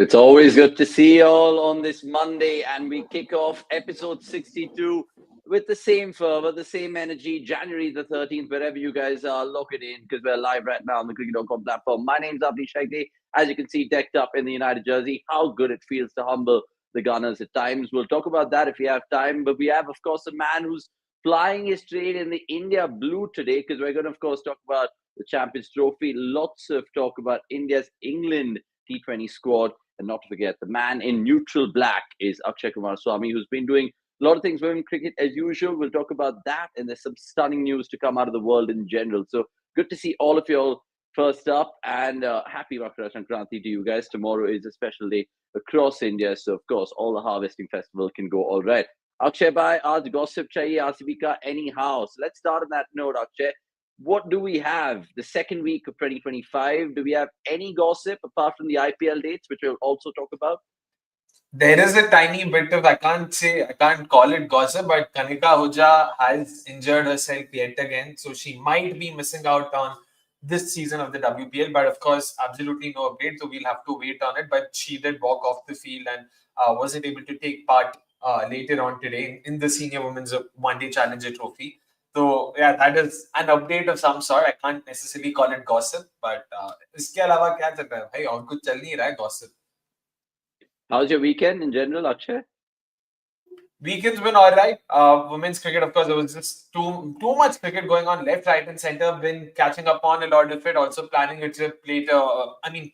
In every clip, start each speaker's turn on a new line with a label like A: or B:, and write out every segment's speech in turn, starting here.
A: It's always good to see you all on this Monday, and we kick off episode 62 with the same fervor, the same energy. January the 13th, wherever you guys are, lock it in because we're live right now on the cricket.com platform. My name's Abdi Shagdi. As you can see, decked up in the United jersey. How good it feels to humble the Gunners at times. We'll talk about that if we have time. But we have, of course, a man who's flying his trade in the India blue today because we're going to, of course, talk about the Champions Trophy. Lots of talk about India's England T20 squad. And not to forget, the man in neutral black is Akshay Kumar Swamy, who's been doing a lot of things for him cricket as usual. We'll talk about that. And there's some stunning news to come out of the world in general. So good to see all of you all first up. And happy Makar Sankranti to you guys. Tomorrow is a special day across India. So, of course, all the harvesting festival can go all right. Akshay bhai, aaj gossip chahiye RCB ka anyhow. So let's start on that note, Akshay. What do we have the second week of 2025? Do we have any gossip apart from the IPL dates, which we'll also talk about?
B: There is a tiny bit of, I can't call it gossip, but Kanika Ahuja has injured herself yet again. So she might be missing out on this season of the WPL. But of course, absolutely no update. So we'll have to wait on it. But she did walk off the field and wasn't able to take part later on today in the Senior Women's One Day Challenger Trophy. So yeah, that is an update of some sort. I can't necessarily call it gossip, but इसके अलावा क्या चल रहा है भाई और कुछ चल नहीं रहा है gossip.
A: How's your weekend in general, Akshay?
B: Weekend's been all right. Women's cricket, of course, there was just too much cricket going on left, right, and center. Been catching up on a lot of it. Also planning a trip later.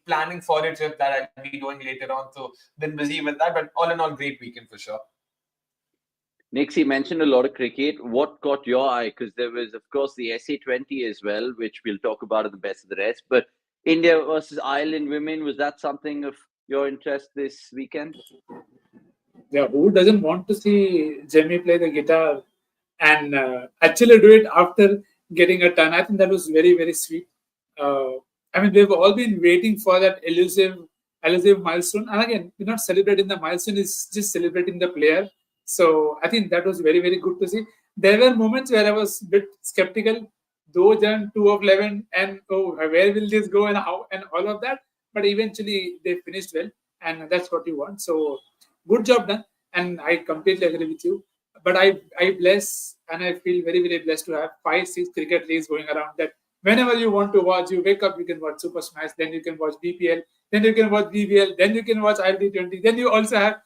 B: Planning for a trip that I'll be doing later on. So been busy with that. But all in all, great weekend for sure.
A: Nixie mentioned a lot of cricket. What caught your eye? Because there was, of course, the SA20 as well, which we'll talk about in the best of the rest. But India versus Ireland women, was that something of your interest this weekend?
C: Yeah, who doesn't want to see Jamie play the guitar and actually do it after getting a ton? I think that was very, very sweet. They've all been waiting for that elusive milestone. And again, we're not celebrating the milestone, it's just celebrating the player. So I think that was very, very good to see. There were moments where I was a bit skeptical, though done 2 of 11 and where will this go and how and all of that. But eventually they finished well, and that's what you want. So good job done, and I completely agree with you. But I bless and I feel very, very blessed to have 5-6 cricket leagues going around that whenever you want to watch, you wake up, you can watch Super Smash, then you can watch BPL, then you can watch BBL, then you can watch ILT20, then you also have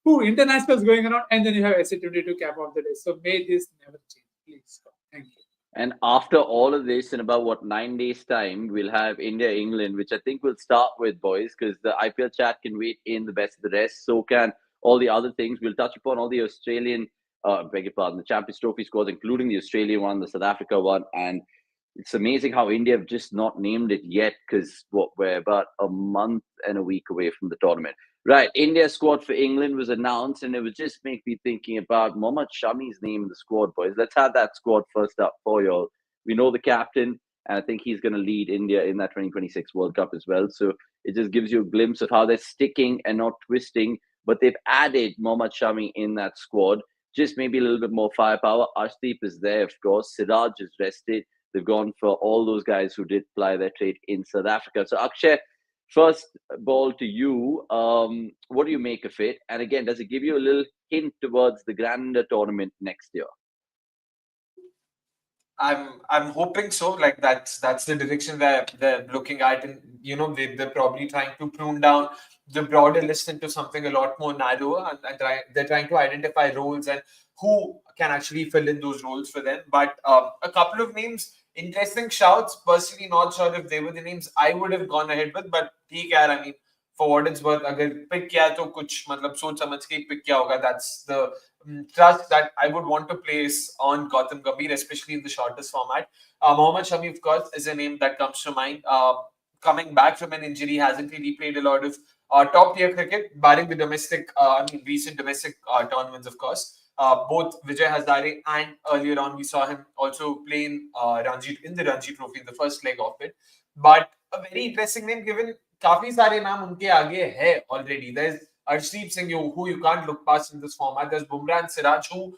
C: internationals going around, and then you have SA22 cap of the day. So may this never change, please. Thank you.
A: And after all of this, in about 9 days' time, we'll have India-England, which I think we'll start with, boys, because the IPL chat can wait in the best of the rest. So can all the other things. We'll touch upon all the Australian, the Champions Trophy scores, including the Australian one, the South Africa one. And it's amazing how India have just not named it yet because we're about a month and a week away from the tournament. Right, India squad for England was announced, and it would just make me thinking about Mohammed Shami's name in the squad, boys. Let's have that squad first up for you all. We know the captain, and I think he's going to lead India in that 2026 World Cup as well. So it just gives you a glimpse of how they're sticking and not twisting. But they've added Mohammed Shami in that squad. Just maybe a little bit more firepower. Arshdeep is there, of course. Siraj is rested. They've gone for all those guys who did ply their trade in South Africa. So Akshay, first ball to you. What do you make of it? And again, does it give you a little hint towards the grander tournament next year?
B: I'm hoping so. Like that's the direction they're looking at, and they're probably trying to prune down the broader list into something a lot more narrow, and they're trying to identify roles and who can actually fill in those roles for them. But a couple of names, interesting shouts. Personally, not sure if they were the names I would have gone ahead with, but ठीक है यार, for what it's worth, अगर pick किया तो कुछ मतलब सोच समझ के pick किया होगा. That's the trust that I would want to place on Gautam Gambhir, especially in the shortest format. Mohammed Shami, of course, is a name that comes to mind. Coming back from an injury, hasn't really played a lot of top-tier cricket, barring the domestic, recent domestic tournaments, of course. Both Vijay Hazare and earlier on, we saw him also playing in the Ranji Trophy in the first leg of it. But a very interesting name, given काफी सारे नाम उनके आगे है already. There's Arshdeep Singh, who you can't look past in this format. There's Bumrah and Siraj, who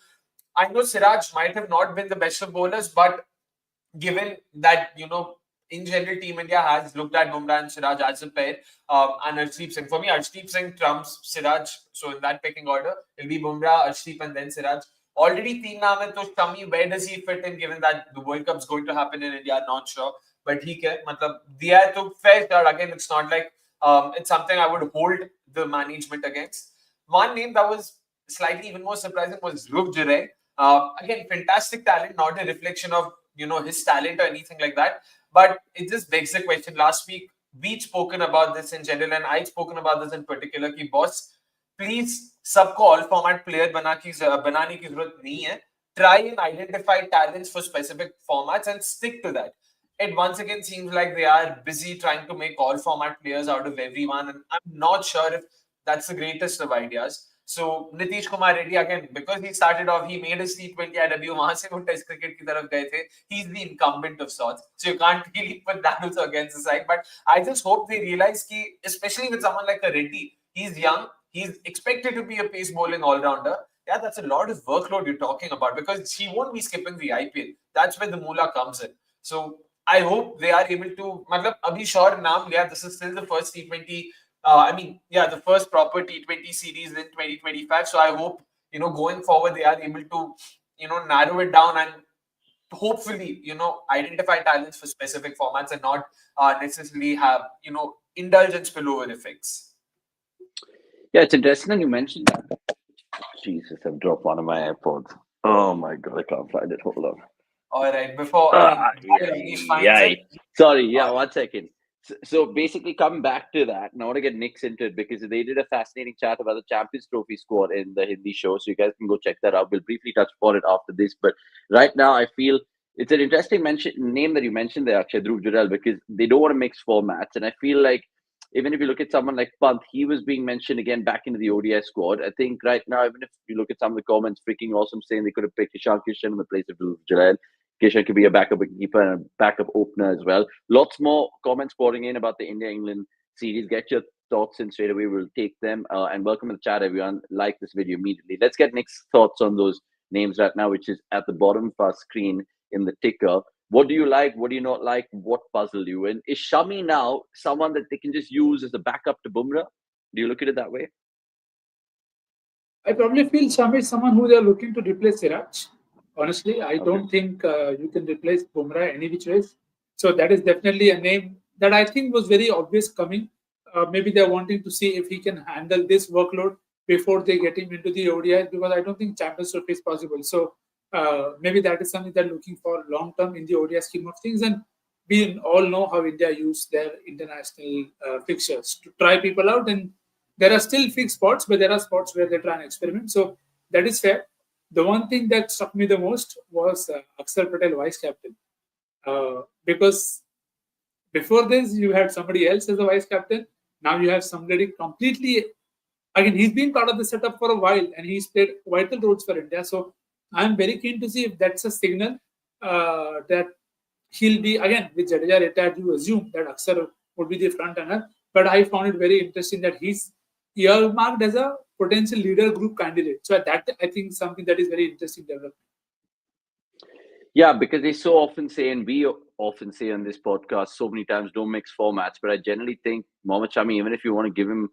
B: I know Siraj might have not been the best of bowlers, but given that, in general, Team India has looked at Bumrah and Siraj as a pair, and Arshdeep Singh. For me, Arshdeep Singh trumps Siraj. So in that pecking order, it'll be Bumrah, Arshdeep, and then Siraj. Already teen naam hai, to Shami, where does he fit in? Given that the World Cup's going to happen in India, not sure. But he can. Matlab, diya hai to fair start. Again, it's not like it's something I would hold the management against. One name that was slightly even more surprising was Dhruv Jurai. Again, fantastic talent, not a reflection of his talent or anything like that. But it just begs the question. Last week, we'd spoken about this in general, and I'd spoken about this in particular. Ki boss, please सबको all format player बनाने की जरूरत नहीं है. Try and identify talents for specific formats and stick to that. It once again seems like they are busy trying to make all format players out of everyone, and I'm not sure if that's the greatest of ideas. So Nitish Kumar Reddy, again, because he started off, he made his T20I debut. वहां से वो Test cricket की तरफ गए थे. He's the incumbent of sorts, so you can't really put that also against the side. But I just hope they realize कि, especially with someone like a Reddy, he's young, he's expected to be a pace bowling all-rounder. Yeah, that's a lot of workload you're talking about because he won't be skipping the IPL. That's where the moolah comes in. So I hope they are able to. मतलब अभी sure नाम लिया. This is still the first T20. The first proper T20 series in 2025. So I hope, going forward, they are able to, narrow it down and hopefully, identify talents for specific formats and not necessarily have, indulge in spillover effects.
A: Yeah, it's interesting that you mentioned that. Jesus, I've dropped one of my AirPods. Oh my God, I can't find it. Hold on.
B: All right, before Anish finds it.
A: Sorry, yeah, 1 second. So basically, come back to that. And I want to get Nick's into it because they did a fascinating chat about the Champions Trophy squad in the Hindi show. So you guys can go check that out. We'll briefly touch upon it after this. But right now, I feel it's an interesting name that you mentioned there, Akshay, Dhruv Jurel, because they don't want to mix formats. And I feel like even if you look at someone like Pant, he was being mentioned again back into the ODI squad. I think right now, even if you look at some of the comments, freaking awesome, saying they could have picked Ishan Kishan in the place of Dhruv Jurel. Kishan could be a backup keeper and a backup opener as well. Lots more comments pouring in about the India-England series. Get your thoughts in straight away. We'll take them. And welcome to the chat, everyone. Like this video immediately. Let's get Nick's thoughts on those names right now, which is at the bottom of our screen in the ticker. What do you like? What do you not like? What puzzled you? And is Shami now someone that they can just use as a backup to Bumrah? Do you look at it that way?
C: I probably feel Shami is someone who they are looking to replace Siraj. Honestly, I don't think you can replace Bumrah any which ways. So that is definitely a name that I think was very obvious coming. Maybe they're wanting to see if he can handle this workload before they get him into the ODIs, because I don't think Champions Trophy is possible. So maybe that is something they're looking for long term in the ODI scheme of things. And we all know how India use their international fixtures to try people out. And there are still fixed spots, but there are spots where they try and experiment. So that is fair. The one thing that struck me the most was Akshar Patel, vice captain, because before this you had somebody else as the vice captain. Now you have somebody completely. Again, he's been part of the setup for a while, and he's played vital roles for India. So I'm very keen to see if that's a signal that he'll be again with Jadeja retired. You assume that Akshar would be the front runner, but I found it very interesting that he's earmarked as a potential leader group candidate. So that I think something that is very interesting development.
A: Yeah, because they so often say, and we often say on this podcast so many times, don't mix formats. But I generally think Mohammed Shami, even if you want to give him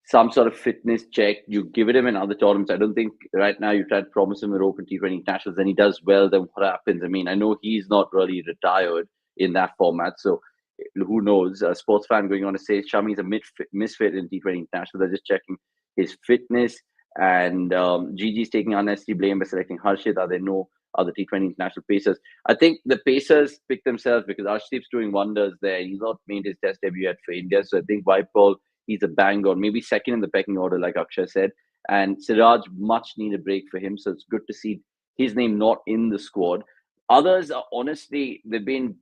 A: some sort of fitness check, you give it him in other tournaments. I don't think right now you try to promise him with Open T20 Internationals and he does well, then what happens? I mean, I know he's not really retired in that format. So who knows? A sports fan going on to say Shami's a misfit in T20 International. They're just checking his fitness. And Gigi's taking unnecessary blame by selecting Harshit. Are there no other T20 international pacers? I think the pacers pick themselves because Arshdeep's doing wonders there. He's not made his test debut yet for India. So I think Vaipal, he's a bang on, maybe second in the pecking order, like Akshay said. And Siraj, much needed break for him. So it's good to see his name not in the squad. Others are honestly, they've been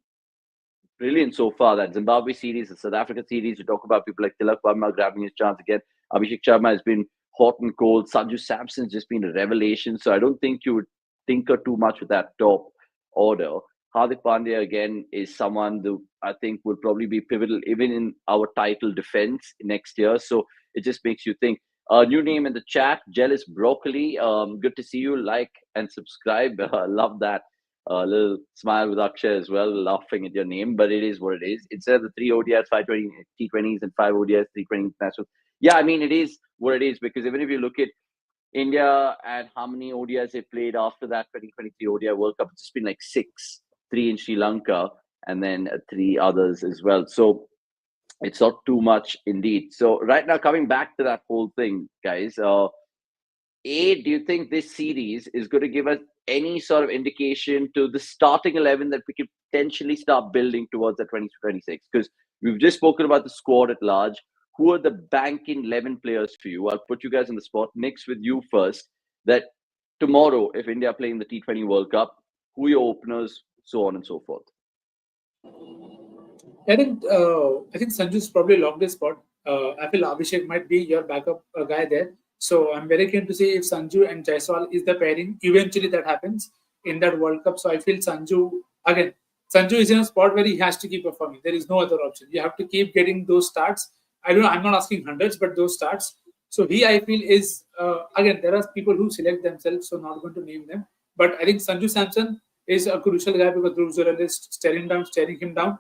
A: brilliant so far. That Zimbabwe series, the South Africa series, you talk about people like Tilak Verma grabbing his chance again. Abhishek Sharma has been hot and cold. Sanju Samson's just been a revelation. So I don't think you would tinker too much with that top order. Hardik Pandya again is someone who I think will probably be pivotal even in our title defense next year. So it just makes you think. New name in the chat, Jealous Broccoli. Good to see you. Like and subscribe. Love that. A little smile with Akshay as well, laughing at your name, but it is what it is. Instead of the 3 ODIs, 520 T20s, and 5 ODIs, 320 internationals. Yeah, I mean, it is what it is, because even if you look at India and how many ODIs they played after that 2023 ODI World Cup, it's just been like 6, 3 in Sri Lanka, and then 3 others as well. So it's not too much indeed. So right now, coming back to that whole thing, guys, do you think this series is going to give us any sort of indication to the starting 11 that we could potentially start building towards the 2026? Because we've just spoken about the squad at large. Who are the banking 11 players for you? I'll put you guys on the spot. Nix, with you first. That tomorrow, if India are playing the T20 World Cup, who are your openers, so on and so forth?
C: I think Sanju's probably locked his spot. I feel Abhishek might be your backup guy there. So I'm very keen to see if Sanju and Jaiswal is the pairing. Eventually that happens in that World Cup. So I feel Sanju is in a spot where he has to keep performing. There is no other option. You have to keep getting those starts. I'm not asking hundreds, but those starts. So I feel is again, there are people who select themselves, so not going to name them. But I think Sanju Samson is a crucial guy because Dhruv Jurel is staring him down.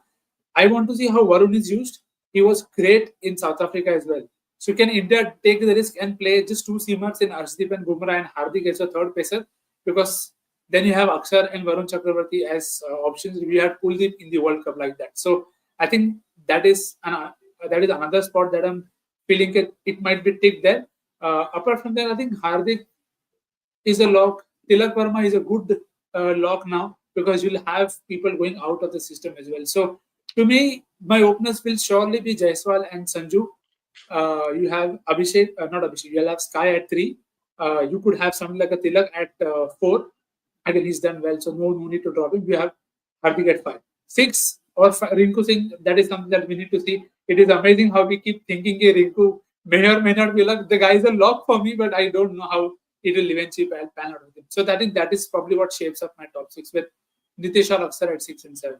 C: I want to see how Varun is used. He was great in South Africa as well. So can India take the risk and play just 2 seamers in Arshdeep and Bumrah and Hardik as a third pacer? Because then you have Akshar and Varun Chakravarti as options. We had Kuldeep in the World Cup like that. So I think that is another spot that I'm feeling it might be ticked there. Apart from that, I think Hardik is a lock. Tilak Verma is a good lock now because you'll have people going out of the system as well. So to me, my openers will surely be Jaiswal and Sanju. You have Abhishek, not Abhishek, you'll have Sky at 3. You could have something like a Tilak at 4. Again, he's done well, so no need to drop him. You have Hardik at 5. 6 or Rinku Singh, that is something that we need to see. It is amazing how we keep thinking Rinku may or may not be luck. The guy is a lock for me, but I don't know how it will eventually pan out with him. So that is probably what shapes up my top 6 with Nitish or Aksar at 6 and 7.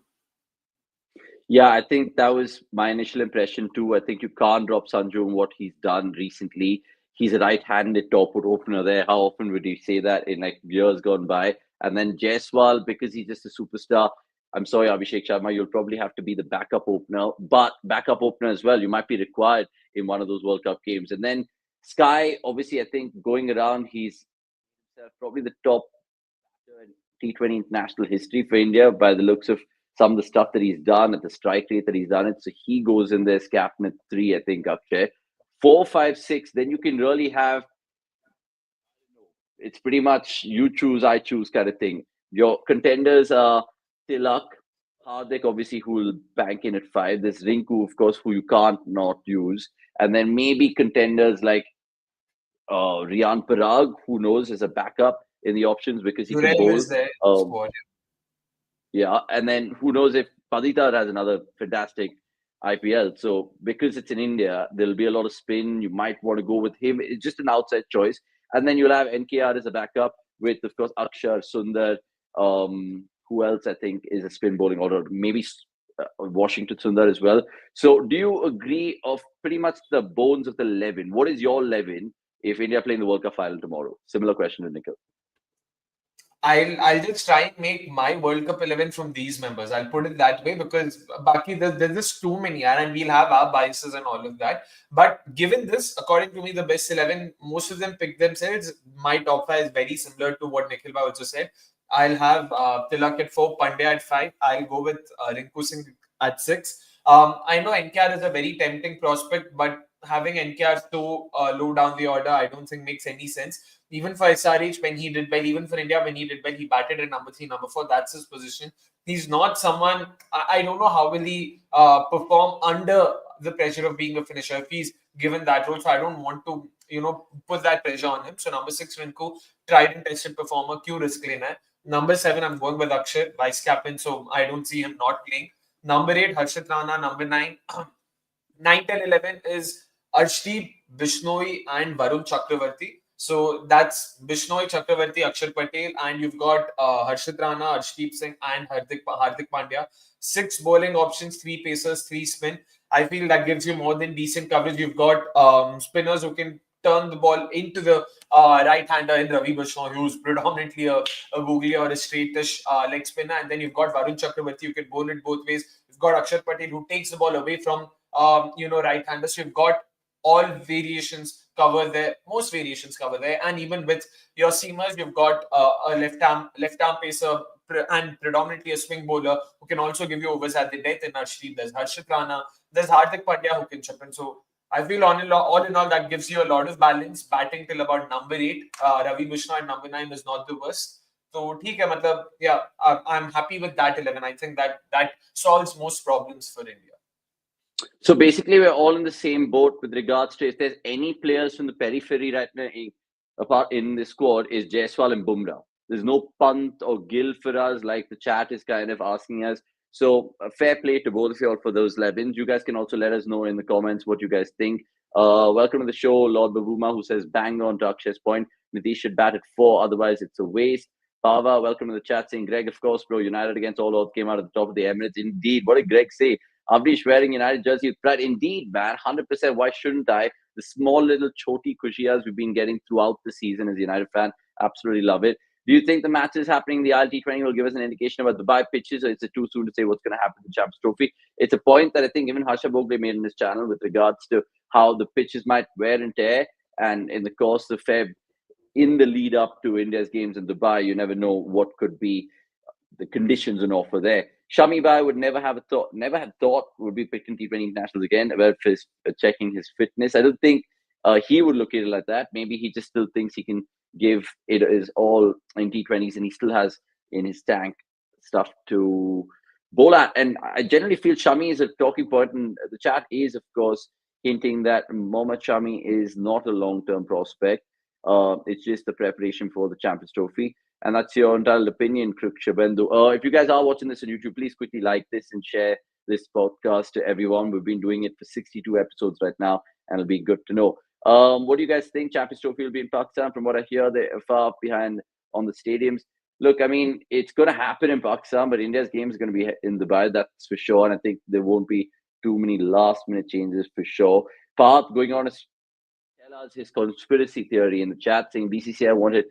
A: Yeah, I think that was my initial impression too. I think you can't drop Sanju and what he's done recently. He's a right-handed top-foot opener there. How often would you say that in like years gone by? And then Jaiswal, because he's just a superstar. I'm sorry, Abhishek Sharma, you'll probably have to be the backup opener, but backup opener as well. You might be required in one of those World Cup games. And then Sky, obviously, I think going around, he's probably the top T20 international history for India by the looks of some of the stuff that he's done at the strike rate that he's done it. So he goes in there as captain at 3, I think, Akshay. 4, 5, 6, then you can really have, it's pretty much you choose, I choose kind of thing. Your contenders are Tilak, Hardik, obviously, who will bank in at 5. There's Rinku, of course, who you can't not use. And then maybe contenders like Rian Parag, who knows, as a backup in the options because he can bowl. Yeah, and then who knows if Padita has another fantastic IPL. So because it's in India, there'll be a lot of spin. You might want to go with him. It's just an outside choice. And then you'll have NKR as a backup with, of course, Akshar, Sundar. Who else I think is a spin bowling order? Maybe Washington Sundar as well. So do you agree of pretty much the bones of the 11? What is your 11 if India playing the World Cup final tomorrow? Similar question to Nikhil.
B: I'll just try and make my World Cup 11 from these members. I'll put it that way because Baki, there's just too many, and we'll have our biases and all of that. But given this, according to me, the best 11, most of them pick themselves. My top 5 is very similar to what Nikhil also said. I'll have Tilak at 4, Pandya at 5. I'll go with Rinku Singh at 6. I know NKR is a very tempting prospect, but having NKR so low down the order, I don't think makes any sense. Even for SRH, when he did well, even for India, when he did well, he batted at number 3, number 4. That's his position. He's not someone, I don't know how will he perform under the pressure of being a finisher if he's given that role. So I don't want to, put that pressure on him. So number 6, Rinku, tried and tested performer, Q risk lena. Number 7, I'm going with Akshay, vice captain. So I don't see him not playing. Number 8, Harshit Rana. Number 9, 9, 10, 11 is Arshdeep, Bishnoi and Varun Chakravarti. So that's Bishnoi, Chakravarti, Akshar Patel, and you've got Harshit Rana, Arshdeep Singh, and Hardik Pandya. 6 bowling options, 3 pacers, 3 spin. I feel that gives you more than decent coverage. You've got spinners who can turn the ball into the right-hander in Ravi Bashar, who's predominantly a googly or a straightish leg spinner. And then you've got Varun Chakravarti, who can bowl it both ways. You've got Akshar Patel, who takes the ball away from right-handers. So you've got all variations cover there, most variations cover there, and even with your seamers, you've got a left arm pacer and predominantly a swing bowler who can also give you overs at the death in Arshdeep. There's Harshit Rana, there's Hardik Pandya who can chip in. So I feel all in all that gives you a lot of balance. Batting till about number 8, Ravi Mishra at number 9 is not the worst. So theek hai, matlab, yeah, I'm happy with that 11. I think that solves most problems for India.
A: So basically, we're all in the same boat with regards to if there's any players from the periphery right now apart in the squad is Jaiswal and Bumrah. There's no Pant or Gill for us, like the chat is kind of asking us. So fair play to both of you all for those 11s. You guys can also let us know in the comments what you guys think. Welcome to the show, Lord Babuma, who says bang on to Akshay's point. Nitish should bat at 4, otherwise it's a waste. Pava, welcome to the chat, saying Greg, of course, bro, United against all odds came out at the top of the Emirates. Indeed, what did Greg say? Avnish wearing United jersey with pride. Indeed, man, 100%. Why shouldn't I? The small little choti kushiyas we've been getting throughout the season as a United fan, absolutely love it. Do you think the matches happening in the ILT20 will give us an indication about Dubai pitches, or is it too soon to say what's going to happen to the Champions Trophy? It's a point that I think even Harsha Bogle made in his channel with regards to how the pitches might wear and tear, and in the course of Feb, in the lead up to India's games in Dubai, you never know what could be the conditions on offer there. Shami Bhai would never have thought would be picked in T20 internationals again, about checking his fitness. I don't think he would look at it like that. Maybe he just still thinks he can give it his all in T20s, and he still has in his tank stuff to bowl at. And I generally feel Shami is a talking point, and the chat is, of course, hinting that Mohammed Shami is not a long-term prospect. It's just the preparation for the Champions Trophy. And that's your entire opinion, Kruk Shabendu. If you guys are watching this on YouTube, please quickly like this and share this podcast to everyone. We've been doing it for 62 episodes right now, and it'll be good to know. What do you guys think? Champions Trophy will be in Pakistan. From what I hear, they're far behind on the stadiums. Look, I mean, it's going to happen in Pakistan, but India's game is going to be in Dubai, that's for sure. And I think there won't be too many last-minute changes for sure. Parth going on to tell us his conspiracy theory in the chat, saying BCCI wanted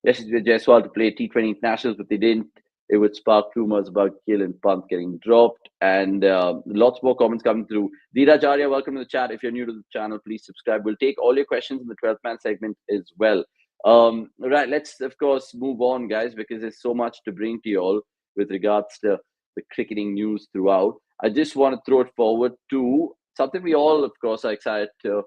A: Jaiswal to play T20 internationals, but they didn't. It would spark rumors about Gill and Pant getting dropped, and lots more comments coming through. Dheeraj Arya, welcome to the chat. If you're new to the channel, please subscribe. We'll take all your questions in the 12th man segment as well. Right, let's of course move on, guys, because there's so much to bring to you all with regards to the cricketing news throughout. I just want to throw it forward to something we all, of course, are excited to,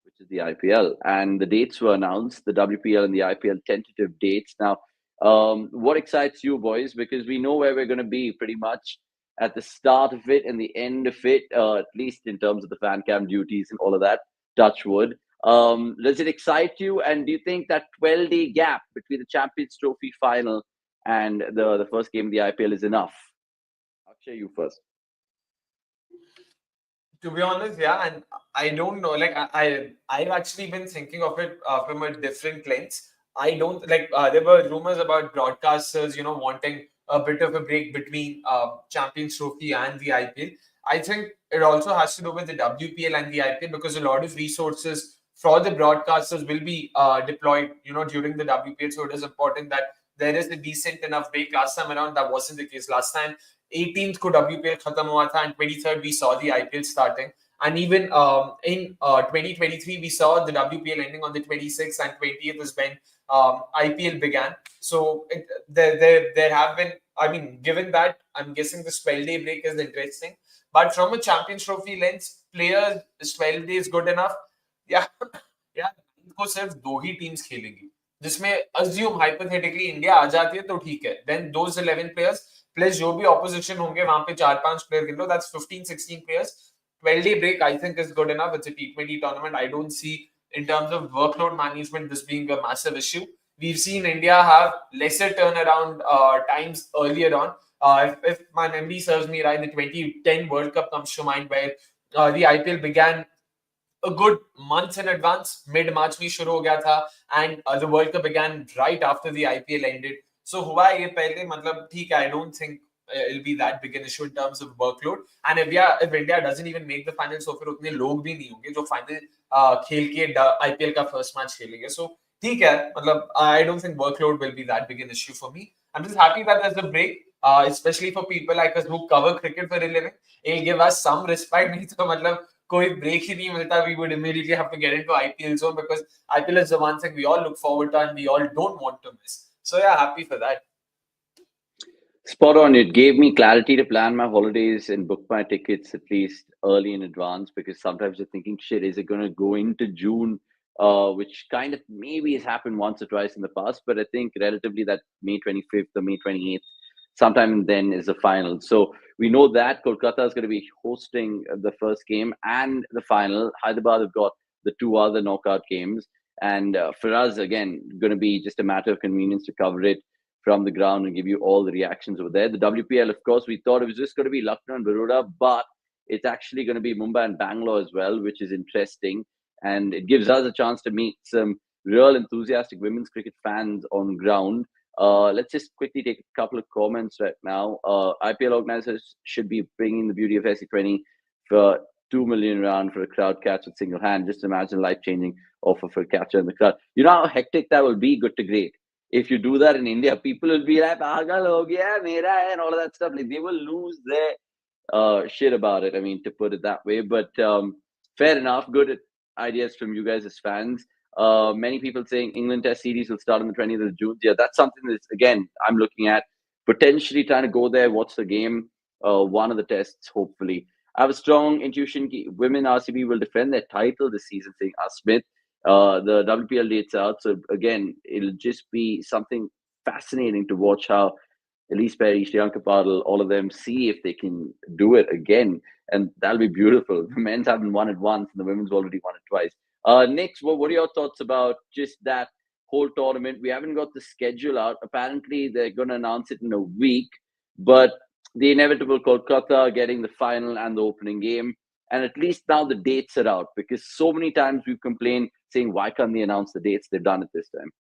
A: which is the IPL, and the dates were announced, the WPL and the IPL tentative dates. Now, what excites you boys? Because we know where we're going to be pretty much at the start of it and the end of it, at least in terms of the fan cam duties and all of that, touch wood. Does it excite you? And do you think that 12-day gap between the Champions Trophy final and the first game of the IPL is enough? Akshay, you first.
B: To be honest, yeah, and I don't know. Like I've actually been thinking of it from a different lens. I don't like. There were rumors about broadcasters, wanting a bit of a break between Champions Trophy and the IPL. I think it also has to do with the WPL and the IPL, because a lot of resources for the broadcasters will be deployed, during the WPL. So it is important that there is a decent enough break. Last time around, that wasn't the case. Last time, 18th को WPL खत्म हुआ था, and 23rd we saw the IPL starting, and even in 2023 we saw the WPL ending on the 26th, and 20th is when IPL began. So there have been, I mean, given that, I'm guessing this 12-day break is interesting, but from a Champions Trophy lens, players, 12 days good enough? Yeah, yeah, को सिर्फ 2 ही teams खेलेंगी, जिसमें assume hypothetically India आ जाती है तो ठीक है, then those 11 players plus जो भी ऑपोजिशन होंगे वहां पे 4-5 प्लेयर गिन लो, that's 15-16 players. 12-day break I think is good enough. It's a T20 tournament. I don't see, in terms of workload management, this being a massive issue. We've seen India have lesser turnaround times earlier on. If my memory serves me right, the 2010 World Cup comes to mind, where the IPL began a good month in advance. Mid-March में शुरू हो गया था, and the World Cup began right after the IPL ended. So हुआ ये पहले, मतलब ठीक है, I don't think it'll be that big an issue in terms of workload. And if India doesn't even make the final, so फिर उतने लोग भी नहीं होंगे जो final खेल के IPL का first match खेलेंगे. So ठीक है, मतलब I don't think workload will be that big an issue for me. I'm just happy that there's a break, especially for people like us who cover cricket for a living. It'll give us some respite. नहीं तो मतलब कोई break ही नहीं मिलता. We would immediately have to get into IPL zone because IPL is the one thing we all look forward to and we all don't want to miss. So yeah, happy for that.
A: Spot on. It gave me clarity to plan my holidays and book my tickets at least early in advance, because sometimes you're thinking, shit, is it going to go into June? Which kind of maybe has happened once or twice in the past, but I think relatively that May 25th or May 28th, sometime then is the final. So we know that Kolkata is going to be hosting the first game and the final. Hyderabad have got the two other knockout games. And for us, again, going to be just a matter of convenience to cover it from the ground and give you all the reactions over there. The WPL, of course, we thought it was just going to be Lucknow and Baroda, but it's actually going to be Mumbai and Bangalore as well, which is interesting. And it gives us a chance to meet some real enthusiastic women's cricket fans on ground. Let's just quickly take a couple of comments right now. IPL organizers should be bringing the beauty of SC20 for 2 million rand for a crowd catch with single hand. Just imagine life-changing offer for a catcher in the crowd. You know how hectic that will be? Good to great. If you do that in India, people will be like, "Pagal ho gaya, mera hai," and all of that stuff. Like, they will lose their shit about it. I mean, to put it that way. But fair enough. Good ideas from you guys as fans. Many people saying England Test series will start on the 20th of June. Yeah, that's something that, again, I'm looking at potentially trying to go there, watch the game, one of the tests, hopefully. I have a strong intuition women RCB will defend their title this season, saying Smith. The WPL dates out. So again, it'll just be something fascinating to watch how Elise Perry, Shriyanka Padal, all of them see if they can do it again. And that'll be beautiful. The men's haven't won it once and the women's already won it twice. Nick, what are your thoughts about just that whole tournament? We haven't got the schedule out. Apparently, they're going to announce it in a week. But the inevitable Kolkata getting the final and the opening game. And at least now the dates are out, because so many times we've complained saying, why can't they announce the dates? They've done it this time.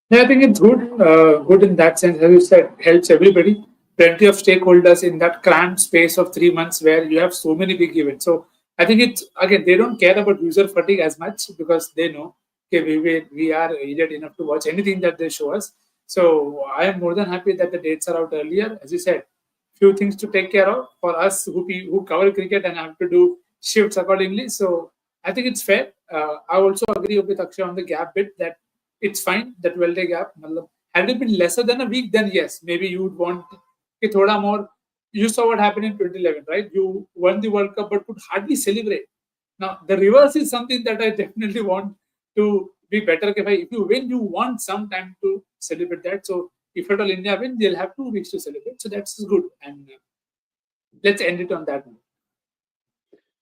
C: Yeah, I think it's good in that sense. As you said, helps everybody. Plenty of stakeholders in that cramped space of 3 months where you have so many big events. So I think it's, again, they don't care about user fatigue as much because they know, okay, we are idiot enough to watch anything that they show us. So I am more than happy that the dates are out earlier. As you said, few things to take care of for us who cover cricket and have to do shifts accordingly. So I think it's fair. I also agree with Akshay on the gap bit that it's fine, that 12-day gap. Had it been lesser than a week, then yes, maybe you would want a thoda more. You saw what happened in 2011, right? You won the World Cup but could hardly celebrate. Now, the reverse is something that I definitely want to be better. If you win, you want some time to celebrate that. So if at all India win, they'll have 2 weeks to celebrate. So that's good. And let's end it on that note.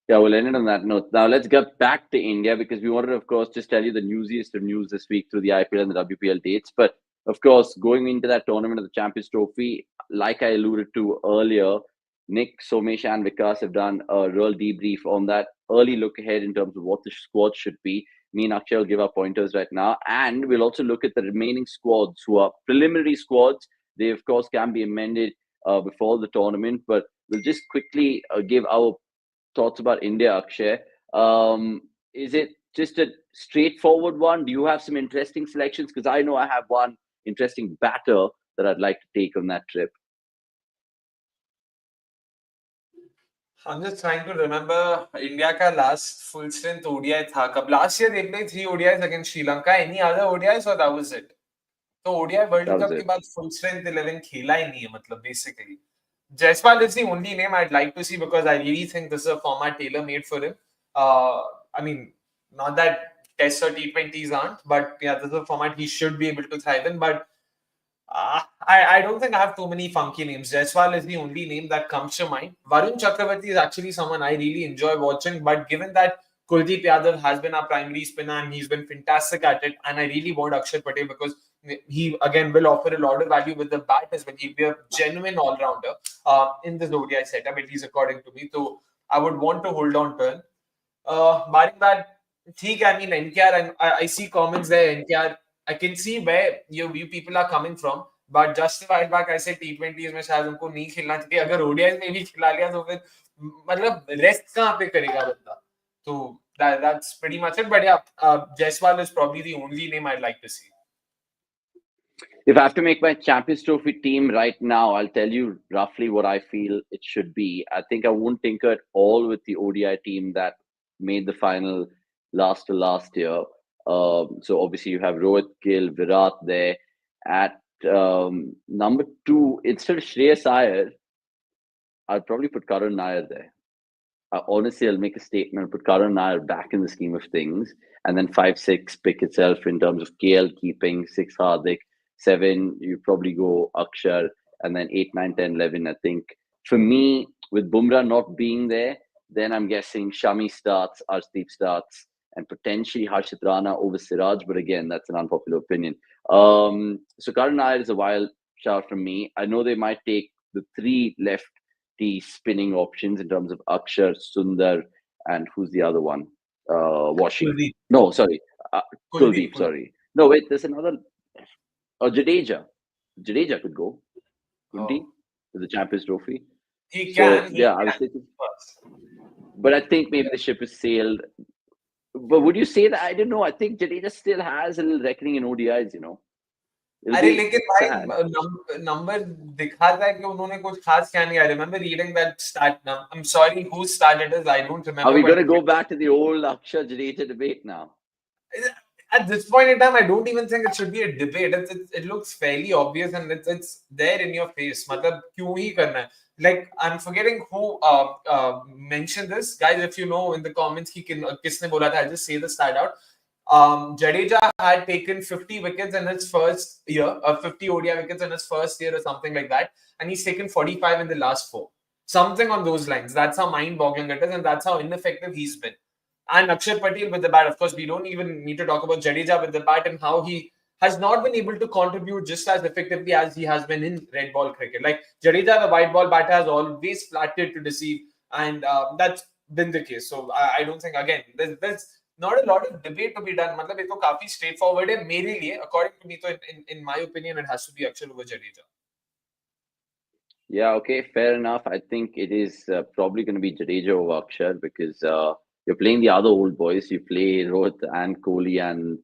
A: Yeah, we'll end it on that note. Now let's get back to India, because we wanted to, of course, just tell you the newsiest of news this week through the IPL and the WPL dates. But of course, going into that tournament of the Champions Trophy, like I alluded to earlier, Nick, Somesh and Vikas have done a real debrief on that early look ahead in terms of what the squad should be. Me and Akshay will give our pointers right now. And we'll also look at the remaining squads who are preliminary squads. They, of course, can be amended before the tournament. But we'll just quickly give our thoughts about India, Akshay. Is it just a straightforward one? Do you have some interesting selections? Because I know I have one interesting batter that I'd like to take on that trip.
B: I'm just trying to remember India ka last full strength ODI tha kab. Last year they played 3 ODIs against Sri Lanka. Any other ODIs or that was it? So ODI World Cup के बाद full strength 11 खेला ही नहीं है, मतलब basically. Jaiswal is the only name I'd like to see because I really think this is a format tailor-made for him. I mean, not that Tests or T20s aren't, but yeah, this is a format he should be able to thrive in. But I don't think I have too many funky names. Jaiswal is the only name that comes to mind. Varun Chakravarti is actually someone I really enjoy watching, but given that Kuldeep Yadav has been our primary spinner and he's been fantastic at it, and I really want Akshar Patel because he again will offer a lot of value with the bat as well. He'll be a genuine all-rounder in this ODI setup, at least according to me. So I would want to hold on to him. Barring that, I mean, NKR, and I see comments there, NKR. I can see where you people are coming from. But just a while back, I said T20s में शायद उनको नहीं खेलना चाहिए. अगर ODIs में भी खिला लिया तो फिर मतलब rest कहाँ पे करेगा बंदा? So that's pretty much it. But yeah, Jaiswal is probably the only name I'd like to see.
A: If I have to make my Champions Trophy team right now, I'll tell you roughly what I feel it should be. I think I won't tinker at all with the ODI team that made the final last year. So obviously you have Rohit, Gill, Virat there. At number 2, instead of Shreyas Iyer, I'll probably put Karun Nair there. Honestly, I'll make a statement and put Karun Nair back in the scheme of things. And then 5, 6 pick itself in terms of KL keeping, 6 Hardik, 7, you probably go Akshar, and then 8, 9, 10, 11. I think for me, with Bumrah not being there, then I'm guessing Shami starts, Arshdeep starts, and potentially Harshit Rana over Siraj. But again, that's an unpopular opinion. So Karun Nair is a wild shout from me. I know they might take the 3 lefty spinning options in terms of Akshar, Sundar, and who's the other one? Washi.
B: Kuldeep.
A: No, sorry. Kuldeep, sorry. No, wait, there's another. Jadeja. Jadeja could go. Couldn't he? To the Champions Trophy.
B: He can.
A: I was thinking. But I think maybe the ship has sailed. But would you say that? I don't know. I think Jadeja still has a little reckoning in ODIs, you know.
B: अरे लेकिन भाई number दिखा रहा है कि उन्होंने कुछ खास क्या नहीं. I remember reading that stat. I'm sorry whose stat it is. I don't remember.
A: Are we going to go back to the old Akshar Jadeja debate now?
B: At this point in time, I don't even think it should be a debate. It looks fairly obvious and it's there in your face. मतलब क्यों ही करना है? Like I'm forgetting who mentioned this, guys. If you know in the comments, किसने बोला था? I'll just say the stat out. Jadeja had taken 50 wickets in his first year, 50 ODI wickets in his first year or something like that, and he's taken 45 in the last 4. Something on those lines. That's how mind-boggling it is, and that's how ineffective he's been. And Akshar Patel with the bat. Of course, we don't even need to talk about Jadeja with the bat and how he has not been able to contribute just as effectively as he has been in red ball cricket. Like Jadeja, the white ball batter, has always flattered to deceive, and that's been the case. So I don't think, again, there's not a lot of debate to be done. मतलब ये तो काफी straightforward है मेरे लिए. According to me, तो in my opinion, it has to be Akshar over Jadeja.
A: Yeah, okay, fair enough. I think it is probably going to be Jadeja over Akshar because you're playing the other old boys. You play Rohit and Kohli and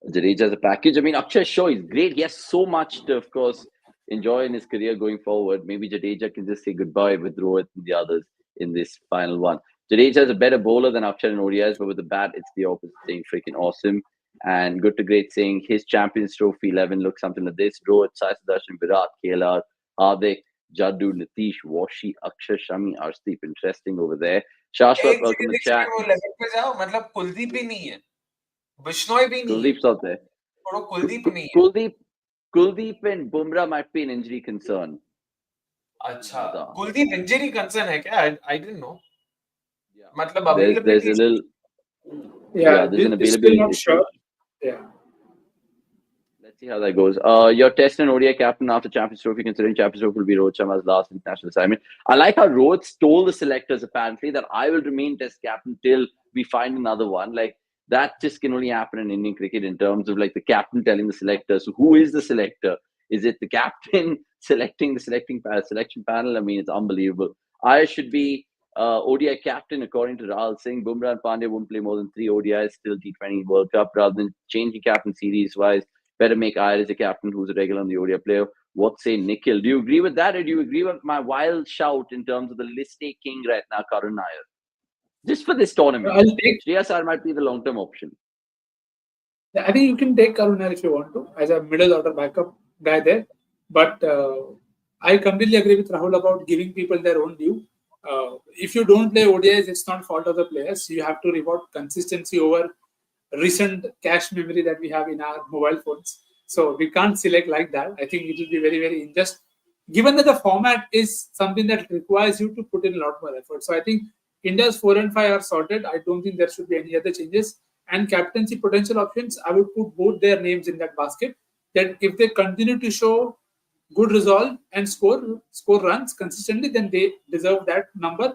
A: Jadeja as a package. I mean, Akshar, sure, he's great. He has so much to, of course, enjoy in his career going forward. Maybe Jadeja can just say goodbye with Rohit and the others in this final one. Jadeja is a better bowler than Akshar in ODIs, but with the bat, it's the opposite, saying freaking awesome. And good to great saying his Champions Trophy 11 looks something like this. Rohit, Sai Sudarshan, Virat, KLR, Hardik, Jaddu, Nitish, Washi, Akshar, Shami, Arshdeep. Interesting over there. Shashwat, welcome to the chat.
B: मतलब कुलदीप भी नहीं है, बिश्नोई भी नहीं है.
A: Kuldeep's out there.
B: Kuldeep नहीं है.
A: Kuldeep and Bumrah might be an injury concern.
B: अच्छा, कुलदीप injury concern है क्या? I didn't know.
A: Yeah.
B: मतलब
A: there's a little.
C: Yeah,
A: there's an
C: still
A: availability
C: not
A: issue.
C: sure. Yeah.
A: Let's see how that goes. Your Test and ODI captain after Champions Trophy, considering Champions Trophy will be Rohit Sharma's last international assignment. I like how Rohit stole the selectors apparently that I will remain Test captain till we find another one. Like that just can only happen in Indian cricket in terms of like the captain telling the selectors. So who is the selector? Is it the captain selecting the selection panel? I mean, it's unbelievable. I should be ODI captain according to Rahul Singh. Bumrah and Pandya won't play more than 3 ODIs till T20 World Cup rather than changing captain series wise. Better make Iyer as a captain who's a regular on the ODI player. What say Nikhil? Do you agree with that, or do you agree with my wild shout in terms of the list A king right now, Karun Nair? Just for this tournament.
C: I'll take.
A: Shreyas Iyer might be the long-term option.
C: I think you can take Karun Nair if you want to as a middle order backup guy there. But I completely agree with Rahul about giving people their own due. If you don't play ODIs, it's not fault of the players. You have to reward consistency over recent cache memory that we have in our mobile phones. So we can't select like that. I think it will be very, very unjust. Given that the format is something that requires you to put in a lot more effort. So I think India's 4 and 5 are sorted. I don't think there should be any other changes. And captaincy potential options, I would put both their names in that basket. That if they continue to show good resolve and score runs consistently, then they deserve that number.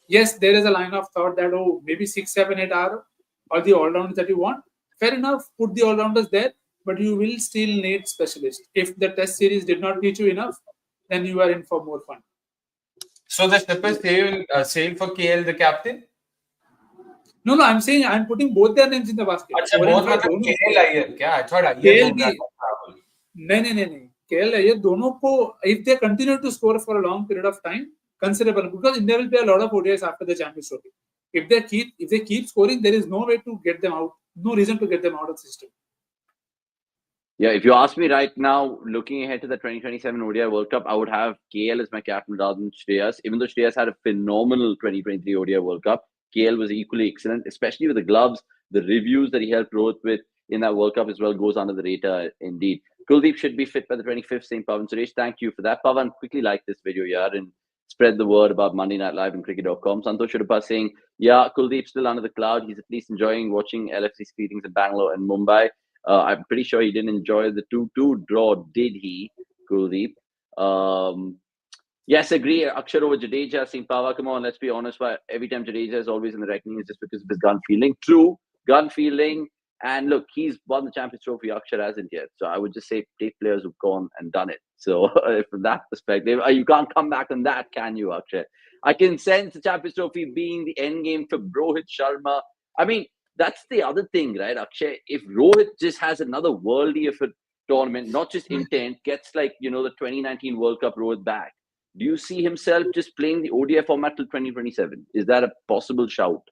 C: Yes, there is a line of thought that, maybe 6, 7, 8 are all the all-rounders that you want. Fair enough, put the all-rounders there. but you will still need specialists. If the test series did not teach you enough, then you are in for more fun.
B: So the ship is sailed for KL, the captain.
C: No, I'm saying I'm putting both their names in the basket.
B: अच्छा
C: 4 and
B: बहुत
C: 5
B: मतलब
C: दोनों.
B: KL Iyer क्या? I thought Iyer
C: KL
B: घूम
C: भी
B: रहा था travel.
C: नहीं. KL ये दोनों को, if they continue to score for a long period of time, considerable, because India will play a lot of ODIs after the Champions Trophy. If they keep scoring, there is no way to get them out. No reason to get them out of the system.
A: Yeah, if you ask me right now, looking ahead to the 2027 ODI World Cup, I would have KL as my captain rather than Shreyas. Even though Shreyas had a phenomenal 2023 ODI World Cup, KL was equally excellent, especially with the gloves. The reviews that he helped Rohit with in that World Cup as well goes under the radar indeed. Kuldeep should be fit by the 25th, St. Pavan. Suresh, thank you for that. Pavan, quickly like this video here and spread the word about Monday Night Live and cricket.com. Santosh Shudappa saying, yeah, Kuldeep's still under the cloud. He's at least enjoying watching LFC screenings in Bangalore and Mumbai. I'm pretty sure he didn't enjoy the 2-2 draw, did he, Kuldeep? Yes, agree. Akshar over Jadeja, Singh Pava. Come on, let's be honest. Why every time Jadeja is always in the reckoning is just because of his gun fielding. True, gun fielding. And look, he's won the Champions Trophy. Akshar hasn't yet. So I would just say take players who've gone and done it. So from that perspective, you can't come back on that, can you, Akshar? I can sense the Champions Trophy being the end game for Rohit Sharma. I mean, that's the other thing, right, Akshay? If Rohit just has another worldie of a tournament, not just intent, gets like, the 2019 World Cup Rohit back, do you see himself just playing the ODI format till 2027? Is that a possible shout?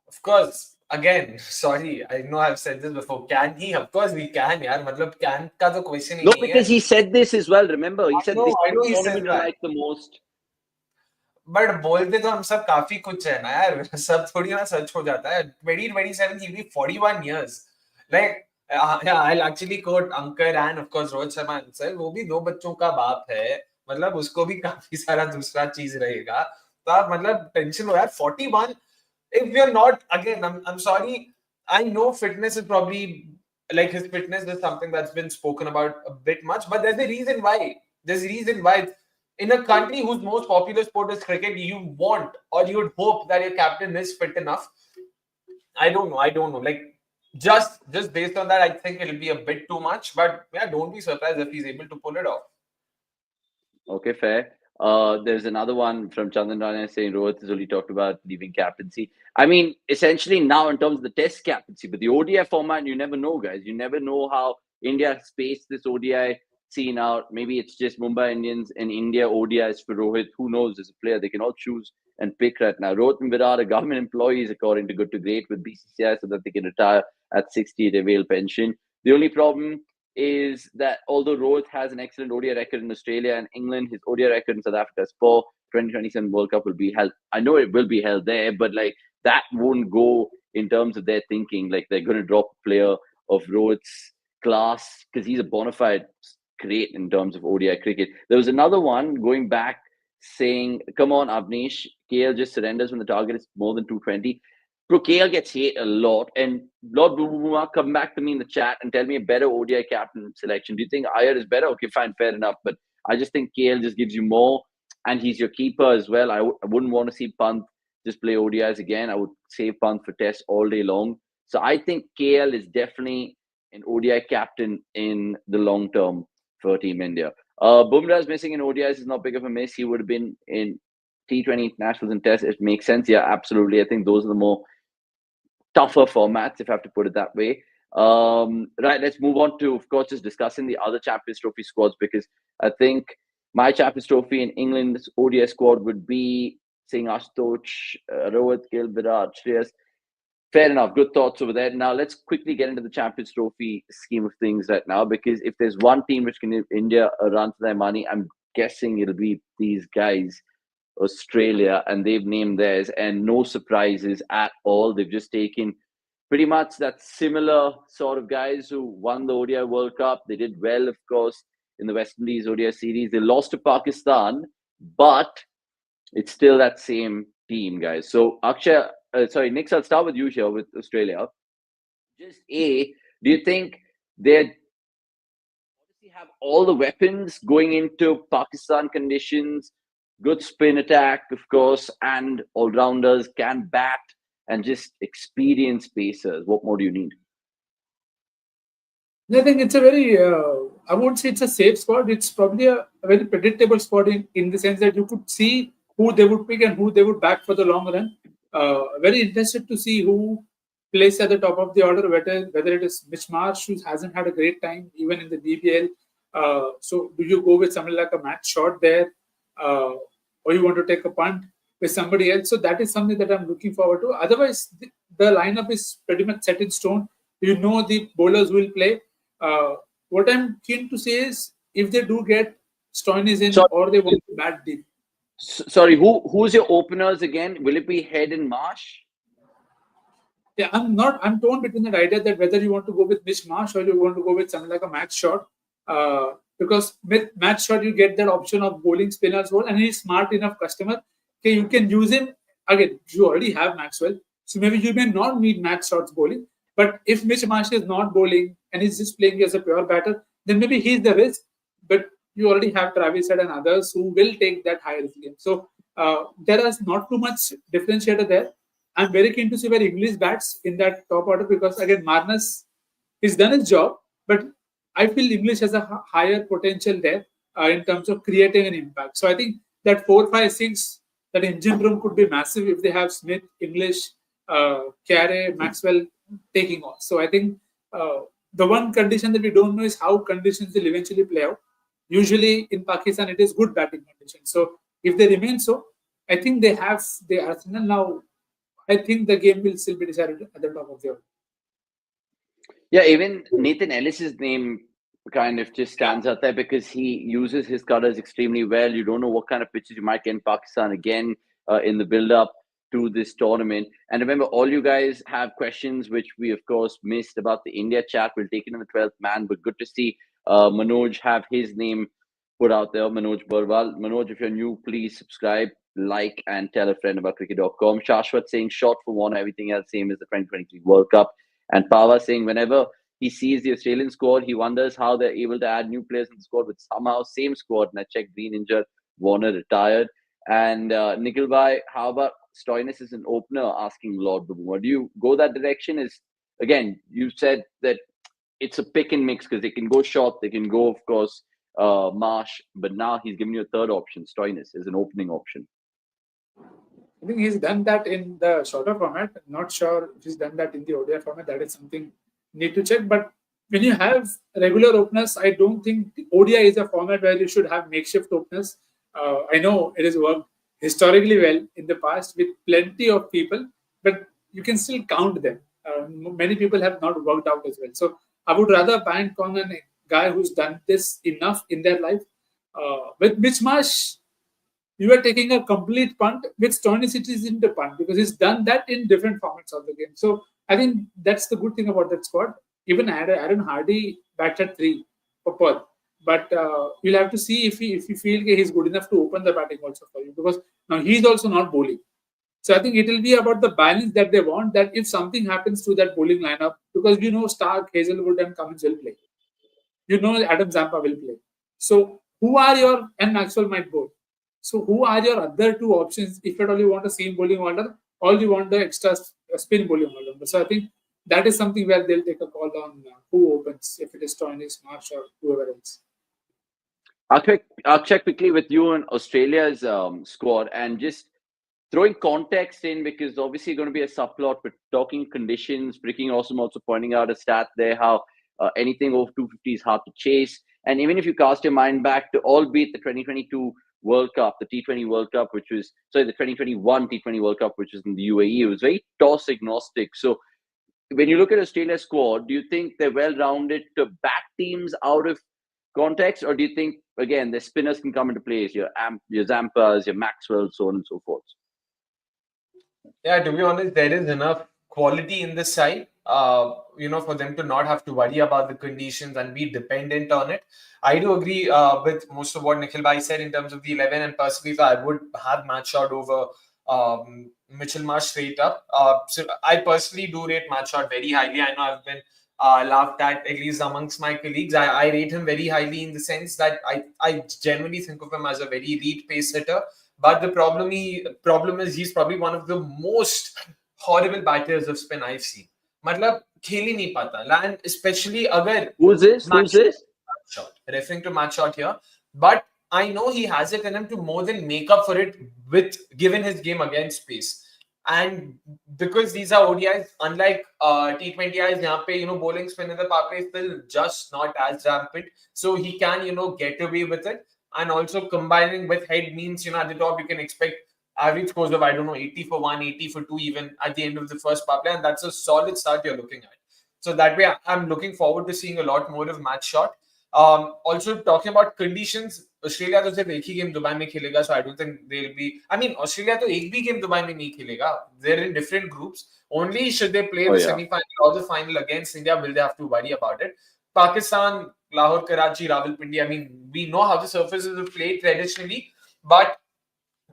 B: Of course. Again, sorry, I know I've said this before. Can he? Of course we can, yaar. Matlab, can ka to question hi
A: No,
B: nahi
A: because
B: hai.
A: he said this as well. Remember, he said
B: I
A: this
B: know he says
A: tournament I
B: that.
A: like the most.
B: But बोलते तो हम सब काफी कुछ है ना यार सब थोड़ी ना सच हो जाता है 2027 he will be 41 years like yeah, I'll actually quote Ankar and of course Rohit Sharma himself वो भी दो बच्चों का बाप है मतलब उसको भी काफी सारा दूसरा चीज रहेगा तो आप मतलब टेंशन हो यार 41 if you're not again I'm sorry I know fitness is probably like his fitness is something that's been spoken about a bit much but there's a reason why in a country whose most popular sport is cricket, you want or you would hope that your captain is fit enough. I don't know. Like just based on that, I think it'll be a bit too much. But yeah, don't be surprised if he's able to pull it off.
A: Okay, fair. There's another one from Chandan Rana saying Rohit has only talked about leaving captaincy. I mean, essentially now in terms of the test captaincy, but the ODI format, you never know, guys. You never know how India spaced this ODI scene out. Maybe it's just Mumbai Indians and India ODIs for Rohit. Who knows? As a player, they can all choose and pick right now. Rohit and Virat are government employees, according to Good to Great, with BCCI so that they can retire at 60 at avail pension. The only problem is that although Rohit has an excellent ODI record in Australia and England, his ODI record in South Africa is poor. 2027 World Cup will be held. I know it will be held there, but like that won't go in terms of their thinking. Like they're going to drop a player of Rohit's class because he's a bona fide great in terms of ODI cricket. There was another one going back saying, come on, Avnish, KL just surrenders when the target is more than 220. Bro, KL gets hit a lot. And Lord Buma, come back to me in the chat and tell me a better ODI captain selection. Do you think Iyer is better? Okay, fine, fair enough. But I just think KL just gives you more. And he's your keeper as well. I wouldn't want to see Pant just play ODIs again. I would save Pant for tests all day long. So I think KL is definitely an ODI captain in the long term for Team India. Bumrah's missing in ODIs is not big of a miss. He would have been in T20 internationals and tests. It makes sense. Yeah, absolutely. I think those are the more tougher formats, if I have to put it that way. Right, let's move on to, of course, just discussing the other Champions Trophy squads because I think my Champions Trophy in England's ODI squad would be Singh Astoch, Rohit, Gill, Virat, Shreyas. Fair enough. Good thoughts over there. Now, let's quickly get into the Champions Trophy scheme of things right now because if there's one team which can give India a run for their money, I'm guessing it'll be these guys, Australia, and they've named theirs, and no surprises at all. They've just taken pretty much that similar sort of guys who won the ODI World Cup. They did well, of course, in the West Indies ODI series. They lost to Pakistan, but it's still that same team, guys. So, Akshay, Nick, I'll start with you here with Australia. Just do you think they have all the weapons going into Pakistan conditions? Good spin attack, of course, and all-rounders can bat and just experienced pacers. What more do you need?
C: I think it's a very, I won't say it's a safe squad. It's probably a very predictable squad in the sense that you could see who they would pick and who they would back for the long run. Very interested to see who plays at the top of the order, whether it is Mitch Marsh, who hasn't had a great time even in the BPL. So do you go with somebody like a Matt Short there, or you want to take a punt with somebody else? So that is something that I'm looking forward to. Otherwise, the lineup is pretty much set in stone. You know the bowlers will play. What I'm keen to say is if they do get Stoinis in
A: So,
C: or they want to bat deep.
A: sorry, who's your openers again? Will it be Head and Marsh?
C: Yeah, I'm torn between that idea that whether you want to go with Mitch Marsh or you want to go with something like a Matt Short. Because with Matt Short, you get that option of bowling spin as well, and he's smart enough customer. Okay, you can use him again. You already have Maxwell, so maybe you may not need Matt Short's bowling. But if Mitch Marsh is not bowling and he's just playing as a pure batter, then maybe he's the risk. But you already have Travis Head and others who will take that high risk game. So there is not too much differentiator there. I'm very keen to see where English bats in that top order because again Marnus he's done his job, but I feel English has a higher potential there in terms of creating an impact. So I think that 4, 5, 6 that engine room could be massive if they have Smith, English, Carey, Maxwell taking off. So I think the one condition that we don't know is how conditions will eventually play out. Usually in Pakistan it is good batting conditions. So if they remain so, I think they have the arsenal now. I think the game will still be decided at the top of the order.
A: Yeah, even Nathan Ellis's name kind of just stands out there because he uses his cutters extremely well. You don't know what kind of pitches you might get in Pakistan again in the build-up to this tournament. And remember, all you guys have questions, which we, of course, missed about the India chat. We'll take it in the 12th man, but good to see Manoj have his name put out there, Manoj Barwal. Manoj, if you're new, please subscribe, like, and tell a friend about cricket.com. Shashwat saying short for one, everything else same as the 2023 World Cup. And Pava saying whenever he sees the Australian squad, he wonders how they're able to add new players in the squad with somehow same squad. And I checked Green injured, Warner retired. And Nikhil Bhai, how about Stoinis as an opener? Asking Lord Babuma. Do you go that direction? Is again, you said that it's a pick and mix because they can go short, they can go, of course, Marsh, but now he's giving you a third option, Stoinis, as an opening option.
C: I think he's done that in the shorter format. Not sure if he's done that in the ODI format. That is something need to check. But when you have regular openers, I don't think the ODI is a format where you should have makeshift openers. I know it has worked historically well in the past with plenty of people, but you can still count them. Many people have not worked out as well. So I would rather bank on a guy who's done this enough in their life. With Mitch Marsh, you are taking a complete punt with Stoinis it is in the punt because he's done that in different formats of the game. So I think that's the good thing about that squad. Even Aaron Hardy batted 3 for Perth, but you'll have to see if you feel he's good enough to open the batting also for you because now he's also not bowling. So I think it will be about the balance that they want. That if something happens to that bowling lineup, because you know Stark, Hazelwood, and Cummins will play. You know Adam Zampa will play. So who are your and Maxwell might bowl. So who are your other two options if at all you want a seam bowling order or you want the extra spin bowling order? So I think that is something where they'll take a call on who opens, if it is Stoinis, Marsh, or whoever else.
A: I'll check quickly with you on Australia's squad and just throwing context in because obviously going to be a subplot, but talking conditions. Breaking Awesome also pointing out a stat there how anything over 250 is hard to chase. And even if you cast your mind back to albeit the 2022 World Cup, the T20 World Cup, which was the 2021 T20 World Cup, which was in the UAE, it was very toss agnostic. So when you look at Australia's squad, do you think they're well rounded to back teams out of context, or do you think again the spinners can come into place? Your Zampas, your Maxwell, so on and so forth.
B: Yeah, to be honest, there is enough quality in this side, for them to not have to worry about the conditions and be dependent on it. I do agree with most of what Nikhil Bhai said in terms of the 11, and personally, I would have Matt Short over Mitchell Marsh straight up. So I personally do rate Matt Short very highly. I know I've been laughed at least amongst my colleagues. I rate him very highly in the sense that I generally think of him as a very elite pace hitter. But the problem is he's probably one of the most horrible batters of spin I've seen. Matlab, खेल ही नहीं पाता, and especially अगर
A: Who's this? Who's this?
B: shot, referring to match shot here, but I know he has it in him to more than make up for it with given his game against pace. And because these are ODIs, unlike T20Is, यहाँ पे bowling spin in the power play is still just not as rampant, so he can get away with it. And also combining with head means at the top you can expect average scores of 80 for 1, 80 for 2 even at the end of the first power play, and that's a solid start you're looking at. So that way, I'm looking forward to seeing a lot more of match shot. Also talking about conditions, Australia तो सिर्फ एक ही game Dubai में खेलेगा, so I don't think they'll be. I mean, Australia तो एक भी game Dubai में नहीं खेलेगा. They're in different groups. Only should they play the semi-final or the final against India will they have to worry about it. Pakistan, Lahore, Karachi, Rawalpindi. I mean, we know how the surfaces are played traditionally, but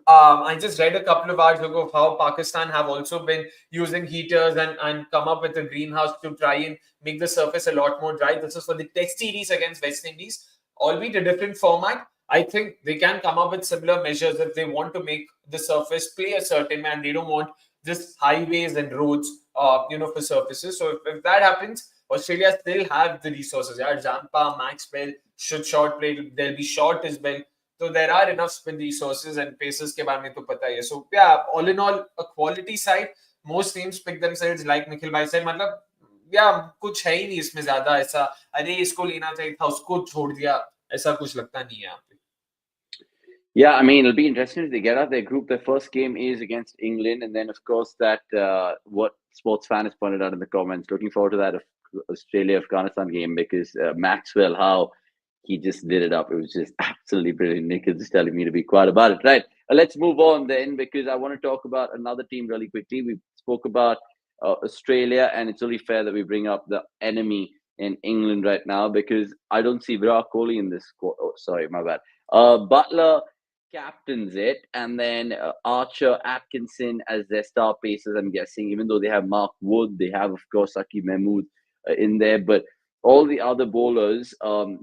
B: I just read a couple of hours ago how Pakistan have also been using heaters and come up with a greenhouse to try and make the surface a lot more dry. This is for the test series against West Indies, albeit a different format. I think they can come up with similar measures if they want to make the surface play a certain way and they don't want just highways and roads, for surfaces. So if that happens, Australia still have the resources. Yeah, Zampa, Maxwell should short play. They'll be short as well. So there are enough spin resources and paces के बारे में तो पता ही है. So yeah, all in all, a quality side. Most teams pick themselves like Nikhil bhai said. मतलब yeah, कुछ है ही नहीं इसमें ज़्यादा ऐसा. अरे इसको लेना चाहिए था, उसको छोड़ दिया. ऐसा कुछ लगता नहीं है यहाँ पे.
A: Yeah, I mean, it'll be interesting if they get out their group. Their first game is against England, and then of course that what sports fan has pointed out in the comments. Looking forward to that Australia-Afghanistan game because Maxwell, how he just lit it up. It was just absolutely brilliant. Nick is just telling me to be quiet about it. Right. Let's move on then because I want to talk about another team really quickly. We spoke about Australia, and it's only fair that we bring up the enemy in England right now because I don't see Virat Kohli in this squad. Oh, sorry, my bad. Butler captains it, and then Archer, Atkinson as their star pacers, I'm guessing, even though they have Mark Wood, they have, of course, Saqib Mahmood in there, but all the other bowlers,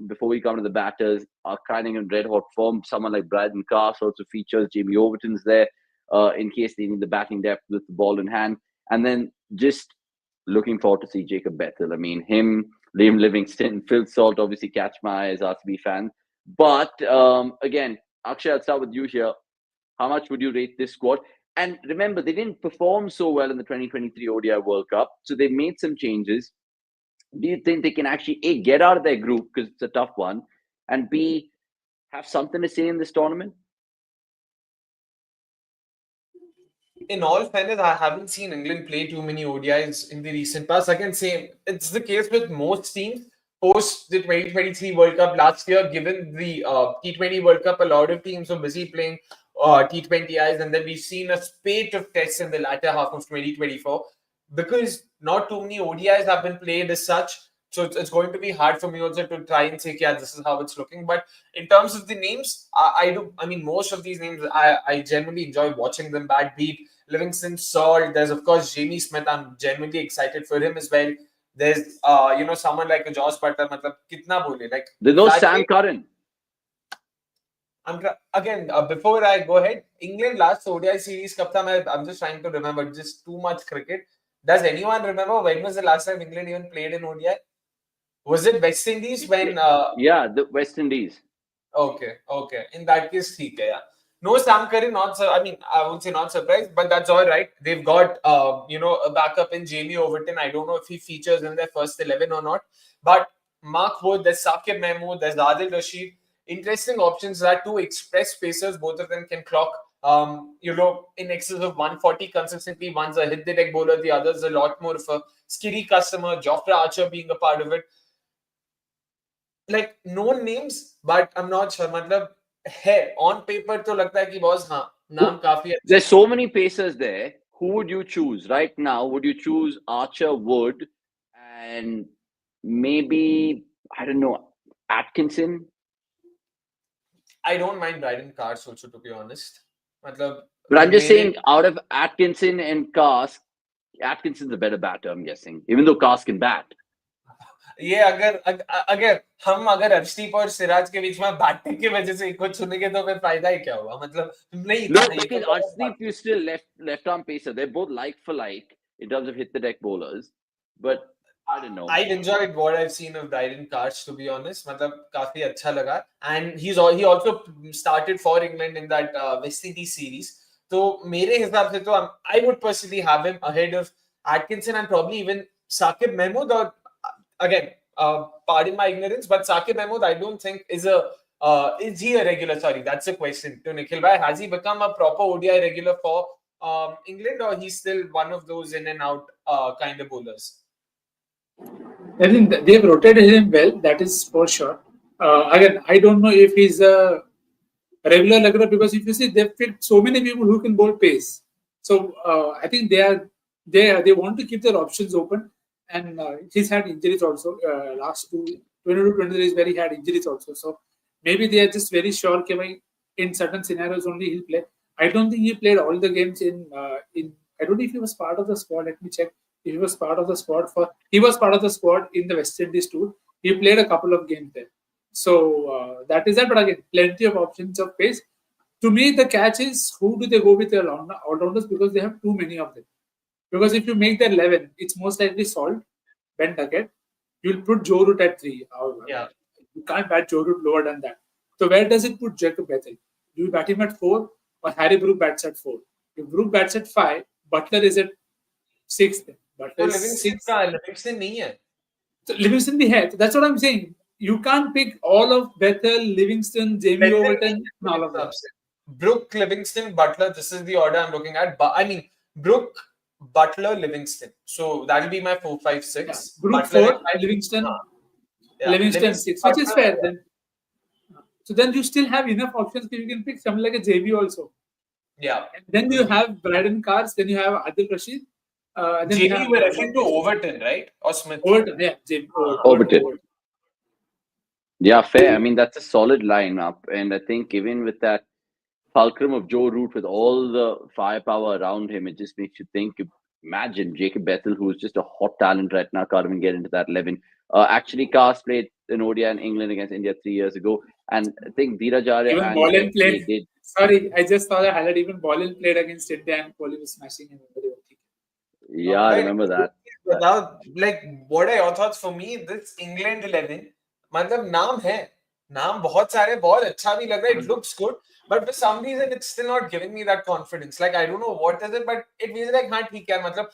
A: before we come to the batters, are kind of in red hot form. Someone like Braden Carse also features. Jamie Overton's there in case they need the batting depth with the ball in hand. And then just looking forward to see Jacob Bethel. I mean, him, Liam Livingston, Phil Salt obviously catch my eye as RCB fans. But again, Akshay, I'll start with you here. How much would you rate this squad? And remember, they didn't perform so well in the 2023 ODI World Cup, so they made some changes. Do you think they can actually A, get out of their group because it's a tough one, and B, have something to say in this tournament?
B: In all fairness, I haven't seen England play too many ODIs in the recent past. I can say it's the case with most teams post the 2023 World Cup last year. Given the T20 World Cup, a lot of teams were busy playing T20Is, and then we've seen a spate of tests in the latter half of 2024 because not too many ODIs have been played as such. So it's going to be hard for me also to try and say, yeah, this is how it's looking. But in terms of the names, I do. I mean, most of these names, I genuinely enjoy watching them bat. Beat Livingston, Salt. There's of course Jamie Smith. I'm genuinely excited for him as well. There's someone like a Josh Butler. मतलब कितना बोले like.
A: There's no Sam Curran.
B: Again, before I go ahead, England last ODI series कब था? I'm just trying to remember. Just too much cricket. Does anyone remember when was the last time England even played in ODI? Was it West Indies when?
A: Yeah, the West Indies.
B: Okay. In that case, ठीक है, yeah. No Sam Curry, I mean, I would say not surprised, but that's all right. They've got, a backup in Jamie Overton. I don't know if he features in their first 11 or not. But Mark Wood, there's Saqib Mahmood, there's Adil Rashid. Interesting options. There are two express pacers. Both of them can clock, in excess of 140 consistently. One's a hit the deck bowler, the other's a lot more of a skiddy customer. Jofra Archer being a part of it. Like known names, but I'm not sure. मतलब है on paper तो लगता है कि boss हाँ नाम काफी अच्छा.
A: There's so many pacers there. Who would you choose right now? Would you choose Archer, Wood, and maybe I don't know Atkinson?
B: I don't mind Braden Carse also, to be honest. मतलब,
A: but I'm just saying, out of Atkinson and Carse, Atkinson's a better batter, I'm guessing, even though Carse can bat.
B: ये अगर हम अर्शदीप और सिराज के बीच में batting की वजह से कुछ चुनेंगे तो फिर फायदा ही क्या होगा मतलब नहीं.
A: No, because Arshdeep is still left arm pacer. They're both like for like in terms of hit the deck bowlers, but I don't know.
B: I've enjoyed what I've seen of Bryden Karsh, to be honest. मतलब काफी अच्छा लगा. And he also started for England in that West Indies series. तो मेरे हिसाब से तो I would personally have him ahead of Atkinson and probably even Saqib Mahmood. Or again, pardon my ignorance, but Saqib Mahmood I don't think is he a regular? Sorry, that's a question to Nikhil bhai. Has he become a proper ODI regular for England, or he's still one of those in and out kind of bowlers?
C: I think they've rotated him well, that is for sure. Again, I don't know if he's a regular because if you see, they've picked so many people who can bowl pace. So I think they want to keep their options open. And he's had injuries also. Last 22-23 is where he had injuries also. So maybe they are just very sure that in certain scenarios only he'll play. I don't think he played all the games in. I don't know if he was part of the squad. Let me check. If he was part of the squad he was part of the squad in the West Indies tour. He played a couple of games there. So that is that. But again, plenty of options of pace. To me, the catch is who do they go with their all-rounders because they have too many of them. Because if you make their 11, it's most likely Salt, Ben Duckett. You'll put Joe Root at 3.
B: Yeah.
C: You can't bat Joe Root lower than that. So where does it put Jacob Bethel? Do you bat him at 4 or Harry Brook bats at 4? If Brook bats at 5, Butler is at 6. Butler is 6.
B: Livingston नहीं है.
C: So Livingston भी है. So that's what I'm saying. You can't pick all of Bethel, Livingston, Jamie Overton, and all of them.
B: Brook, Livingston, Butler. This is the order I'm looking at. But I mean, Brook, Butler, Livingston. So that'll be my 4, 5, 6.
C: Yeah. Brook 4, Livingston, Livingston 6, which is fair then. So then you still have enough options. You can pick someone like a JB also.
B: Yeah.
C: And then you have Braden Cars. Then you have Adil Rashid.
B: JB were referring to Overton, right? Or Smith?
C: Overton, yeah. JB,
A: Overton. Yeah, fair. I mean, that's a solid lineup. And I think even with that fulcrum of Joe Root with all the firepower around him, it just makes you think, imagine Jacob Bethel, who's just a hot talent right now, can't even get into that 11. Actually, Cars played in ODI in England against India 3 years ago. And I think Vijay Hazare
C: even
A: and
C: Bolin played.
A: did.
C: Sorry, I just saw that highlight. Even Bolin played against India and Kohli was smashing him.
A: Yeah, I remember that.
B: Now, like, what are your thoughts? For me, this England 11, मतलब नाम है, नाम बहुत सारे, बहुत अच्छा भी लग रहा है. It looks good, but for some reason, it's still not giving me that confidence. Like, I don't know what is it, but it feels like, हाँ ठीक है. मतलब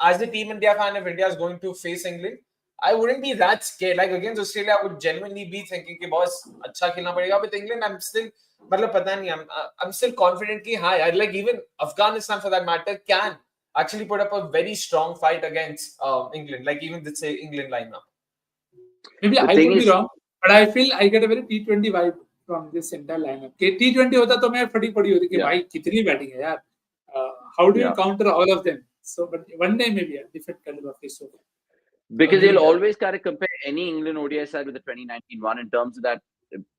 B: as the Team India fan, if India is going to face England, I wouldn't be that scared. Like against Australia, I would genuinely be thinking कि boss अच्छा खेलना पड़ेगा. With England, I'm still मतलब पता नहीं. I'm still confident कि हाँ यार, like even Afghanistan for that matter can actually put up a very strong fight against England. Like even let's say England lineup.
C: Maybe I could be wrong, but I feel I get a very T20 vibe from this entire lineup. T20 होता तो मैं फटी पड़ी होती कि भाई कितनी batting है यार. How do you counter all of them? So, but one day maybe a different caliber of face.
A: Because they'll always kind of compare any England ODI side with the 2019 one in terms of that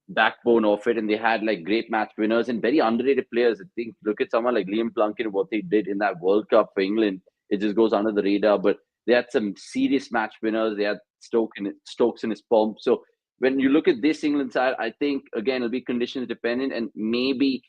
A: backbone of it, and they had like great match winners and very underrated players. I think look at someone like Liam Plunkett, what they did in that World Cup for England. It just goes under the radar, but they had some serious match winners. They had Stokes in his pomp. So when you look at this England side, I think again it'll be conditions dependent, and maybe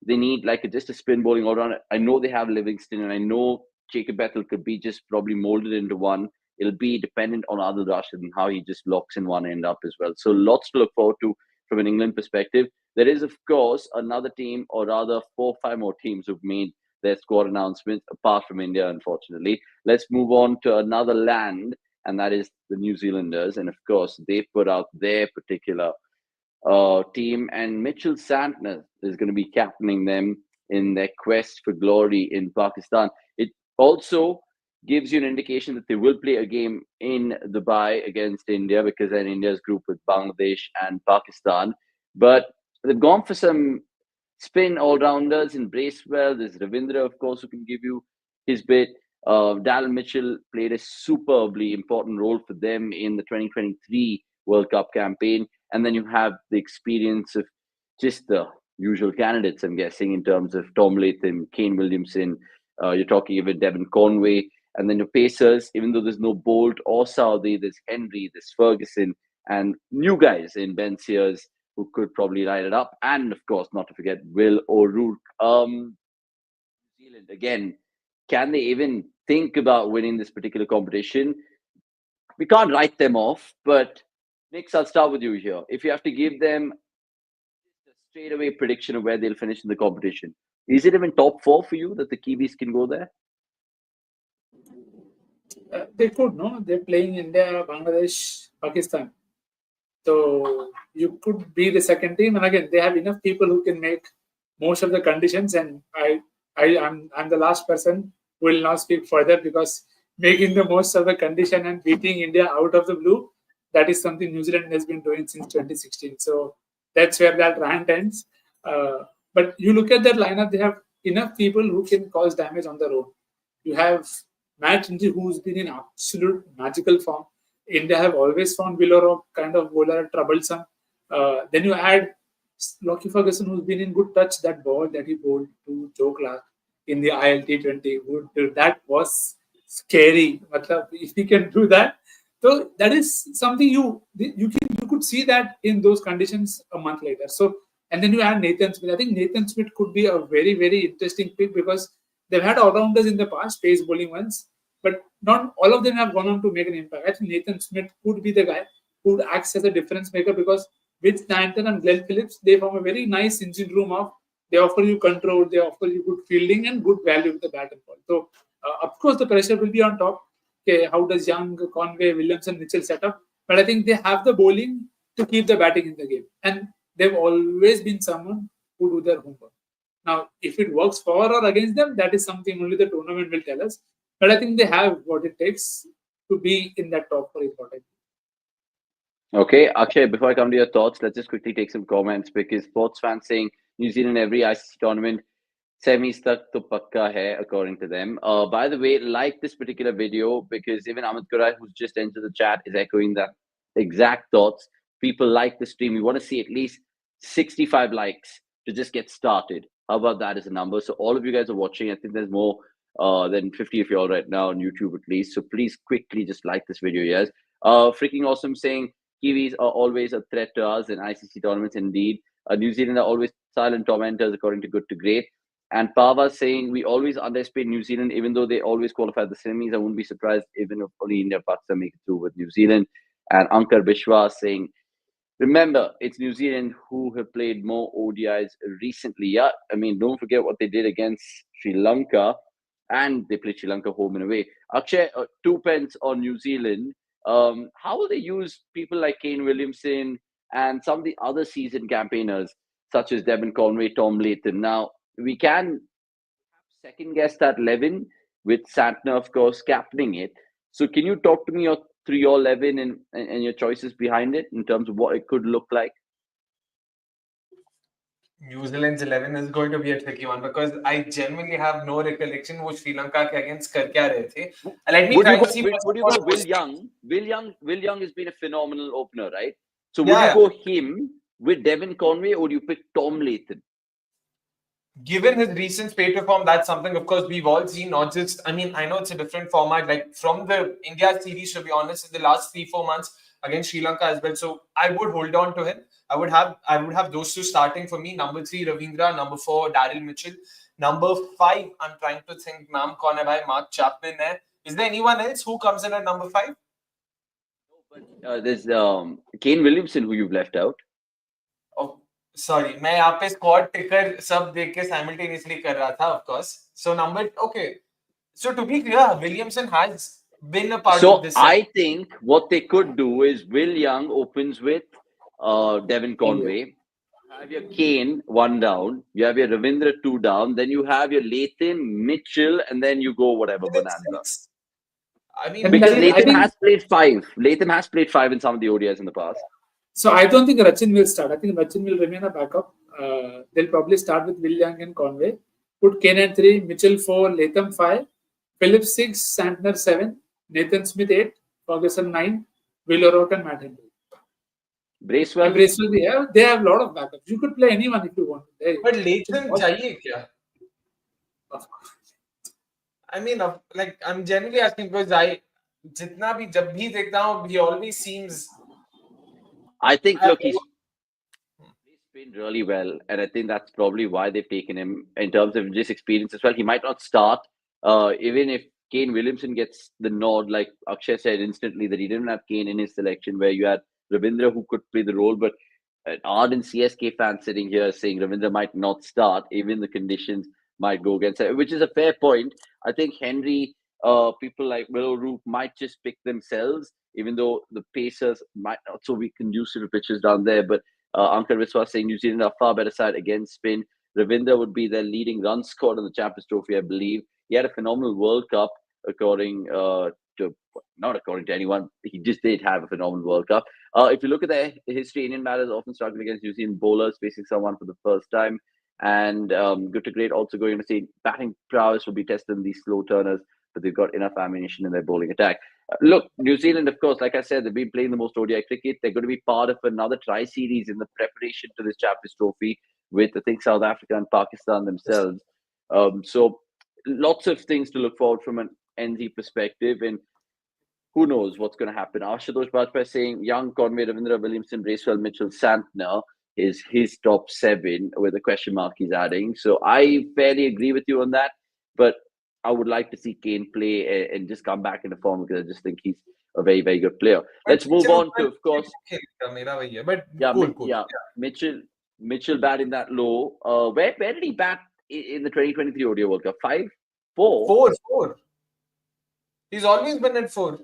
A: they need like just a spin bowling all around. I know they have Livingston, and I know Jacob Bethel could be just probably molded into one. It'll be dependent on Adil Rashid and how he just locks in one end up as well. So lots to look forward to from an England perspective. There is, of course, another team, or rather 4 or 5 more teams who've made their squad announcements, apart from India, unfortunately. Let's move on to another land, and that is the New Zealanders. And of course, they put out their particular team, and Mitchell Santner is going to be captaining them in their quest for glory in Pakistan. It also gives you an indication that they will play a game in Dubai against India, because then India's group with Bangladesh and Pakistan. But they've gone for some spin all-rounders in Bracewell. There's Ravindra, of course, who can give you his bit. Dal Mitchell played a superbly important role for them in the 2023 World Cup campaign. And then you have the experience of just the usual candidates, I'm guessing, in terms of Tom Latham, Kane Williamson. You're talking about Devon Conway. And then your Pacers, even though there's no Bolt or Saudi, there's Henry, there's Ferguson, and new guys in Ben Sears who could probably light it up. And of course, not to forget Will O'Rourke. New Zealand, again, can they even think about winning this particular competition? We can't write them off, but Nick, I'll start with you here. If you have to give them a straightaway prediction of where they'll finish in the competition, is it even top 4 for you that the Kiwis can go there?
C: They could, no? They're playing India, Bangladesh, Pakistan. So you could be the second team, and again, they have enough people who can make most of the conditions. And I'm the last person who will not speak further, because making the most of the condition and beating India out of the blue, that is something New Zealand has been doing since 2016. So that's where that rant ends. But you look at that lineup; they have enough people who can cause damage on their own. You have Matt Hinji, who's been in absolute magical form. India have always found Villoro kind of bowler troublesome. Then you add Lockie Ferguson, who's been in good touch. That ball that he bowled to Joe Clark in the T20, that was scary. If he can do that, so that is something you could see that in those conditions a month later. So, and then you add Nathan Smith. I think Nathan Smith could be a very, very interesting pick, because they've had all-rounders in the past, pace bowling ones, but not all of them have gone on to make an impact. I think Nathan Smith could be the guy who acts as a difference maker, because with Stanton and Glenn Phillips, they form a very nice engine room of, they offer you control, they offer you good fielding and good value with the bat and ball. So, of course, the pressure will be on top. Okay, how does Young, Conway, Williamson, Mitchell set up? But I think they have the bowling to keep the batting in the game. And they've always been someone who do their homework. Now, if it works for or against them, that is something only the tournament will tell us. But I think they have what it takes to be in that top 4 important.
A: Okay, Akshay, before I come to your thoughts, let's just quickly take some comments, because sports fans saying New Zealand every ICC tournament semis tak to pakka hai, according to them. By the way, like this particular video, because even Amit Kurai, who's just entered the chat, is echoing that exact thoughts. People like the stream. We want to see at least 65 likes to just get started. How about that as a number? So all of you guys are watching. I think there's more than 50 of you all right now on YouTube at least. So please quickly just like this video, yes. Freaking awesome saying Kiwis are always a threat to us in ICC tournaments, indeed. New Zealand are always silent tormentors, according to Good to Great. And Pava saying we always underestimate New Zealand, even though they always qualify the semis. I wouldn't be surprised even if only India Pakistan make it through with New Zealand. And Ankar Bishwa saying, remember, it's New Zealand who have played more ODIs recently. Yeah, I mean, don't forget what they did against Sri Lanka, and they played Sri Lanka home and away. Akshay, 2 pence on New Zealand. How will they use people like Kane Williamson and some of the other seasoned campaigners, such as Devon Conway, Tom Latham? Now, we can second guess that 11 with Santner, of course, captaining it. So can you talk to me through your 11 and your choices behind it in terms of what it could look like?
B: New Zealand's 11 is going to be a tricky one, because I genuinely have no recollection what Sri Lanka ke against kar kya rahe the. Let me try to see.
A: Would you go Will Young? Will Young has been a phenomenal opener, right? So would you go him with Devon Conway, or do you pick Tom Latham?
B: Given his recent spate of form, that's something, of course, we've all seen. Not just, I mean, I know it's a different format, like from the India series, to be honest, in the last 3-4 months against Sri Lanka as well. So I would hold on to him. I would have those two starting for me. Number 3, Ravindra. Number 4, Daryl Mitchell. Number 5, I'm trying to think, Ma'am kaun hai bhai? Mark Chapman hai. Is there anyone else who comes in at number 5?
A: But there's Kane Williamson, who you've left out.
B: Oh, sorry, मैं यहाँ पे squad ticker सब देख के simultaneously कर रहा था, of course. So So to be clear, Williamson has been a part of this.
A: So I think what they could do is Will Young opens with Devon Conway. You have your Kane 1 down. You have your Ravindra 2 down. Then you have your Latham, Mitchell, and then you go whatever bonanza.
B: I mean,
A: because Latham has played 5. Latham has played 5 in some of the ODIs in the past.
C: So I don't think Rachin will start. I think Rachin will remain a backup. They'll probably start with Will Young and Conway. Put Kane at 3, Mitchell 4, Latham 5, Phillips 6, Santner 7, Nathan Smith 8, Ferguson 9, Will O'Rourke and Matt Henry.
A: Bracewell,
C: they have a lot of backups. You could play anyone if you want.
B: But Latham chahiye kya? Of course. I mean, like, I'm generally asking because jitna bhi jab bhi dekhta hu, he always seems.
A: I think, look, he's been really well, and I think that's probably why they've taken him in terms of just experience as well. He might not start, Even if Kane Williamson gets the nod, like Akshay said instantly, that he didn't have Kane in his selection, where you had Ravindra who could play the role, but an ardent CSK fan sitting here saying Ravindra might not start, even the conditions might go against it, which is a fair point. I think Henry, people like Willow Root might just pick themselves, even though the Pacers might not so be conducive to pitches down there. But Ankar Viswas saying New Zealand are far better side against spin. Ravindra would be their leading run scorer in the Champions Trophy, I believe. He had a phenomenal World Cup, according to not according to anyone. He just did have a phenomenal World Cup. If you look at the history, Indian batters often struggle against New Zealand bowlers facing someone for the first time. And good to great also going to say batting prowess will be tested in these slow turners, but they've got enough ammunition in their bowling attack. Look, New Zealand, of course, like I said, they've been playing the most ODI cricket. They're going to be part of another tri-series in the preparation to this Champions Trophy with, I think, South Africa and Pakistan themselves. So lots of things to look forward from an NZ perspective. And who knows what's going to happen. Ashutosh Bajpai saying young Conway, Ravindra Williamson, Bracewell, Mitchell, Santner is his top 7 with a question mark he's adding. So I fairly agree with you on that. But I would like to see Kane play and just come back in the form because I just think he's a very, very good player. Let's move on to, of course.
B: But
A: Yeah,
B: cool.
A: Yeah, Mitchell batting that low. Where did he bat in the 2023 ODI World Cup? 5? 4?
B: 4. He's always been at 4.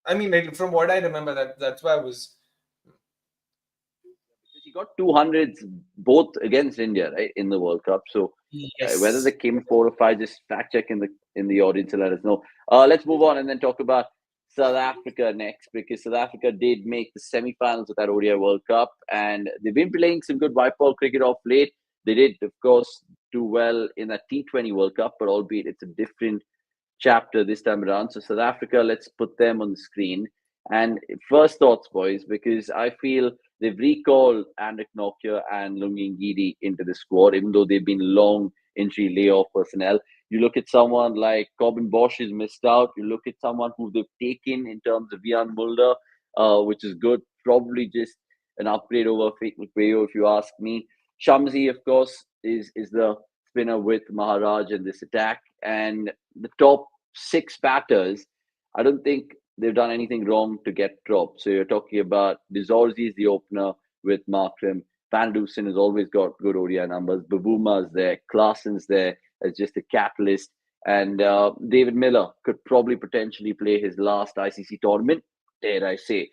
B: I mean, like, from what I remember, that's why I was.
A: Because he got 200s both against India, right, in the World Cup. So
B: Yes.
A: whether they came 4 or 5, just fact check in the audience and let us know. Let's move on and then talk about South Africa next, because South Africa did make the semi-finals of that ODI World Cup, and they've been playing some good white ball cricket off late. They did, of course, do well in that T20 World Cup, but albeit it's a different chapter this time around. So South Africa, let's put them on the screen. And first thoughts, boys, because I feel they've recalled Andrik Nokia and Lungi Ngidi into the squad, even though they've been long injury layoff personnel. You look at someone like Corbin Bosch is missed out. You look at someone who they've taken in terms of Vian Mulder, which is good. Probably just an upgrade over Fekmayo, if you ask me. Shamsi, of course, is the spinner with Maharaj in this attack. And the top 6 batters, I don't think they've done anything wrong to get dropped. So you're talking about Dizorzi is the opener with Markram. Van Dusen has always got good ODI numbers. Bavuma is there. Klaasen's there as just a catalyst. And David Miller could probably potentially play his last ICC tournament, dare I say.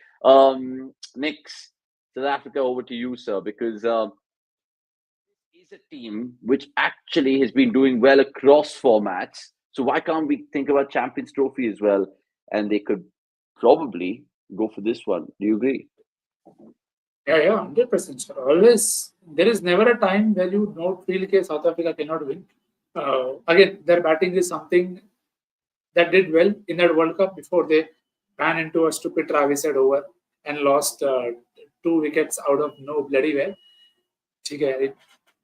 A: Next, South Africa, over to you, sir, because is a team which actually has been doing well across formats. So why can't we think about Champions Trophy as well? And they could probably go for this one. Do you agree?
C: Yeah, 100%. Sir. Always, there is never a time where you don't feel that South Africa cannot win. Again, their batting is something that did well in that World Cup before they ran into a stupid Travis head over and lost 2 wickets out of no bloody well.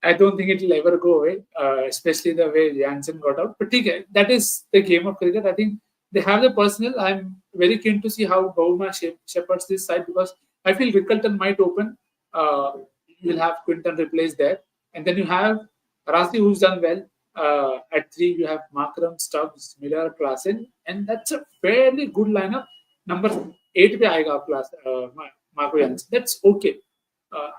C: I don't think it will ever go away, especially the way Jansen got out. But that is the game of cricket. I think they have the personnel. I'm very keen to see how Bauma shepherds this side, because I feel Rickelton might open. You'll have Quinton replace there. And then you have Rasi, who's done well. At 3, you have Markram, Stubbs, Miller, Klaasen. And that's a fairly good lineup. Number 8 pe aayega Marco Jansen. That's okay.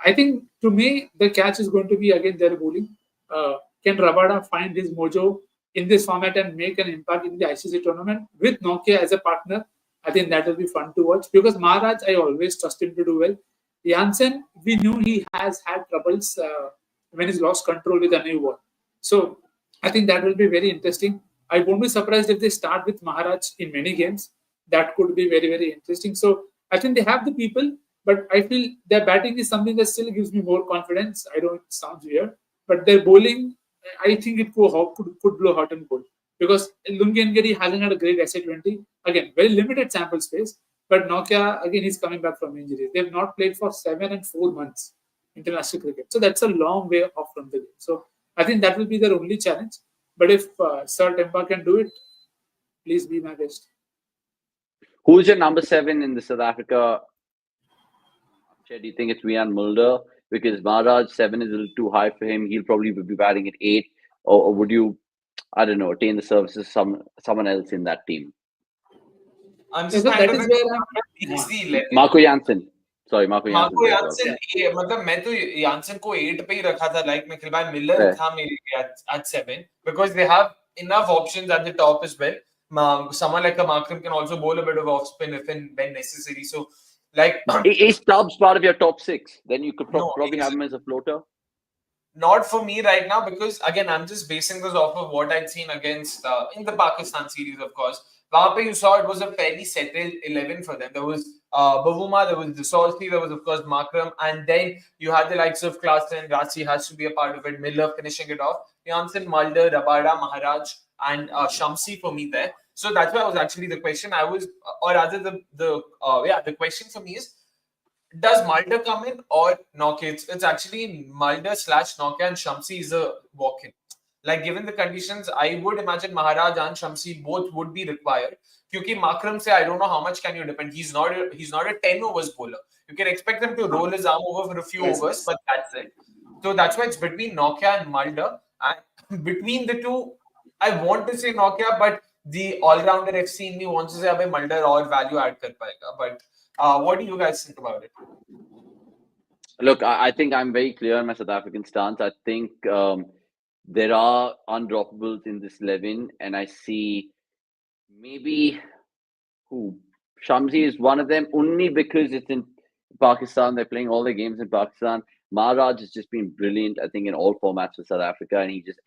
C: I think, to me, the catch is going to be again their bowling. Can Rabada find his mojo in this format and make an impact in the ICC tournament with Nokia as a partner? I think that will be fun to watch, because Maharaj, I always trust him to do well. Jansen, we knew he has had troubles when he's lost control with a new ball. So I think that will be very interesting. I won't be surprised if they start with Maharaj in many games. That could be very, very interesting. So I think they have the people, but I feel their batting is something that still gives me more confidence. I know it sounds weird, but their bowling, I think it could blow hot and cold, because Lungi Ngidi hasn't had a great SA20. Again, very limited sample space, but Nokia, again, he's coming back from injury. They've not played for 7 and 4 months international cricket. So that's a long way off from the game. So I think that will be their only challenge. But if Sir Tempa can do it, please be my guest.
A: Who's your number 7 in the South Africa? Do you think it's Vian Mulder? Because Maharaj 7 is a little too high for him. He'll probably be batting at 8. Or would you I don't know, attain the services of someone else in that team.
B: I'm
C: So
B: just kind
C: that
B: of
C: is
B: in
C: where
B: it's the 11.
A: Marco Janssen. Sorry, Marco
B: Marco
A: Janssen as well.
B: Janssen मतलब मैं तो Janssen को 8 पे ही रखा था like Nikhil भाई Miller
A: Fair.
B: था मेरे लिए at 7 because they have enough options at the top as well. Someone like a Markram can also bowl a bit of off spin if and when necessary. So like
A: Is Stubbs part of your top 6? Then you could
B: no,
A: probably have him as a floater.
B: not for me right now because again I'm just basing this off of what I'd seen against in the Pakistan series, of course. Where you saw it was a fairly settled 11 for them. There was Bavuma, there was Desorsi, there was of course Makram, and then you had the likes of Klassen, Rasi has to be a part of it, Miller finishing it off, Janssen, Mulder, Rabada, Maharaj, and Shamsi for me there. So that's why I was actually the question. I was, or rather the question for me is, does Mulder come in or Nokia? It's actually Mulder / Nokia and Shamsi is a walk-in. Like given the conditions, I would imagine Maharaj and Shamsi both would be required. Because Makram say I don't know how much can you depend. He's not a 10 overs bowler. You can expect him to roll his arm over for a few overs, but that's it. So that's why it's between Nokia and Mulder. And between the two, I want to say Nokia, but the all-rounder FC in me wants to say Abhay Mulder or value add kar payega. But what do you guys think about it?
A: Look, I think I'm very clear on my South African stance. I think there are undroppables in this 11, and I see maybe who Shamsi is one of them only because it's in Pakistan. They're playing all their games in Pakistan. Maharaj has just been brilliant, I think, in all formats for South Africa, and he just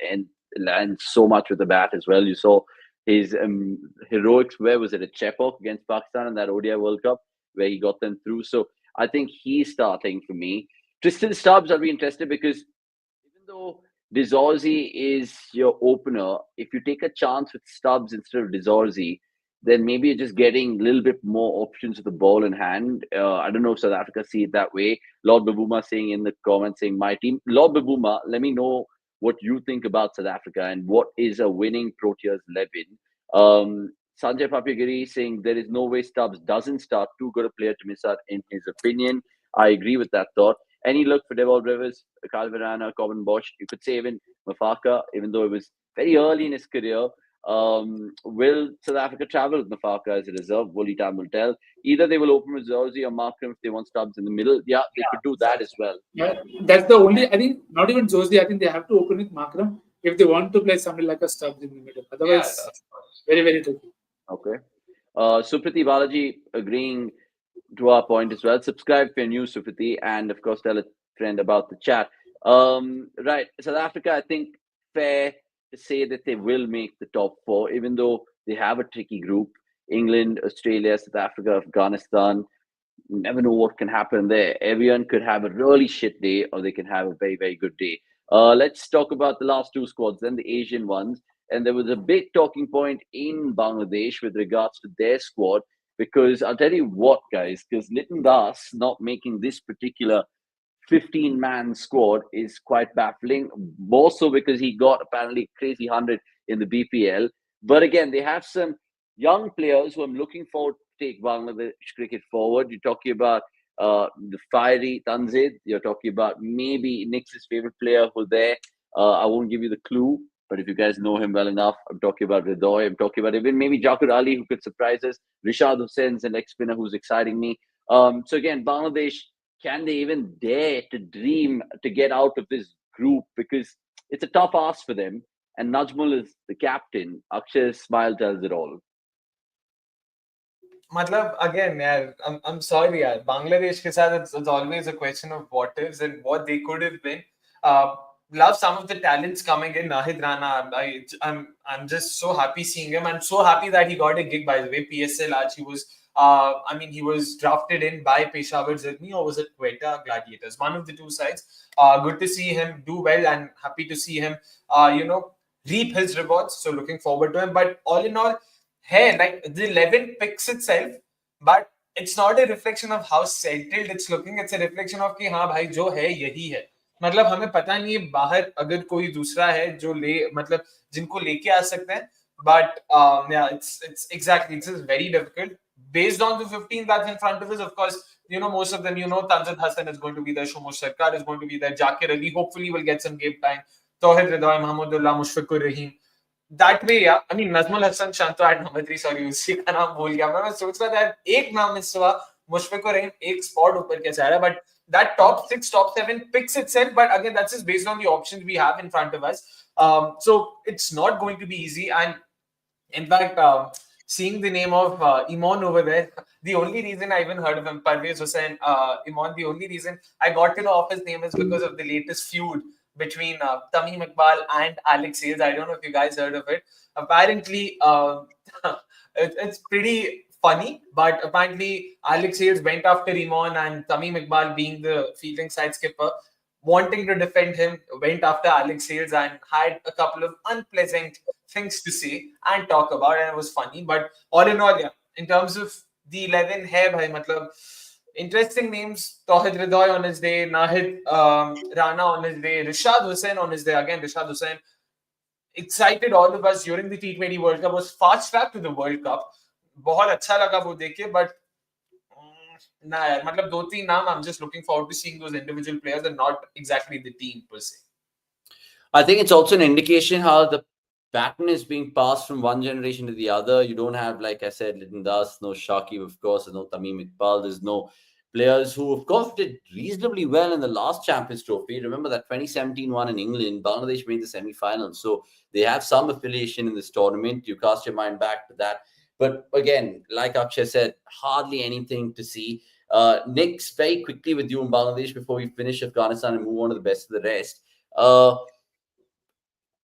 A: lands so much with the bat as well. You saw his heroics. Where was it? At Chepauk against Pakistan in that ODI World Cup, where he got them through. So I think he's starting for me. Tristan Stubbs, I'll be interested because even though Dizorzi is your opener, if you take a chance with Stubbs instead of Dizorzi, then maybe you're just getting a little bit more options with the ball in hand. I don't know if South Africa see it that way. Lord Babuma saying in the comments, saying my team. Lord Babuma, let me know what you think about South Africa and what is a winning Proteas 11. Sanjay Papyagiri saying there is no way Stubbs doesn't start. Too good a player to miss out in his opinion. I agree with that thought. Any look for Devon Rivers, Calverana, Corbin Bosch? You could say even Mafaka, even though it was very early in his career. Will South Africa travel with Mafaka as a reserve? Only time will tell. Either they will open with Zorzi or Markram if they want Stubbs in the middle. Yeah, they could do that as well.
C: Yeah, that's the only. I think not even Josie. I think they have to open with Makram if they want to play somebody like a Stubbs in the middle. Otherwise, very very tricky.
A: Okay. Supriti Balaji agreeing to our point as well. Subscribe if you're new, Supriti, and of course tell a friend about the chat. Right, South Africa, I think fair to say that they will make the top 4, even though they have a tricky group. England, Australia, South Africa, Afghanistan. You never know what can happen there. Everyone could have a really shit day or they can have a very, very good day. Let's talk about the last 2 squads, then the Asian ones. And there was a big talking point in Bangladesh with regards to their squad because I'll tell you what, guys, because Liton Das not making this particular 15-man squad is quite baffling. More so because he got apparently crazy 100 in the BPL. But again, they have some young players who I'm looking forward to take Bangladesh cricket forward. You're talking about the fiery Tanzid. You're talking about maybe Nick's favorite player who's there. I won't give you the clue, but if you guys know him well enough, I'm talking about Ridoy. I'm talking about even maybe Jakur Ali, who could surprise us. Rishad Hussein's an leg spinner who's exciting me. So again, Bangladesh, can they even dare to dream to get out of this group? Because it's a tough ask for them. And Najmul is the captain. Akshay's smile tells it all.
B: Matlab, again, I'm sorry, Bangladesh ke saath, it's always a question of what ifs and what they could have been. Love some of the talents coming in. Nahid Rana, I'm just so happy seeing him. I'm so happy that he got a gig, by the way. PSL, he was, he was drafted in by Peshawar Zidni, or was it Quetta Gladiators? One of the two sides. Good to see him do well and happy to see him, reap his rewards. So looking forward to him. But all in all, hey, like the 11 picks itself, but it's not a reflection of how settled it's looking. It's a reflection of कि हाँ भाई जो है यही है. मतलब हमें पता नहीं है बाहर अगर कोई दूसरा है जो ले मतलब जिनको लेके आ सकते हैं. But yeah, it's exactly, it's very difficult based on the 15 that's in front of us. Of course, most of them, Tanzid Hassan is going to be there, Shumosh Sarkar is going to be there, Jakir Ali hopefully will get some game time, Tawhid Ridoy, Mahmudullah, Mushfiqur Rahim. that way, yeah. I mean, Nazmul Hassan Shanto at number 3, sorry, उसी का नाम भूल गया मैं सोच रहा था एक नाम मिस हुआ, मुशफिकुर रहीम एक स्पॉट ऊपर के जा रहा है, but that top 6, top 7 picks itself, but again, that's just based on the options we have in front of us. So it's not going to be easy, and in fact, seeing the name of Imon over there, the only reason I even heard of him, Parvez Hussain, Imon, the only reason I got to know of his name is because of the latest feud between Tamim Iqbal and Alex Hales. I don't know if you guys heard of it. Apparently, it's pretty funny, but apparently Alex Hales went after Imon, and Tamim Iqbal, being the fielding side skipper, wanting to defend him, went after Alex Hales and had a couple of unpleasant things to say and talk about, and it was funny. But all in all, yeah, in terms of the 11, hai bhai, matlab, interesting names. Tawhid Ridoy on his day, Nahid Rana on his day, Rishad Hussain on his day. Again, Rishad Hussain excited all of us during the T20 World Cup, was fast track to the World Cup. बहुत अच्छा लगा वो देख के, but nah, यार, मतलब 2-3 नाम, I'm just looking forward to seeing those individual players and not exactly the team per se.
A: I think it's also an indication how the pattern is being passed from one generation to the other. You don't have, like I said, Liton Das, no Shakib, of course, there's no Tamim Iqbal, there's no players who, of course, did reasonably well in the last Champions Trophy. Remember that 2017 one in England, Bangladesh made the semi-finals. So they have some affiliation in this tournament. You cast your mind back to that. But again, like Akshay said, hardly anything to see. Nick's very quickly with you in Bangladesh before we finish Afghanistan and move on to the best of the rest.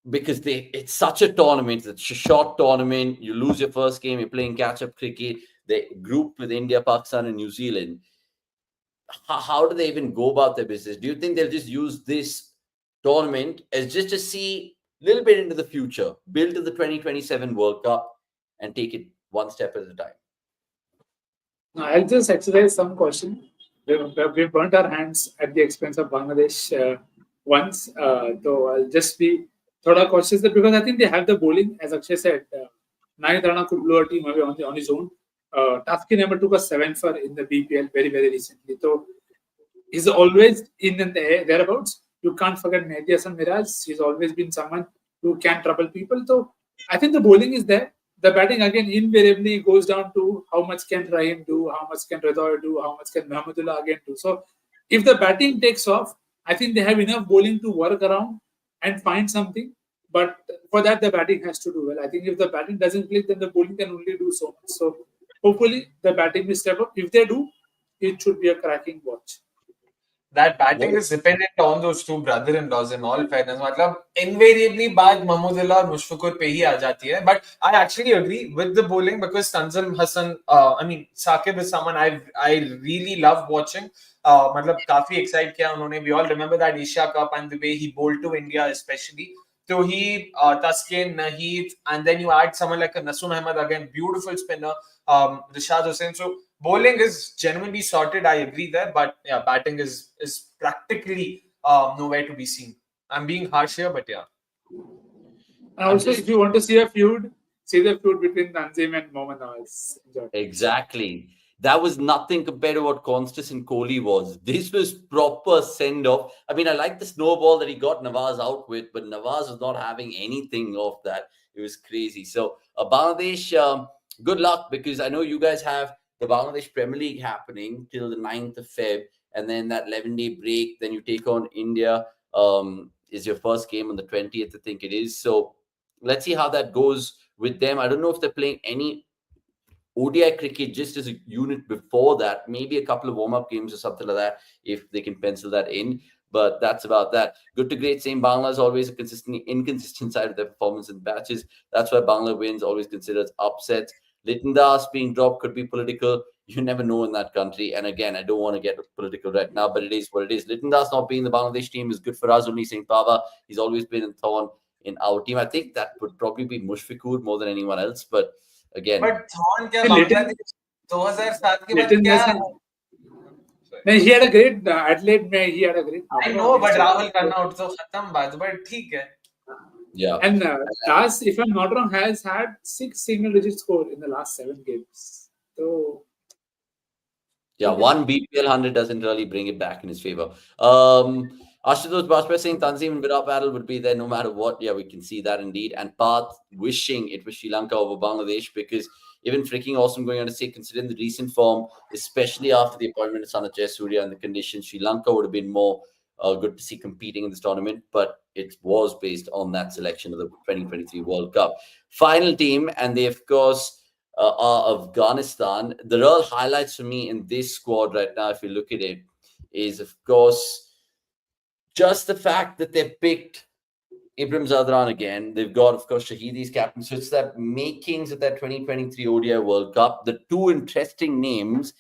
A: Because it's such a tournament, it's a short tournament. You lose your first game, you're playing catch-up cricket. They grouped with India, Pakistan, and New Zealand. How do they even go about their business? Do you think they'll just use this tournament as just to see a little bit into the future, build to the 2027 World Cup, and take it one step at a time?
C: I'll just exercise some caution. We've burnt our hands at the expense of Bangladesh once, so I'll just be thoda cautious there, because I think they have the bowling, as Akshay said. Nayat Rana could blow a team away on his own. Tafki never took a 7 for in the BPL very, very recently. So he's always in and thereabouts. You can't forget Mehdi Hasan Miraj. He's always been someone who can trouble people. So I think the bowling is there. The batting again invariably goes down to how much can Rahim do, how much can Ridoy do, how much can Mahmudullah again do. So if the batting takes off, I think they have enough bowling to work around and find something. But for that, the batting has to do well. I think if the batting doesn't click, then the bowling can only do so much. So hopefully the batting will step up. If they do, it should be a cracking watch.
B: That batting is dependent on those two brother-in-laws, in all fairness. मतलब invariably बात Mahmudullah और मुशफिकुर पे ही आ जाती है. But I actually agree with the bowling, because Tanzim Hassan, I mean, Saqib is someone I really love watching. मतलब काफी excite किया उन्होंने. We all remember that Asia Cup and the way he bowled to India, especially. So he, Taskin, Naheed, and then you add someone like a Nasoon Ahmed, again, beautiful spinner, Rishad Hussain. So bowling is genuinely sorted. I agree there, but yeah, batting is practically nowhere to be seen. I'm being harsh here, but yeah.
C: And also, if you want to see a feud, see the feud between Tanzim and Mohammad Nawaz.
A: Exactly. That was nothing compared to what Constance and Kohli was. This was proper send-off. I mean, I like the snowball that he got Nawaz out with, but Nawaz was not having anything of that. It was crazy. So, Bangladesh, good luck, because I know you guys have the Bangladesh Premier League happening till the 9th of Feb, and then that 11-day break. Then you take on India. Is your first game on the 20th, I think it is. So, let's see how that goes with them. I don't know if they're playing any ODI cricket just as a unit before that, maybe a couple of warm-up games or something like that, if they can pencil that in. But that's about that. Good to great. Same Bangla is always a consistently inconsistent side of their performance in matches. That's why Bangla wins, always considered upsets. Liton Das being dropped could be political. You never know in that country. And again, I don't want to get political right now, but it is what it is. Liton Das not being the Bangladesh team is good for us. Only Singh Pava, he's always been in thorn in our team. I think that would probably be Mushfiqur more than anyone else, but again,
B: but Thorn क्या बांग्लादेश 2007 के बाद क्या
C: he had a great Adelaide में he had a great
B: I know, but Rahul करना out तो खत्म बात, but ठीक है.
A: Yeah.
C: And Das, if I'm not wrong, has had 6 single-digit score in the last 7 games. So
A: yeah, one BPL 100 doesn't really bring it back in his favor. Ashutosh Bajpayee saying Tanzim and Virat battle would be there no matter what. Yeah, we can see that indeed. And Path wishing it was Sri Lanka over Bangladesh, because even freaking awesome going on to say, considering the recent form, especially after the appointment of Sana Jayasuriya and the conditions, Sri Lanka would have been more good to see competing in this tournament. But it was based on that selection of the 2023 World Cup. Final team, and they, of course, are Afghanistan. The real highlights for me in this squad right now, if you look at it, is, of course, just the fact that they picked Ibrahim Zadran again. They've got, of course, Shahidi's captain. So it's that makings of that 2023 ODI World Cup. The two interesting names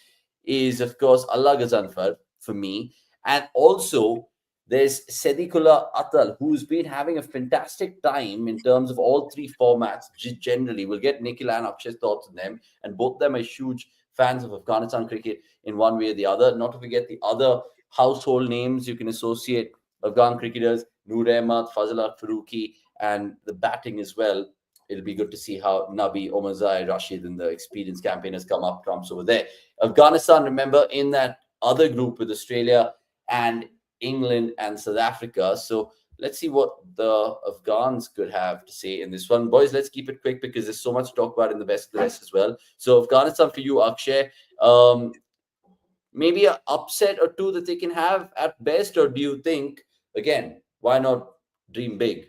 A: is, of course, Allah Ghazanfar for me. And also, there's Sadiqullah Atal, who's been having a fantastic time in terms of all three formats generally. We'll get Nikhil and Akshay's thoughts on them. And both of them are huge fans of Afghanistan cricket in one way or the other. Not to forget the other household names you can associate Afghan cricketers, Noor Ahmad, Fazal Farooqi, and the batting as well. It'll be good to see how Nabi, Omarzai, Rashid, and the experienced campaigners comes over there. Afghanistan, remember, in that other group with Australia and England and South Africa. So let's see what the Afghans could have to say in this one. Boys, let's keep it quick because there's so much to talk about in the best of the rest as well. So Afghanistan for you, Akshay. Maybe an upset or two that they can have at best, or do you think, again, why not dream big?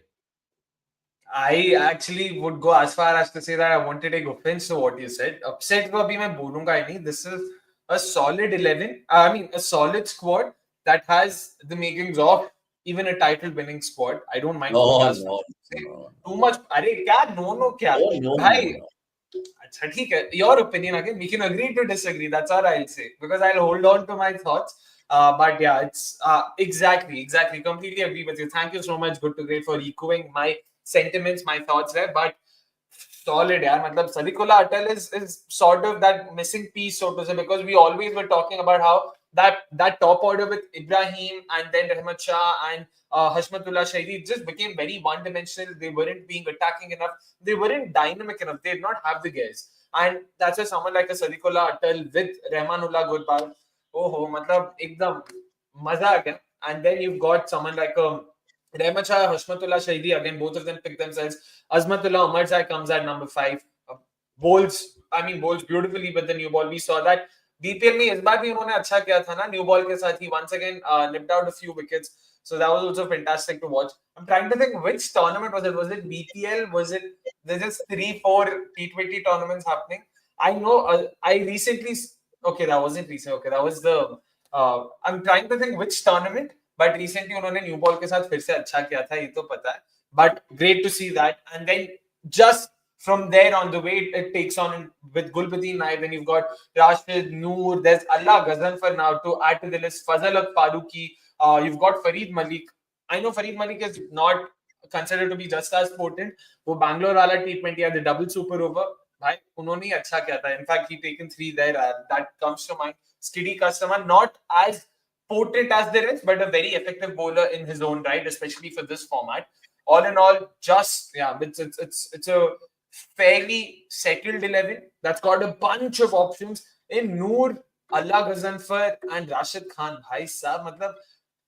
B: I actually would go as far as to say that I want to take offense to what you said. Upset ko abhi main bolunga hi nahi. This is a solid 11. I mean, a solid squad that has the makings of even a title-winning squad. I don't mind.
A: No.
B: Too much. Arey, kya? No, kya?
A: No.
B: अच्छा ठीक है. Your opinion again. We can agree to disagree. That's all I'll say because I'll hold on to my thoughts. But yeah, it's exactly. Completely agree with you. Thank you so much. Good to great for echoing my sentiments, my thoughts there. But solid, yaar. Matlab, Sadiqullah Atal is sort of that missing piece, so to say, because we always were talking about how that top order with Ibrahim and then Rahmat Shah and Hashmatullah Shahidi just became very one-dimensional. They weren't being attacking enough. They weren't dynamic enough. They did not have the gears. And that's why someone like a Sadiqullah Atal with Rahmanullah Gurpal, matlab, ekdam, maza aa gaya. And then you've got someone like Rahmat Shah, Hashmatullah Shahidi, again, both of them pick themselves. Azmatullah Omarzai comes at number 5. Bowls beautifully with the new ball. We saw that BPL में इस बार भी उन्होंने अच्छा किया था ना new ball के साथ. He once again nipped out a few wickets, so that was also fantastic to watch. I'm trying to think which tournament was it. Was it BPL? Was it? There's just 3-4 T20 tournaments happening. I know. I recently. Okay, that wasn't recent. Okay, that was the. I'm trying to think which tournament. But recently उन्होंने new ball के साथ फिर से अच्छा किया था, ये तो पता है. But great to see that. And then just from there on, the way it takes on with Gulbuddin Nair, then you've got Rashid, Noor, there's Allah Ghazanfar now to add to the list, Fazal Farooqi, you've got Farid Malik. I know Farid Malik is not considered to be just as potent. वो Bangalore वाला T20 had the double super over. भाई उन्होंने ही अच्छा किया था. In fact, he taken 3 there. That comes to mind. Steady customer, not as potent as there is, but a very effective bowler in his own right, especially for this format. All in all, just it's a fairly settled 11 that's got a bunch of options in Noor, Allah Ghazanfar, and Rashid Khan. Bhai sahab, matlab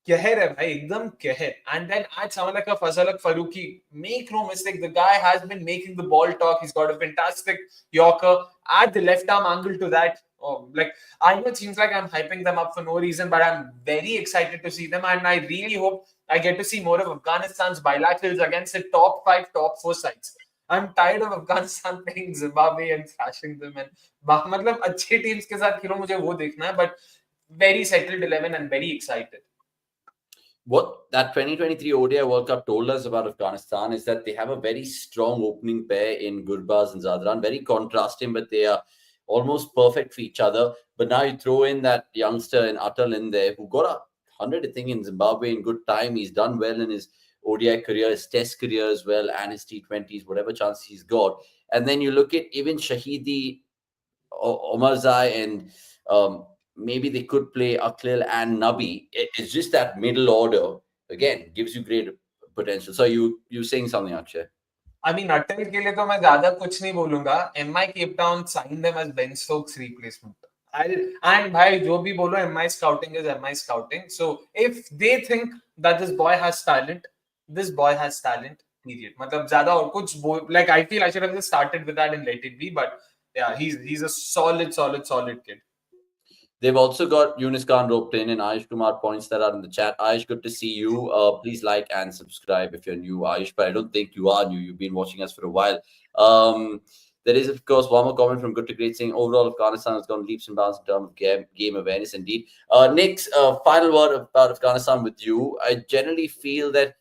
B: कहर है भाई, एकदम कहर. And then add someone like a Fazal Farooqi. Make no mistake, the guy has been making the ball talk. He's got a fantastic Yorker. Add the left arm angle to that. I know it seems like I'm hyping them up for no reason, but I'm very excited to see them, and I really hope I get to see more of Afghanistan's bilaterals against the top 5, top 4 sides. I'm tired of Afghanistan playing Zimbabwe and thrashing them. And मतलब अच्छे teams के साथ खेलो, मुझे वो देखना है. But very settled 11 and very excited.
A: What that 2023 ODI World Cup told us about Afghanistan is that they have a very strong opening pair in Gurbaz and Zadran. Very contrasting, but they are almost perfect for each other. But now you throw in that youngster in Atal in there who got 100, I think, in Zimbabwe in good time. He's done well in his ODI career, his test career as well, and his T20s, whatever chance he's got. And then you look at even Shahidi, Omarzai, and maybe they could play Aklil and Nabi. It's just that middle order, again, gives you great potential. So you saying something, Akshay?
B: I mean, Atal के लिए तो मैं ज़्यादा कुछ नहीं बोलूँगा. MI Cape Town signed them as Ben Stokes replacement. And भाई जो भी बोलो, MI scouting is MI scouting. So if they think that this boy has talent. This boy has talent. Period. मतलब ज़्यादा और कुछ like I feel I should have just started with that and let it be. But yeah, he's a solid kid.
A: They've also got Yunus Khan roped in, and Ayush Kumar points that out in the chat. Ayush, good to see you. Please like and subscribe if you're new, Ayush, but I don't think you are new. You've been watching us for a while. There is, of course, one more comment from Good to Great saying, overall, Afghanistan has gone leaps and bounds in terms of game awareness, indeed. Nick's final word about Afghanistan with you. I generally feel that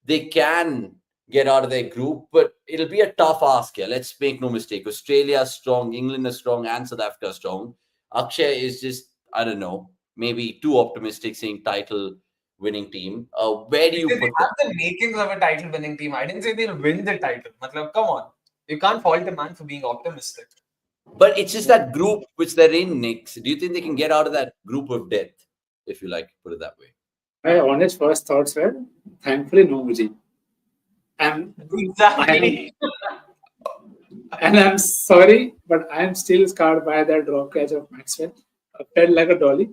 A: they can get out of their group, but it'll be a tough ask here. Let's make no mistake. Australia is strong, England is strong, and South Africa is strong. Akshay is just, I don't know, maybe too optimistic saying title winning team. Where do you
B: They
A: put
B: have
A: them?
B: the makings of a title winning team. I didn't say they'll win the title. Matlab, come on. You can't fault a man for being optimistic.
A: But it's just that group which they're in, Nick. Do you think they can get out of that group of death, if you like, put it that way?
C: My honest first thoughts were, thankfully, no Muji.
B: Exactly.
C: And I'm sorry, but I'm still scarred by that drop catch of Maxwell. Felt like a dolly.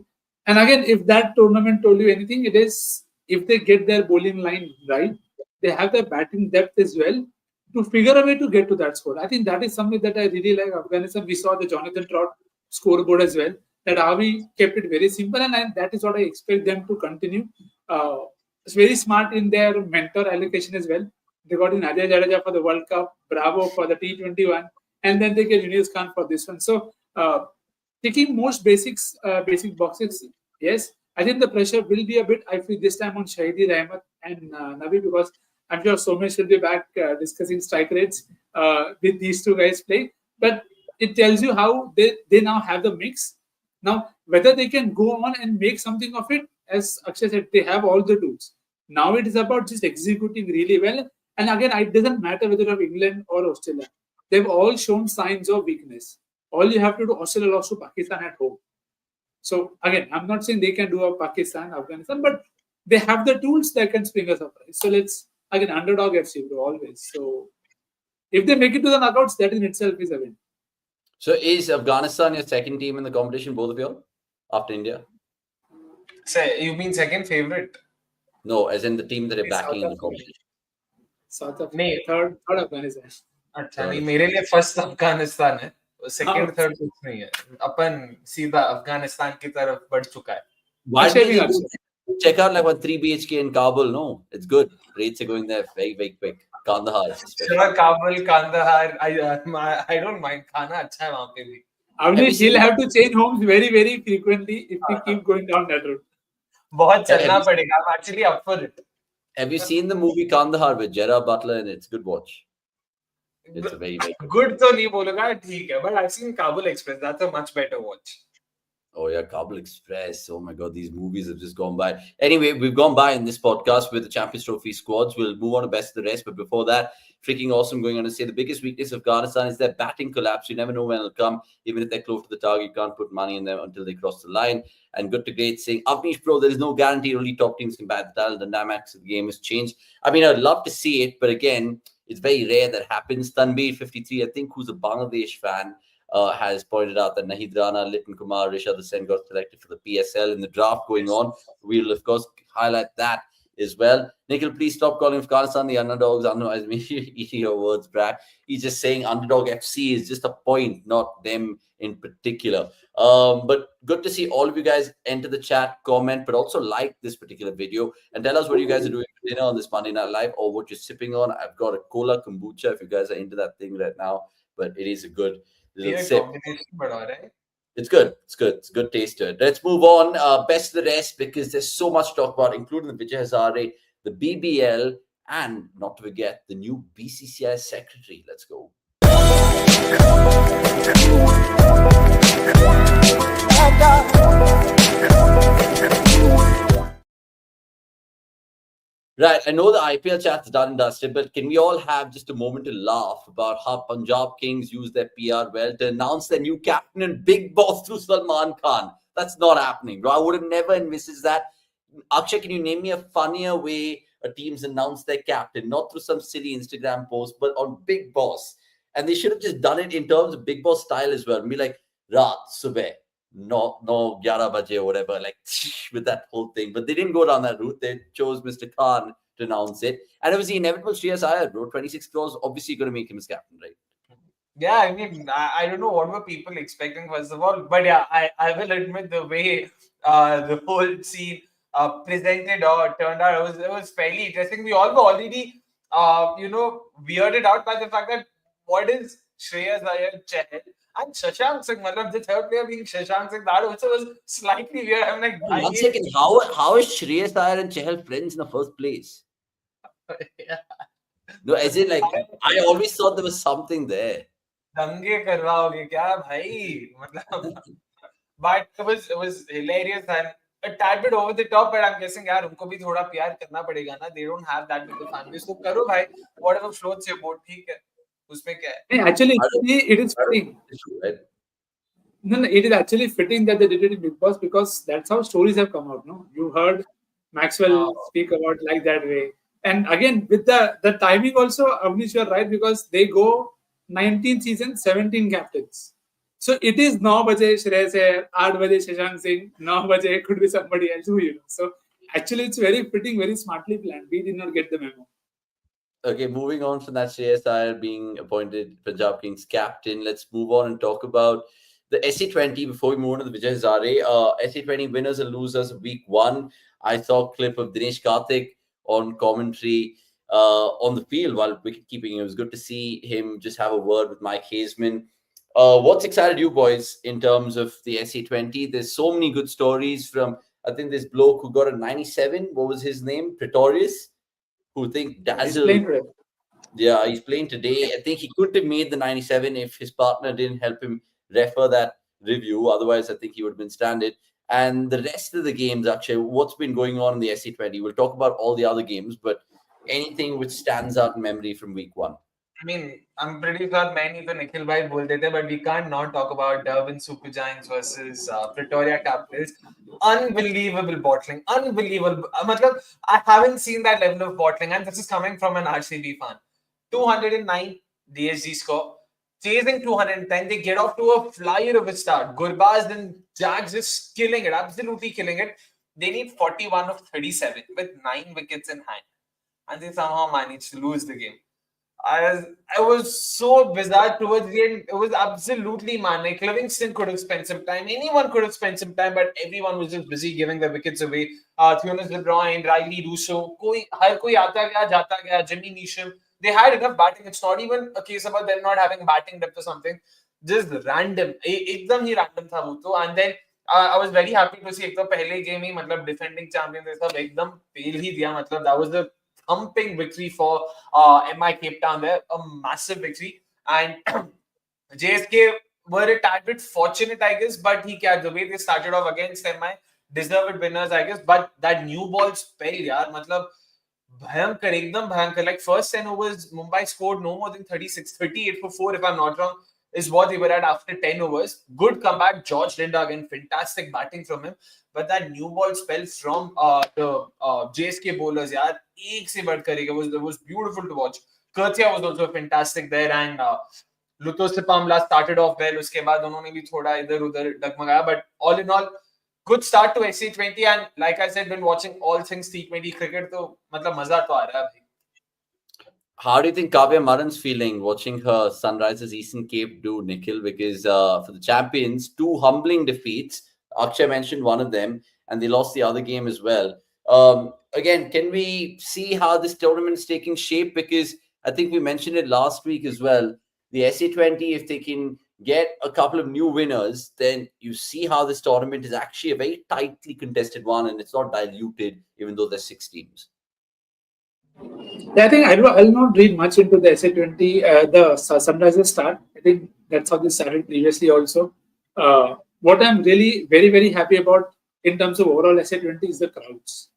C: And again, if that tournament told you anything, it is if they get their bowling line right, they have the batting depth as well to figure a way to get to that score. I think that is something that I really like Afghanistan. We saw the Jonathan Trott scoreboard as well. That how we kept it very simple, and that is what I expect them to continue. It's very smart in their mentor allocation as well. They got in Ajay Jadeja for the World Cup, Bravo for the T21, and then they get Yunus Khan for this one. So, taking most basic boxes, yes, I think the pressure will be a bit, I feel, this time on Shahidi Rahmat and Nabi, because I'm sure Somesh will be back discussing strike rates with these two guys playing. But it tells you how they now have the mix. Now, whether they can go on and make something of it, as Akshay said, they have all the tools. Now it is about just executing really well. And again, it doesn't matter whether you have England or Australia. They've all shown signs of weakness. All you have to do, Australia lost to Pakistan at home. So again, I'm not saying they can do a Pakistan, Afghanistan, but they have the tools that can spring a surprise. So let's, again, underdog FC, bro, always. So if they make it to the knockouts, that in itself is a win.
A: So is Afghanistan your second team in the competition, both of you all, after India?
B: Say, you mean second favorite?
A: No, as in the team that are backing in the competition.
C: South Africa, third Afghanistan.
B: अच्छा नहीं मेरे लिए first Afghanistan है second third कुछ नहीं है अपन सीधा अफगानिस्तान की तरफ बढ़ चुका है
A: Why do you check out like 3 BHK in Kabul? No, it's good. Rates are going there very, very quick. Kandahar, especially.
B: Sure, Kabul, Kandahar. I don't mind. खाना अच्छा है वहाँ पे भी.
C: Avnish, he'll have to change homes very, very frequently if we keep going down that route.
B: बहुत चलना पड़ेगा. I'm actually up for it.
A: Have you seen the movie Kandahar with Gerard Butler in it? It's a good watch. It's a very, very
B: good. तो नहीं बोलूँगा ठीक है, but I've seen Kabul Express. That's a much better watch.
A: Oh yeah, Kabul Express. Oh my God, these movies have just gone by. Anyway, we've gone by in this podcast with the Champions Trophy squads. We'll move on to best of the rest. But before that, freaking awesome going on to say the biggest weakness of Afghanistan is their batting collapse. You never know when it'll come. Even if they're close to the target, you can't put money in them until they cross the line. And Good to Great saying, Avnish Pro, there is no guarantee only top teams can bat the title. The dynamics of the game has changed. I mean, I'd love to see it, but again, it's very rare that happens. Tanbir 53, I think, who's a Bangladesh fan, has pointed out that Nahid Rana, Liton Kumar, Rishad Sen got selected for the PSL in the draft going on. We'll, of course, highlight that as well. Nikhil, please stop calling Afghanistan the underdogs. Otherwise, eating your words, Brad. He's just saying underdog FC is just a point, not them in particular. But good to see all of you guys enter the chat, comment, but also like this particular video and tell us what you guys are doing for dinner on this Monday Night Live or what you're sipping on. I've got a cola kombucha if you guys are into that thing right now, but it is a good little sip. It's good. It's good. It's a good taste to it. Let's move on. Best of the rest, because there's so much to talk about, including the Vijay Hazare, the BBL, and not to forget the new BCCI secretary. Let's go. Right, I know the IPL chat's done and dusted, but can we all have just a moment to laugh about how Punjab Kings use their PR well to announce their new captain and big boss through Salman Khan? That's not happening, bro. I would have never envisaged that. Akshay, can you name me a funnier way a team's announced their captain? Not through some silly Instagram post, but on Big Boss. And they should have just done it in terms of Big Boss style as well. And be like, Raat, Subeh, no 11 baje or whatever, like with that whole thing. But they didn't go down that route. They chose Mr. Khan to announce it. And it was the inevitable Shreyas Iyer, bro. 26 crores, obviously going to make him as captain, right?
B: Yeah, I mean, I don't know what were people expecting, first of all. But yeah, I will admit the way the whole scene presented or turned out, it was fairly interesting. We all were already, weirded out by the fact that what is Shreyas Iyer, Chahal, and Shashank Singh, the third player being Shashank Singh, that also was slightly weird. I'm like,
A: One second, how is Shreyas Iyer and Chahal friends in the first place?
B: yeah.
A: No, as in, like, I always thought there was something there.
B: दंगे करवाओगे क्या भाई मतलब but it was hilarious and a tad bit over the top, but I'm guessing यार उनको भी थोड़ा प्यार करना पड़ेगा ना. They don't have that with the fan base, तो करो भाई, whatever floats your boat, ठीक है, उसमें क्या है.
C: Hey, actually, it is fitting. No, it is actually fitting that they did it in Big Boss because that's how stories have come out. No, you heard Maxwell speak about like that way, and again with the timing also, Avnish, you're right, because they go 19 seasons, 17 captains. So it is 9 baje Shreyas Iyer, 8 baje Shashank Singh, 9 baje it could be somebody else who you know. So actually, it's very fitting, very smartly planned. We did not get the memo.
A: Okay, moving on from that, Shreyas Iyer being appointed Punjab Kings captain, let's move on and talk about the SC20 before we move on to the Vijay Hazare. SC20 winners and losers of week 1. I saw a clip of Dinesh Karthik on commentary on the field while wicket keeping. It was good to see him just have a word with Mike Hazeman. What's excited you boys in terms of the SC20? There's so many good stories from, I think, this bloke who got a 97. What was his name? Pretorius, who think dazzled. Yeah, he's playing today. I think he couldn't have made the 97 if his partner didn't help him refer that review. Otherwise, I think he would have been stranded. And the rest of the games, actually, what's been going on in the SC20? We'll talk about all the other games, but anything which stands out in memory from week 1?
B: I mean, I'm pretty sure many to Nikhil bhai bol dete, but we can't not talk about Derwin Super Giants versus Pretoria Capitals. Unbelievable bottling, unbelievable. I haven't seen that level of bottling, and this is coming from an RCB fan. 209 DSG score, chasing 210. They get off to a flyer of a start. Gurbaz and Jags just killing it, absolutely killing it. They need 41 of 37 with 9 wickets in hand, and they somehow managed to lose the game. I was so bizarre towards the end. It was absolutely manic. Livingston could have spent some time. Anyone could have spent some time, but everyone was just busy giving their wickets away. Theonis De Bruyne, Riley Russo, har koi aata gaya, jata gaya, Jimmy Neesham. They had enough batting. It's not even a case about them not having batting depth or something. Just random. Ekdam hi random tha wo to. And then I was very happy to see ek to pehle game hi, defending champion they sab ekdam fail hi diya. That was the thumping victory for MI Cape Town there, a massive victory. And JSK were a tad bit fortunate, I guess, but the way they started off against MI, deserved winners, I guess. But that new ball spell, yaar, bhayankar, ekdam bhayankar. Like first 10 overs, Mumbai scored no more than 38 for 4, if I'm not wrong, is what they were at after 10 overs. Good comeback, George Linda again, fantastic batting from him. But that new ball spell from the JSK bowlers, yaar, ek se badhkar ek. It was beautiful to watch. Kurtia was also fantastic there, and Luto Sipamla started off well. Uske baad unhone bhi thoda idhar-udhar dagmagaya. But all in all, good start to SC20, and like I said, been watching all things T20 cricket, so maza to aa raha hai.
A: How do you think Kavya Maran's feeling watching her Sunrisers Eastern Cape do, Nikhil? Because for the champions, 2 humbling defeats. Akshay mentioned one of them, and they lost the other game as well. Again, can we see how this tournament is taking shape? Because I think we mentioned it last week as well. The SC20, if they can get a couple of new winners, then you see how this tournament is actually a very tightly contested one, and it's not diluted, even though there's 6 teams.
C: Yeah, I think I'll not read much into the SC20, the Sunrisers start. I think that's how they started previously also. What I'm really very, very happy about in terms of overall SC20 is the crowds.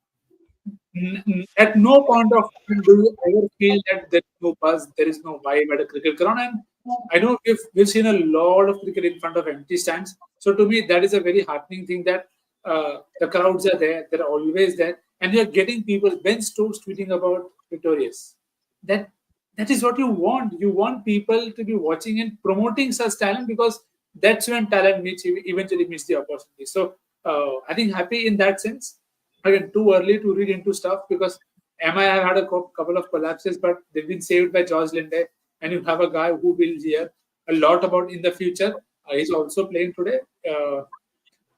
C: At no point of time do you ever feel that there is no buzz, there is no vibe at a cricket ground. And I know we've seen a lot of cricket in front of empty stands. So to me, that is a very heartening thing that the crowds are there, they're always there. And you're getting people, Ben Stokes tweeting about Victorious. That is what you want. You want people to be watching and promoting such talent because that's when talent eventually meets the opportunity. So I think happy in that sense. Again, too early to read into stuff because MI have had a couple of collapses, but they've been saved by George Linde, and you have a guy who will hear a lot about in the future. He's also playing today.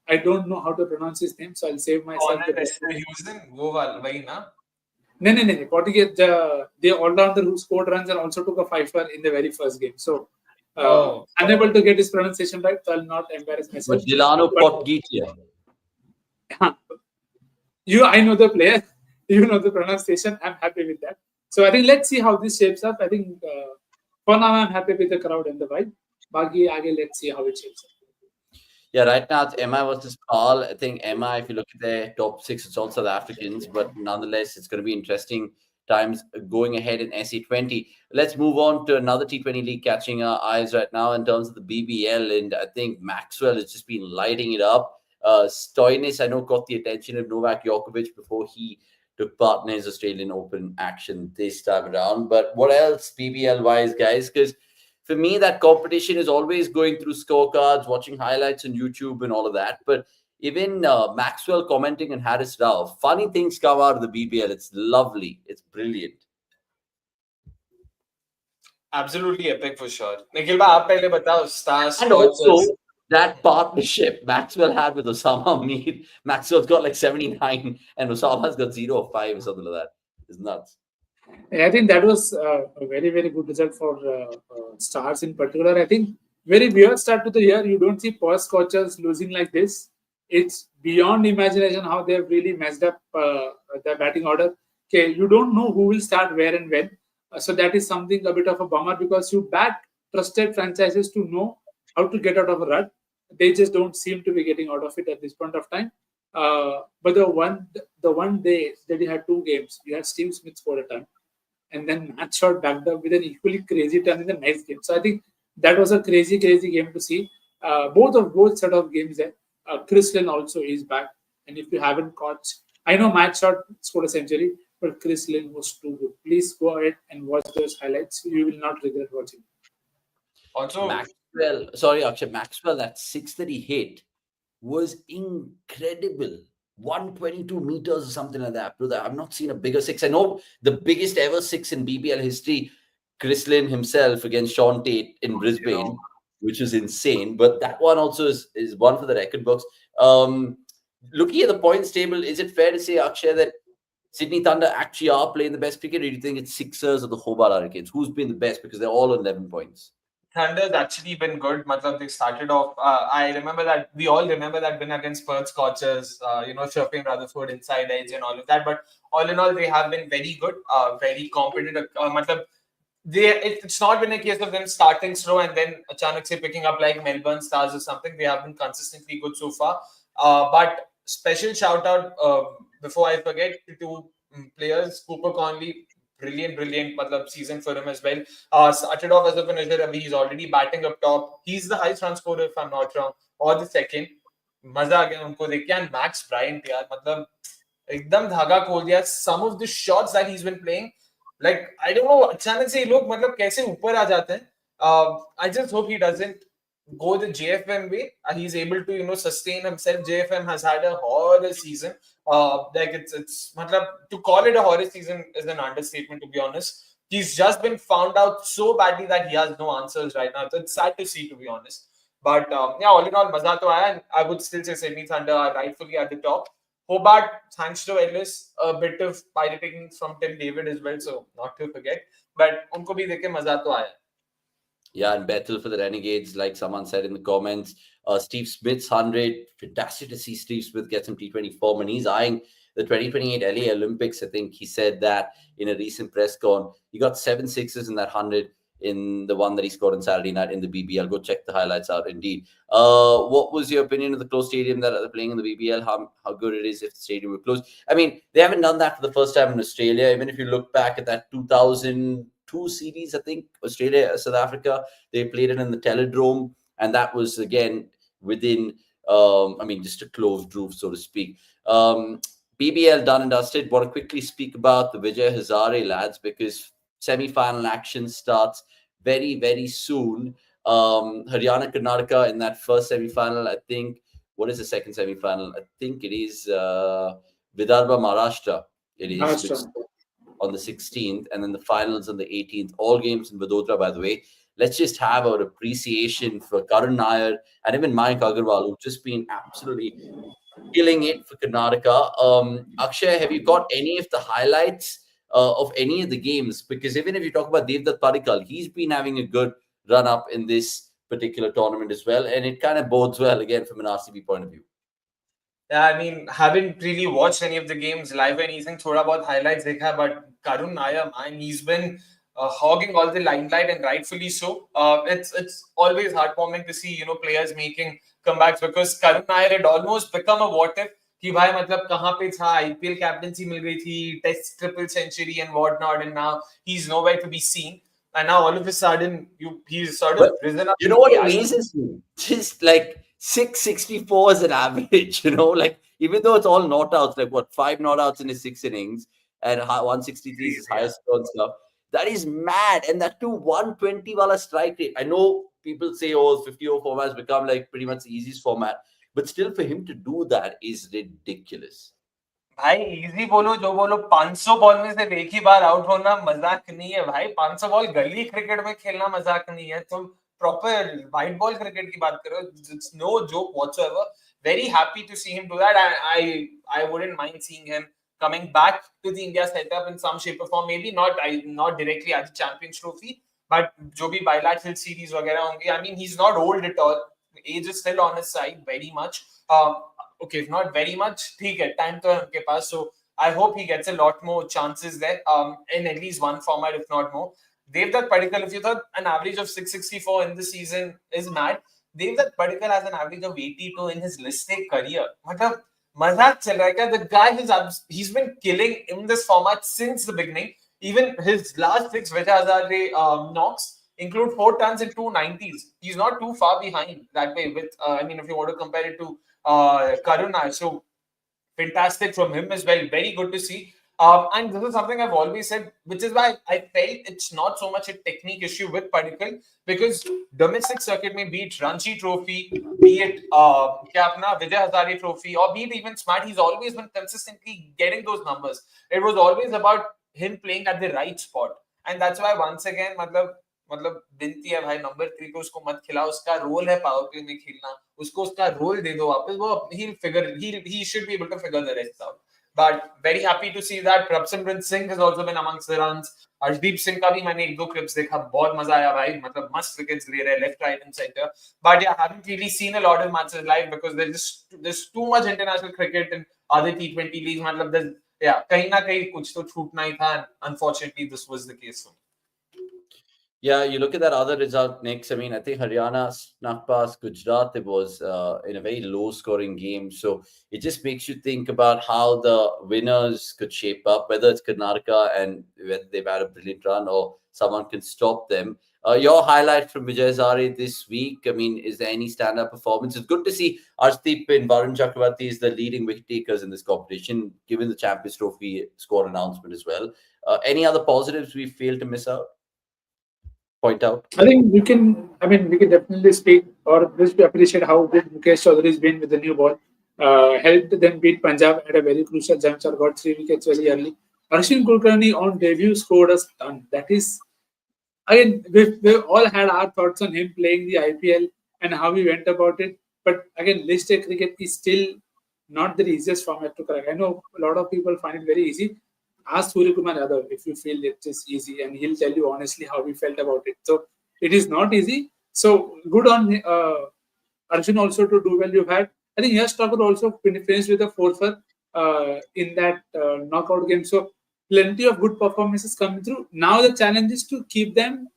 C: I don't know how to pronounce his name, so I'll save myself the best.
B: Houston, वो वही ना?
C: No. Portuguese, the all-rounder who scored runs and also took a fifer in the very first game. So, unable to get his pronunciation right, so I'll not embarrass myself.
A: But Delano Potgieter.
C: I know the player, you know the pronunciation. I'm happy with that. So I think let's see how this shapes up. I think for now I'm happy with the crowd and the vibe. Bagi aage, let's see how it shapes up.
A: Yeah, right now it's MI versus Paul. I think MI, if you look at their top 6, it's all South Africans, but nonetheless, it's going to be interesting times going ahead in SE20. Let's move on to another T20 league catching our eyes right now in terms of the BBL, and I think Maxwell has just been lighting it up. Stoinis, I know, caught the attention of Novak Djokovic before he took part in his Australian Open action this time around. But what else BBL-wise, guys? Because for me, that competition is always going through scorecards, watching highlights on YouTube and all of that. But even Maxwell commenting and Harris Rao, funny things come out of the BBL. It's lovely. It's brilliant.
B: Absolutely epic for sure. Nikhil bhai, आप पहले बताओ stars.
A: And also that partnership Maxwell had with Osama Mir. Maxwell's got like 79 and Osama's got 0 or 5 or something like that. It's nuts.
C: I think that was a very, very good result for Stars in particular. I think very weird start to the year. You don't see Perth Scorchers losing like this. It's beyond imagination how they've really messed up their batting order. Okay, you don't know who will start where and when. So that is something a bit of a bummer because you back trusted franchises to know how to get out of a rut. They just don't seem to be getting out of it at this point of time. But the one day that you had 2 games, you had Steve Smith score a ton, and then Matt Shot backed up with an equally crazy turn in the next game. So I think that was a crazy game to see. Both set of games there. Chris Lynn also is back, and if you haven't caught, I know Matt Shot scored a century, but Chris Lynn was too good. Please go ahead and watch those highlights. You will not regret watching.
B: Also,
A: Maxwell, that 6 that he hit was incredible. 122 meters or something like that. Brother, I've not seen a bigger 6. I know the biggest ever 6 in BBL history, Chris Lynn himself against Sean Tate in Brisbane, which was insane. But that one also is one for the record books. Looking at the points table, is it fair to say, Akshay, that Sydney Thunder actually are playing the best cricket, or do you think it's Sixers or the Hobart Hurricanes? Who's been the best? Because they're all on 11 points.
B: Thunder's actually been good. They started off. I remember that we all remember that win against Perth Scorchers. Chirping Rutherford inside edge and all of that. But all in all, they have been very good, very competent. It's not been a case of them starting slow and then achanak se picking up like Melbourne Stars or something. They have been consistently good so far. But special shout out before I forget to 2 players, Cooper Conley. Brilliant season for him as well. Started off as a finisher. He's already batting up top. He's the highest run scorer if I'm not wrong, or the second. मजा आ गया उनको देख के. And Max Bryant यार एकदम धागा खोल दिया. Some of the shots that he's been playing, like I don't know, अचानक से ये लोग कैसे ऊपर आ जाते हैं. I just hope he doesn't go the JFM way. He's able to sustain himself. JFM has had a horror season. It's to call it a horror season is an understatement, to be honest. He's just been found out so badly that he has no answers right now. So it's sad to see, to be honest. But all in all, maza to aaya, and I would still say Sydney Thunder are rightfully at the top. Hobart, thanks to Ellis, a bit of pirating from Tim David as well, so not to forget. But unko bhi dekhe maza to aaya.
A: Yeah, and Bethel for the Renegades, like someone said in the comments. Steve Smith's 100. Fantastic to see Steve Smith get some T20 form, and he's eyeing the 2028 LA Olympics. I think he said that in a recent press con. He got 7 sixes in that 100 in the one that he scored on Saturday night in the BBL. Go check the highlights out, indeed. What was your opinion of the closed stadium that they're playing in the BBL? How good it is if the stadium were closed? I mean, they haven't done that for the first time in Australia. Even if you look back at that 2002 series, I think, Australia, South Africa, they played it in the Telodrome, and that was, again, within, just a closed roof, so to speak. BBL done and dusted. Want to quickly speak about the Vijay Hazare lads, because semi-final action starts very, very soon. Haryana Karnataka in that first semi-final. I think, what is the second semi-final? I think it is Vidarbha Maharashtra. It is, which on the 16th, and then the finals on the 18th. All games in Vadodara, by the way. Let's just have our appreciation for Karun Nair and even Mayank Agarwal, who've just been absolutely killing it for Karnataka. Akshay, have you got any of the highlights of any of the games? Because even if you talk about Devdutt Padikkal, he's been having a good run up in this particular tournament as well, and it kind of bodes well again from an RCB point of view.
B: Yeah, I mean, haven't really watched any of the games live or anything. Thoda bahut highlights dekha, but Karun Nair, man, he's been hogging all the limelight, and rightfully so. It's always heartwarming to see players making comebacks, because Karun Nair had almost become a what if. कि भाई मतलब कहाँ पे था, IPL captaincy मिल गई थी, Test triple century and whatnot, and now he's nowhere to be seen. And now all of a sudden, he's sort of risen up.
A: You know what amazes me? Just like 664 as an average, like even though it's all not outs, like what, 5 not outs in his 6 innings, and 163 is his highest score and stuff. That is mad. And that too, 120 wala strike rate. I know people say, 50 over format has become like pretty much the easiest format, but still for him to do that is ridiculous.
B: भाई easy बोलो जो बोलो, 500 ball में से एक ही बार out होना मजाक नहीं है भाई. 500 बॉल गली क्रिकेट में खेलना मजाक नहीं है. तुम प्रॉपर वाइट बॉल क्रिकेट की बात करो. It's no joke whatsoever. Very happy to see him do that. I wouldn't mind seeing him coming back to the India setup in some shape or form. Maybe not directly at the Champions Trophy, but जो भी bilateral series वगैरह होंगे. I mean, he's not old at all. Age is still on his side very much. Okay, not very much. ठीक है, time तो है उनके पास. So I hope he gets a lot more chances there. In at least one format, if not more. Devdutt Padikkal, if you thought an average of 664 in the season is mad, Devdutt Padikkal has an average of 82 in his listed career. मतलब मजाक चल रहा है क्या? The guy he's been killing in this format since the beginning. Even his last 6 Vijay Hazare knocks include 4 tons and 2 90s. He's not too far behind that way. With I mean, if you want to compare it to Karun Nair, so fantastic from him as well. Very good to see. And this is something I've always said, which is why I felt it's not so much a technique issue with Padikkal, because domestic circuit may be it Ranji Trophy, be it Vijay Hazare Trophy, or be it even Smart, he's always been consistently getting those numbers. It was always about him playing at the right spot. And that's why once again, मतलब बिनती है भाई, number 3 पे उसको मत खिलाओ. उसका role है पावर प्ले में खेलना. उसको उसका रोल दे दो वापस. वो he should be able to figure the rest out. But very happy to see that. Prabhsimran Singh has also been amongst the runs. Arshdeep Singh का भी मैंने 1-2 clips देखा. बहुत मजा आया भाई. मतलब मस्त wickets ले रहे हैं left, right and center. But yeah, haven't really seen a lot of matches live because there's too much international cricket and other T20 leagues. मतलब कहीं ना कहीं कुछ तो छूटना ही था. Unfortunately, this was the case for me.
A: Yeah, you look at that other result, Nick. I mean, I think Haryana snuck past Gujarat. It was in a very low-scoring game. So it just makes you think about how the winners could shape up, whether it's Karnataka and whether they've had a brilliant run or someone can stop them. Your highlight from Vijay Hazare this week, I mean, is there any stand-up performance? It's good to see Arshdeep and Varon Chakravarti is the leading wicket takers in this competition, given the Champions Trophy score announcement as well. Any other positives we failed to miss out? Point out?
C: I think we can definitely speak or just appreciate how good Mukesh Chaudhary has been with the new ball. Helped them beat Punjab at a very crucial juncture, got 3 wickets very early. Arshin Kulkarni on debut scored a stun. That is, again, we've all had our thoughts on him playing the IPL and how he went about it. But again, listed cricket is still not the easiest format to crack. I know a lot of people find it very easy. Ask Surya Kumar Yadav if you feel it is easy, and he'll tell you honestly how he felt about it. So it is not easy. So good on Arjun also to do well. You've had, I think Yash Thakur also finished with a 4 in that knockout game. So plenty of good performances coming through. Now the challenge is to give them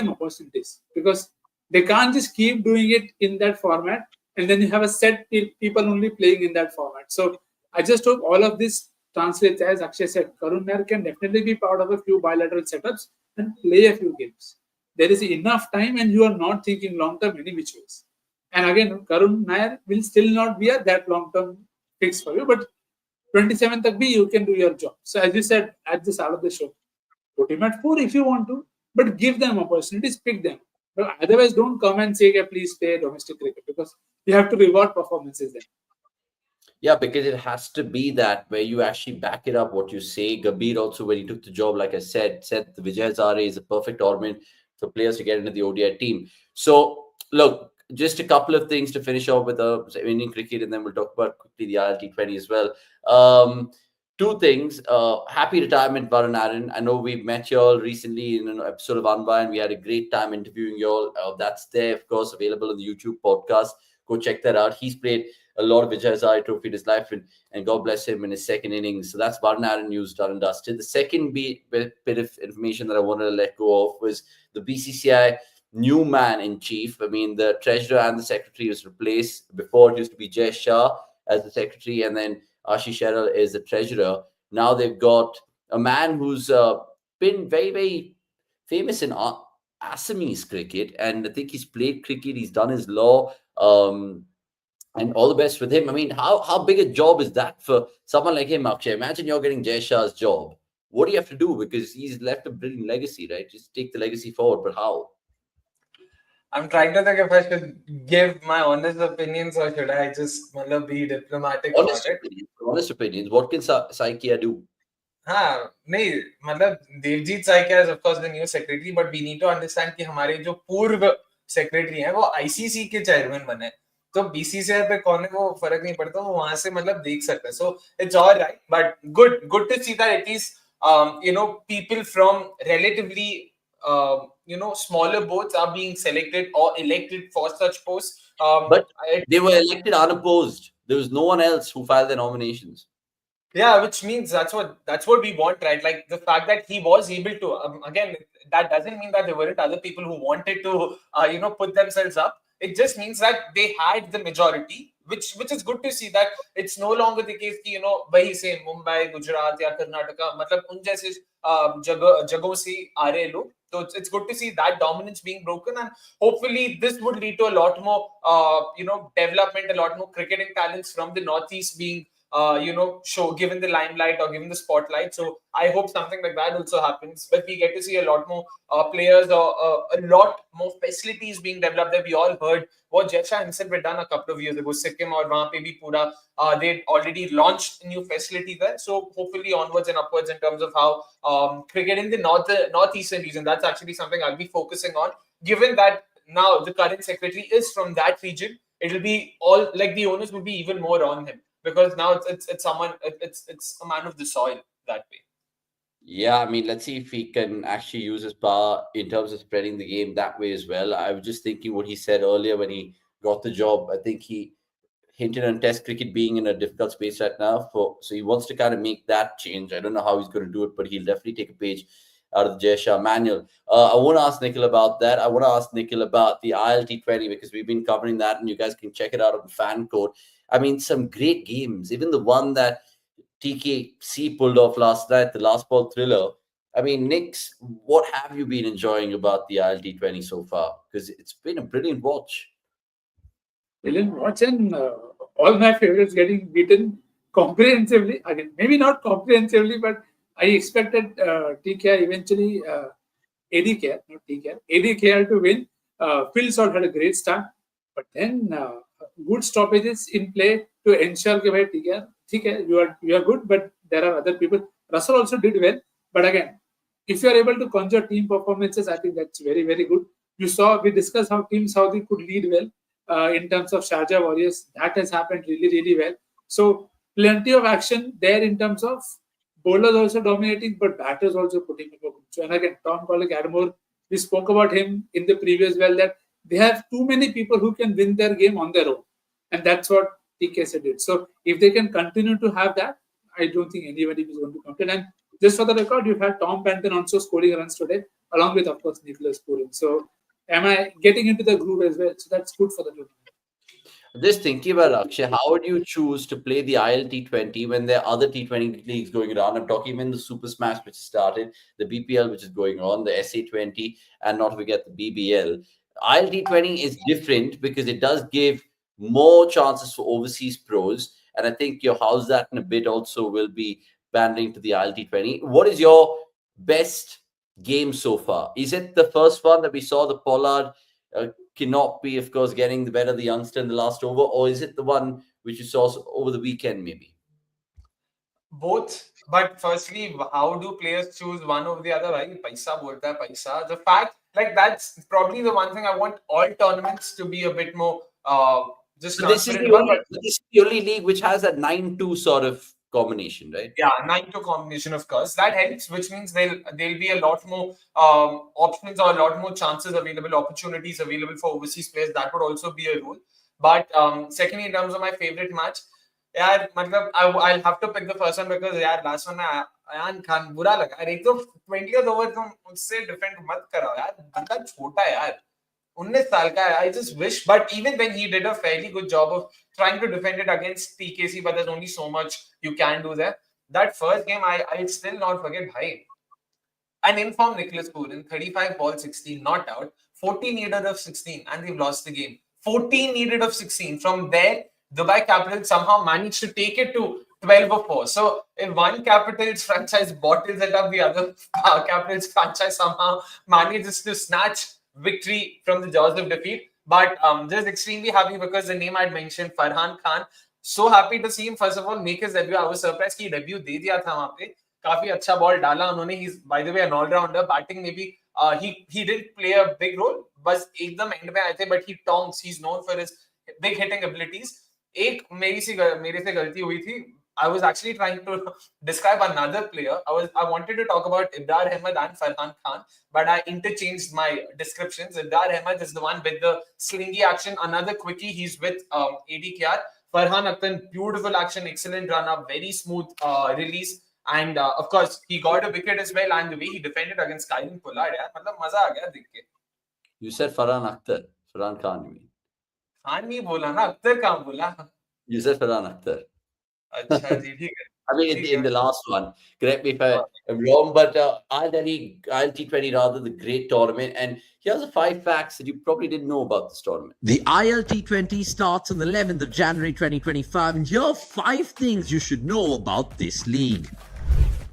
C: opportunities, because they can't just keep doing it in that format and then you have a set people only playing in that format. So I just hope all of this translates. As Akshay said, Karun Nair can definitely be part of a few bilateral setups and play a few games. There is enough time and you are not thinking long term any which ways. And again, Karun Nair will still not be that long term fix for you, but 27th tak bhi you can do your job. So as you said at the start of the show, put him at 4 if you want to, but give them opportunities, pick them. But otherwise, don't come and say, "Okay, please play domestic cricket," because you have to reward performances then.
A: Yeah, because it has to be that where you actually back it up what you say. Gabir also, when he took the job, like I said the Vijay Hazare is a perfect ornament for players to get into the ODI team. So, look, just a couple of things to finish off with Indian cricket, and then we'll talk about quickly the ILT20 as well. Two things. Happy retirement, Varon Aaron. I know we've met you all recently in an episode of Unwind. We had a great time interviewing you all. That's there, of course, available on the YouTube podcast. Go check that out. He's played a lot of Vijay Hazare Trophy in his life, and God bless him in his second innings. So that's Varon Aaron news done and dusted. The second bit of information that I wanted to let go of was the BCCI new man in chief. I mean, the treasurer and the secretary was replaced. Before it used to be Jay Shah as the secretary, and then Ashish Sherrill is the treasurer. Now they've got a man who's been very, very famous in Assamese cricket, and I think he's played cricket. He's done his law. And all the best with him. I mean, how big a job is that for someone like him, Akshay? Imagine you're getting Jay Shah's job. What do you have to do? Because he's left a brilliant legacy, right? Just take the legacy forward. But how?
B: I'm trying to think if I should give my honest opinions or should I just be diplomatic about it.
A: Honest opinions. What can Saikia do?
B: हाँ नहीं मतलब Devjit Saikia is of course the new secretary, but we need to understand कि हमारे जो पूर्व secretary हैं वो ICC के चेयरमैन बने, तो बीसीसीआई पे कौन है वो फर्क नहीं पड़ता, वो वहां से देख सकते हैं. So it's all right, but good to see that at least people from relatively smaller boards are being selected or elected for such posts.
A: But they were elected unopposed. There was no one else who filed their nominations.
B: Yeah, which means that's what we want, right? Like the fact that he was able to, again, that doesn't mean that there weren't other people who wanted to, put themselves up. It just means that they had the majority, which is good to see that it's no longer the case कि वही से Mumbai, Gujarat या Karnataka, मतलब उन जैसे जगहों से आ रहे लोग. So it's good to see that dominance being broken, and hopefully this would lead to a lot more, development, a lot more cricketing talents from the Northeast being given the limelight or given the spotlight. So I hope something like that also happens, but we get to see a lot more players or a lot more facilities being developed. That we all heard what Jetsha himself had done a couple of years ago, Sikkim or wahan pe bhi pura, they already launched a new facility there. So hopefully onwards and upwards in terms of how cricket in the northeastern region, that's actually something I'll be focusing on, given that now the current secretary is from that region. It'll be all like the onus will be even more on him, because now it's someone, it's a man of the soil that way.
A: Yeah, I mean, let's see if he can actually use his power in terms of spreading the game that way as well. I was just thinking what he said earlier when he got the job. I think he hinted on Test cricket being in a difficult space right now. So he wants to kind of make that change. I don't know how he's going to do it, but he'll definitely take a page out of the Jay Shah manual. I want to ask Nikhil about that. I want to ask Nikhil about the ILT20 because we've been covering that, and you guys can check it out on Fan Code. I mean, some great games. Even the one that TKC pulled off last night, the last ball thriller. I mean, Nix, what have you been enjoying about the ILT20 so far? Because it's been a brilliant watch.
C: Brilliant watch, and all my favorites getting beaten comprehensively. Again, maybe not comprehensively, but I expected TKR eventually, ADKR, not TKR, ADKR to win. Phil Salt had a great start, but then good stoppages in play to ensure that TKR, you are good, but there are other people. Russell also did well, but again, if you are able to conjure team performances, I think that's very, very good. We discussed how Team Saudi could lead well in terms of Sharjah Warriors. That has happened really, really well. So plenty of action there in terms of bowlers also dominating, but batters also putting up a good show. And again, Tom Admore, we spoke about him in the previous well, that they have too many people who can win their game on their own. And that's what TKC did. So if they can continue to have that, I don't think anybody is going to complain. And just for the record, you've had Tom Panton also scoring runs today, along with, of course, Nicholas scoring. So am I getting into the groove as well? So that's good for the tournament.
A: Just thinking about Akshay, how would you choose to play the ILT20 when there are other T20 leagues going around? I'm talking even the Super Smash, which started, the BPL, which is going on, the SA20, and not to forget the BBL. ILT20 is different because it does give more chances for overseas pros. And I think your Howzzaat in a bit also will be pandering to the ILT20. What is your best games so far. Is it the first one that we saw the Pollard cannot be, of course, getting the better of the youngster in the last over, or is it the one which you saw over the weekend, maybe?
B: Both. But firstly, how do players choose one over the other? Right? Paisa bolta hai, paisa. The fact, like, that's probably the one thing I want all tournaments to be a bit more just
A: But this is
B: transparent
A: the
B: about.
A: only
B: But
A: this is the only league which has that 9-2 sort of combination, right?
B: yeah, 9 to combination, of course. That helps, which means there'll be a lot more options or a lot more chances available, opportunities available for overseas players. That would also be a rule. But secondly, in terms of my favorite match, यार मतलब I'll have to pick the first one because यार last one में अयान खान बुरा लगा यार एक तो 20th over तुम मुझसे डिफेंड मत कराओ यार बंदा छोटा है यार 19 साल का है I just wish but even then he did a fairly good job of trying to defend it against TKC but there's only so much you can do there that first game I'll still not forget bhai an informed Nicholas Pooran 35 ball 16 not out 14 needed of 16 and they've lost the game 14 needed of 16 from there Dubai Capital somehow managed to take it to 12 or 4. So if one Capital's franchise bottles it up, the other Capital's franchise somehow manages to snatch victory from the jaws of defeat. But just extremely happy because the name I'd mentioned, Farhan Khan. So happy to see him first of all make his debut. I was surprised कि debut दे दिया था वहाँ पे काफी अच्छा ball डाला उन्होंने. He's by the way an all-rounder. Batting maybe he didn't play a big role. बस एकदम end में आए थे but he tongs. He's known for his big hitting abilities. एक मेरे से गलती हुई थी. I was actually trying to describe another player. I wanted to talk about Ibrar Ahmed and Farhan Khan, but I interchanged my descriptions. Ibrar Ahmed is the one with the slingy action, another quickie. He's with ADKR. Farhan Akhtar, beautiful action, excellent run up, very smooth release. And of course, he got a wicket as well. And the way he defended against Kylin Pollard, यार मतलब मजा आ गया देख के.
A: You said Farhan Akhtar. Farhan Khan, you mean?
B: Khan नहीं बोला ना अख्तर कहाँ बोला.
A: You said Farhan Akhtar.
B: अच्छा जी ठीक है.
A: I mean, in the last one, correct me if I'm wrong, but ILT20 rather, the great tournament. And here's the 5 facts that you probably didn't know about this tournament.
D: The ILT20 starts on the 11th of January 2025, and here are 5 things you should know about this league.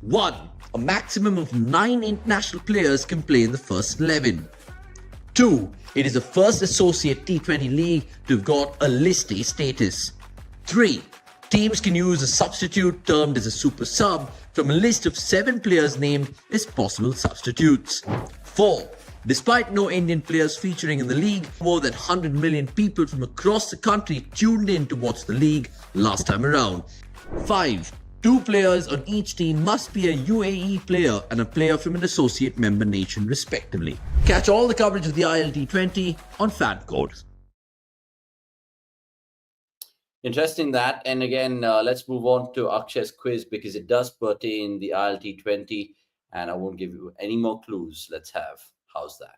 D: 1. A maximum of 9 international players can play in the first 11. 2. It is the first associate T20 league to have got a List A status. 3. Teams can use a substitute termed as a super sub from a list of 7 players named as possible substitutes. 4. Despite no Indian players featuring in the league, more than 100 million people from across the country tuned in to watch the league last time around. 5. 2 players on each team must be a UAE player and a player from an associate member nation respectively. Catch all the coverage of the ILT20 on FanCode.
A: Interesting that. And again, let's move on to Akshay's quiz because it does pertain the ILT20 and I won't give you any more clues. Let's have How's That?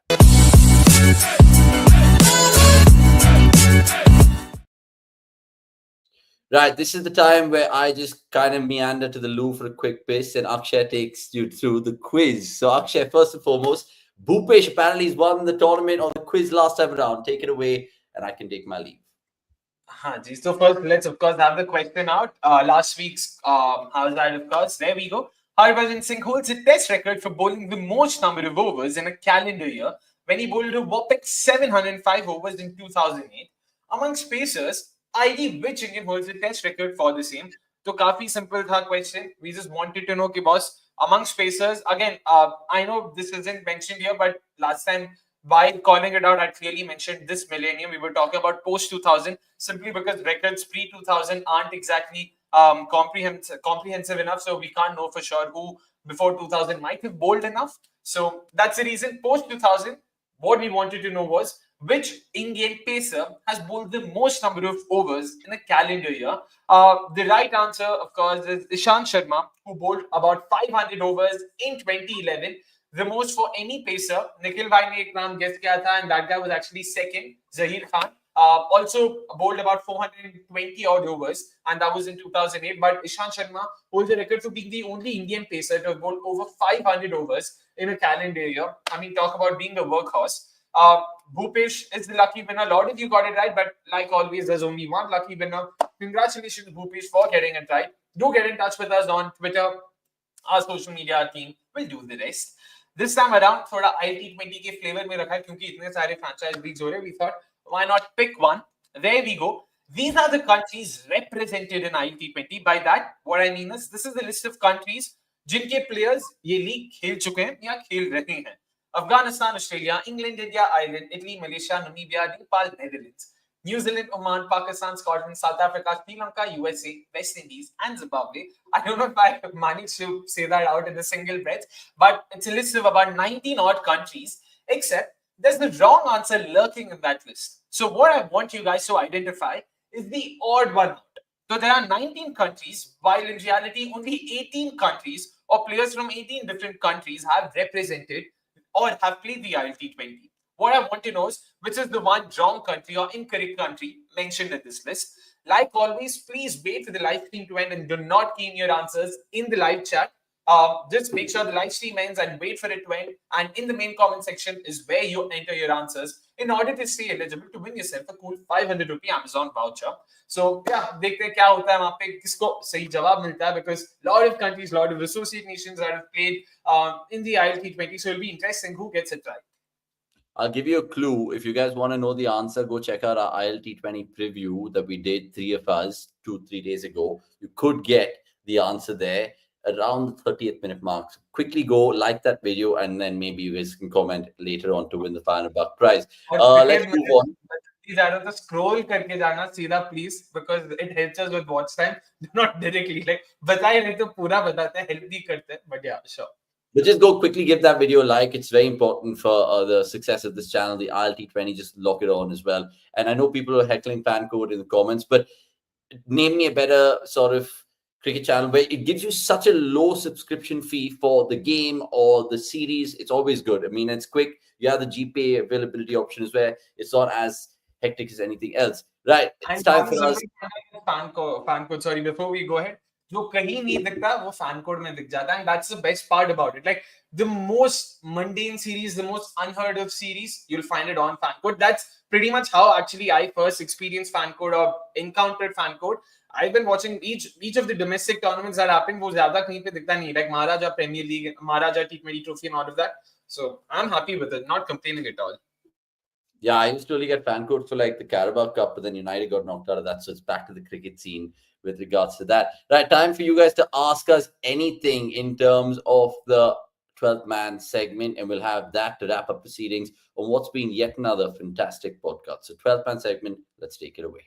A: Right, this is the time where I just kind of meander to the loo for a quick piss and Akshay takes you through the quiz. So Akshay, first and foremost, Bhupesh apparently has won the tournament or the quiz last time around. Take it away and I can take my leave.
B: So first, let's of course have the question out. Last week's How's That, of course. There we go. Harbhajan Singh holds a test record for bowling the most number of overs in a calendar year when he bowled a whopping 705 overs in 2008. Among spacers, ID which Indian holds the test record for the same? So, काफी simple tha question. We just wanted to know कि boss, among spacers, again, I know this isn't mentioned here, but last time while calling it out, I clearly mentioned this millennium. We were talking about post 2000 simply because records pre 2000 aren't exactly comprehensive enough. So we can't know for sure who before 2000 might have bowled enough. So that's the reason. Post 2000, what we wanted to know was which Indian pacer has bowled the most number of overs in a calendar year. The right answer, of course, is Ishant Sharma, who bowled about 500 overs in 2011. The most for any pacer. Nikhil Bhai ne ek naam guess kiya tha, and that guy was actually second, Zahir Khan. Also bowled about 420 odd overs, and that was in 2008. But Ishant Sharma holds the record for being the only Indian pacer to have bowled over 500 overs in a calendar year. I mean, talk about being a workhorse. Bhupesh is the lucky winner. A lot of you got it right, but like always, there's only one lucky winner. Congratulations, Bhupesh, for getting it right. Do get in touch with us on Twitter. Our social media team will do the rest. This time around थोड़ा IL-T20 के flavor में रखा है क्योंकि इतने सारे franchise leagues हो रहे हैं. We thought why not pick one? There we go. These are the countries represented in IL-T20. By that, what I mean is this is the list of countries जिनके players ये league खेल चुके हैं या खेल रहे हैं. Afghanistan, Australia, England, India, Ireland, Italy, Malaysia, Namibia, Nepal, Netherlands, New Zealand, Oman, Pakistan, Scotland, South Africa, Sri Lanka, USA, West Indies, and Zimbabwe. I don't know if I managed to say that out in a single breath, but it's a list of about 19 odd countries, except there's the wrong answer lurking in that list. So what I want you guys to identify is the odd one out. So there are 19 countries, while in reality only 18 countries or players from 18 different countries have represented or have played the IL-T20. What I want to know is which is the one wrong country or incorrect country mentioned in this list. Like always, please wait for the live stream to end and do not key in your answers in the live chat. Just make sure the live stream ends and wait for it to end. And in the main comment section is where you enter your answers in order to stay eligible to win yourself a cool 500 rupee Amazon voucher. So yeah, देखते हैं क्या होता है वहाँ पे किसको सही जवाब मिलता है because lot of countries, lot of associate nations that have played in the IL-T20, so it'll be interesting who gets it right.
A: I'll give you a clue. If you guys want to know the answer, go check out our IL-T20 preview that we did, 3 of us, 2-3 days ago. You could get the answer there around the 30th minute mark. So quickly go like that video, and then maybe you guys can comment later on to win the $500 prize. Let's move on.
B: ज़्यादा scroll करके जाना सीधा please because it helps us with watch time. Not directly like बताए नहीं तो पूरा बताते हैं, help भी करते हैं. But yeah, sure.
A: But just go quickly, give that video a like. It's very important for the success of this channel. The IL-T20, just lock it on as well. And I know people are heckling fan code in the comments, but name me a better sort of cricket channel where it gives you such a low subscription fee for the game or the series. It's always good. I mean, it's quick. You have the GPay availability options where it's not as hectic as anything else. Right. It's time for us.
B: Fan code. Sorry, before we go ahead. जो कहीं नहीं दिखता वो fan code में दिख जाता है, and that's the best part about it. Like the most mundane series, the most unheard of series, you'll find it on fan code. That's pretty much how actually I first experienced fan code or encountered fan code. I've been watching each of the domestic tournaments that happen. वो ज़्यादा कहीं पे दिखता नहीं, like Maharaja Premier League, Maharaja T20 Trophy, and all of that. So I'm happy with it, not complaining at all.
A: Yeah, I used to only get fan code for like the Carabao Cup, but then United got knocked out of that, so it's back to the cricket scene with regards to that. Right, time for you guys to ask us anything in terms of the 12th man segment, and we'll have that to wrap up proceedings on what's been yet another fantastic podcast. So 12th man segment, let's take it away.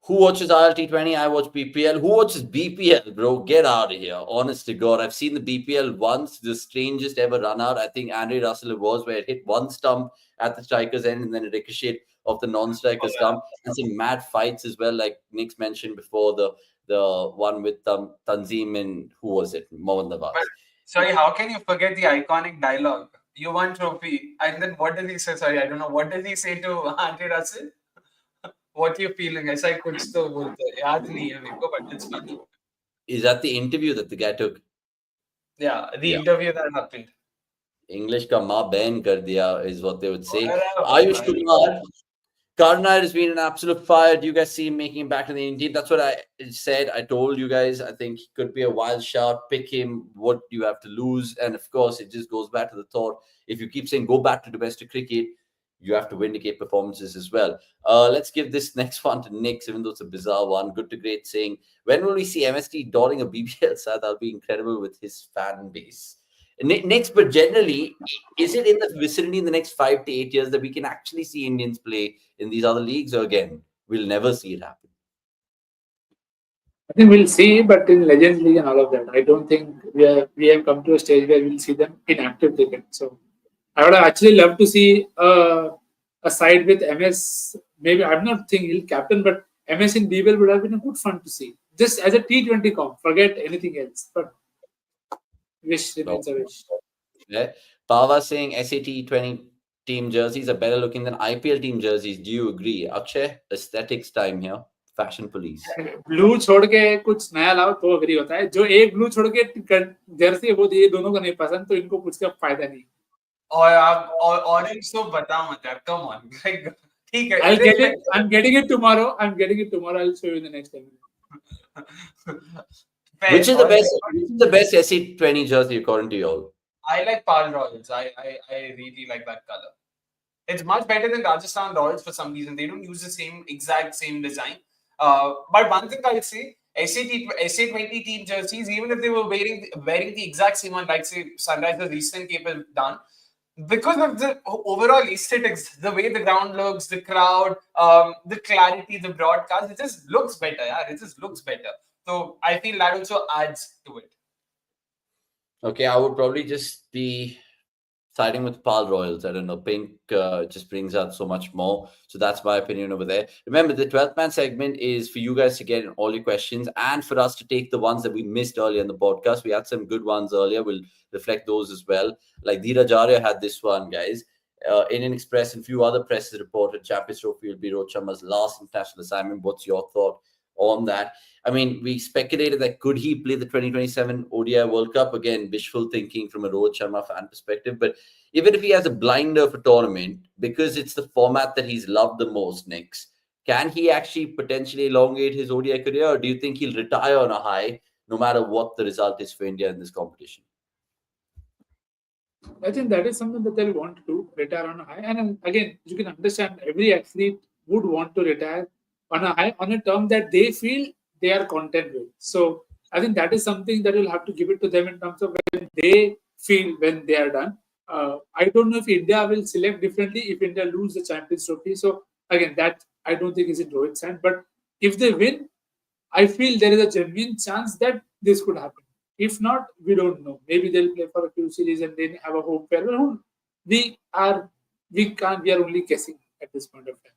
A: Who watches IL-T20? I watch BPL. Who watches BPL, bro? Get out of here. Honest to God. I've seen the BPL once, the strangest ever run out. I think Andre Russell it was, where it hit one stump at the striker's end and then it ricocheted off the non-striker stump. And some mad fights as well, like Nick's mentioned before, the one with Tanzim and who was it? Mohammed Nawaz.
B: Sorry, how can you forget the iconic dialogue? You won trophy. And then what does he say? Sorry, I don't know. What does he say to Andre Russell? What are you feeling? ऐसा ही कुछ तो बोलते हैं, याद नहीं है मेरे को, but it's funny.
A: Is that the interview that the guy took?
B: Yeah, the interview that happened.
A: English का माँ बहन कर दिया is what they would say. Ayush Kumar, Karna has been an absolute fire. Do you guys see him making him back to the Indian team? That's what I said. I told you guys, I think he could be a wild shot. Pick him. What do you have to lose? And of course, it just goes back to the thought. If you keep saying go back to domestic cricket, you have to vindicate performances as well. Let's give this next one to Nick, even though it's a bizarre one. Good to great saying, when will we see MST dotting a BBL side? That'll be incredible with his fan base. Next, but generally, is it in the vicinity in the next 5 to 8 years that we can actually see Indians play in these other leagues? Or again, we'll never see it happen?
C: I think we'll see, but in Legends League and all of that, I don't think we have come to a stage where we'll see them in active cricket. So I would actually love to see a side with MS. Maybe I'm not thinking he'll captain, but MS in BBL would have been a good fun to see. Just as a T20 comp, forget anything else. But wish remains a wish.
A: Yeah. Pava saying SAT20 team jerseys are better looking than IPL team jerseys. Do you agree? Akshay, aesthetics time here. Fashion police.
C: Blue छोड़ के कुछ नया लाओ तो agree होता है. जो एक ब्लू छोड़ के जर्सी है वो ये दोनों को नहीं पसंद, तो इनको कुछ का फायदा नहीं.
B: और आप ऑरेंज तो बता मत यार, कम ऑन. लाइक ठीक है,
C: I'll
B: it is
C: get it.
B: better.
C: I'm getting it tomorrow. I'll show you in the next 10 minutes.
B: Fair,
D: Which is the
B: all
D: best?
B: right.
D: Which is the best SC20 jersey according to you all?
B: I like Pal Royals. I really like that color. It's much better than Rajasthan Royals for some reason. They don't use the exact same design. But one thing I would say, SA20 team jerseys, even if they were wearing the exact same one, like say Sunrisers Eastern Cape have done, because of the overall aesthetics, the way the ground looks, the crowd, the clarity, the broadcast, it just looks better. Yeah, it just looks better. So I feel that also adds to it.
D: Okay, I would probably just be siding with Pal Royals. I don't know. Pink just brings out so much more. So that's my opinion over there. Remember, the 12th man segment is for you guys to get in all your questions and for us to take the ones that we missed earlier in the podcast. We had some good ones earlier. We'll reflect those as well. Like Dheeraj Arya had this one, guys. Indian Express and few other presses reported Champions Trophy will be Rohit Sharma's last international assignment. What's your thought on that? I mean, we speculated that could he play the 2027 ODI World Cup? Again, wishful thinking from a Rohit Sharma fan perspective. But even if he has a blinder for tournament, because it's the format that he's loved the most, Nix, can he actually potentially elongate his ODI career? Or do you think he'll retire on a high, no matter what the result is for India in this competition?
C: I think that is something that they'll want to do, retire on a high. And again, you can understand every athlete would want to retire on a high, on a term that they feel they are content with. So I think that is something that you'll have to give it to them in terms of when they feel when they are done. I don't know if India will select differently if India lose the Champions Trophy. So again, that I don't think is in Rohit's hand. But if they win, I feel there is a genuine chance that this could happen. If not, we don't know. Maybe they'll play for a few series and then have a home farewell. We are only guessing at this point of time.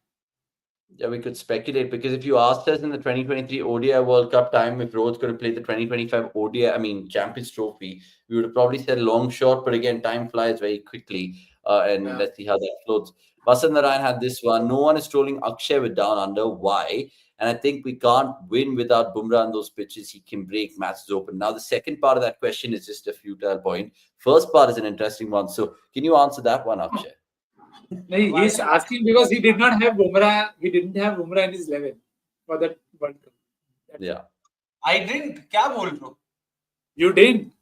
D: Yeah, we could speculate because if you asked us in the 2023 ODI World Cup time if Rohit's going to play the 2025 Champions Trophy, we would have probably said long shot. But again, time flies very quickly, and let's see how that floats. Vasant Narayan had this one. No one is trolling Akshay with down under. Why? And I think we can't win without Bumrah on those pitches. He can break matches open. Now, the second part of that question is just a futile point. First part is an interesting one. So, can you answer that one, Akshay?
C: He's asking because he did not have Bumrah. He didn't have Bumrah in his 11 for that World Cup.
D: Yeah.
B: I didn't. क्या बोल रहे हो?
C: You didn't.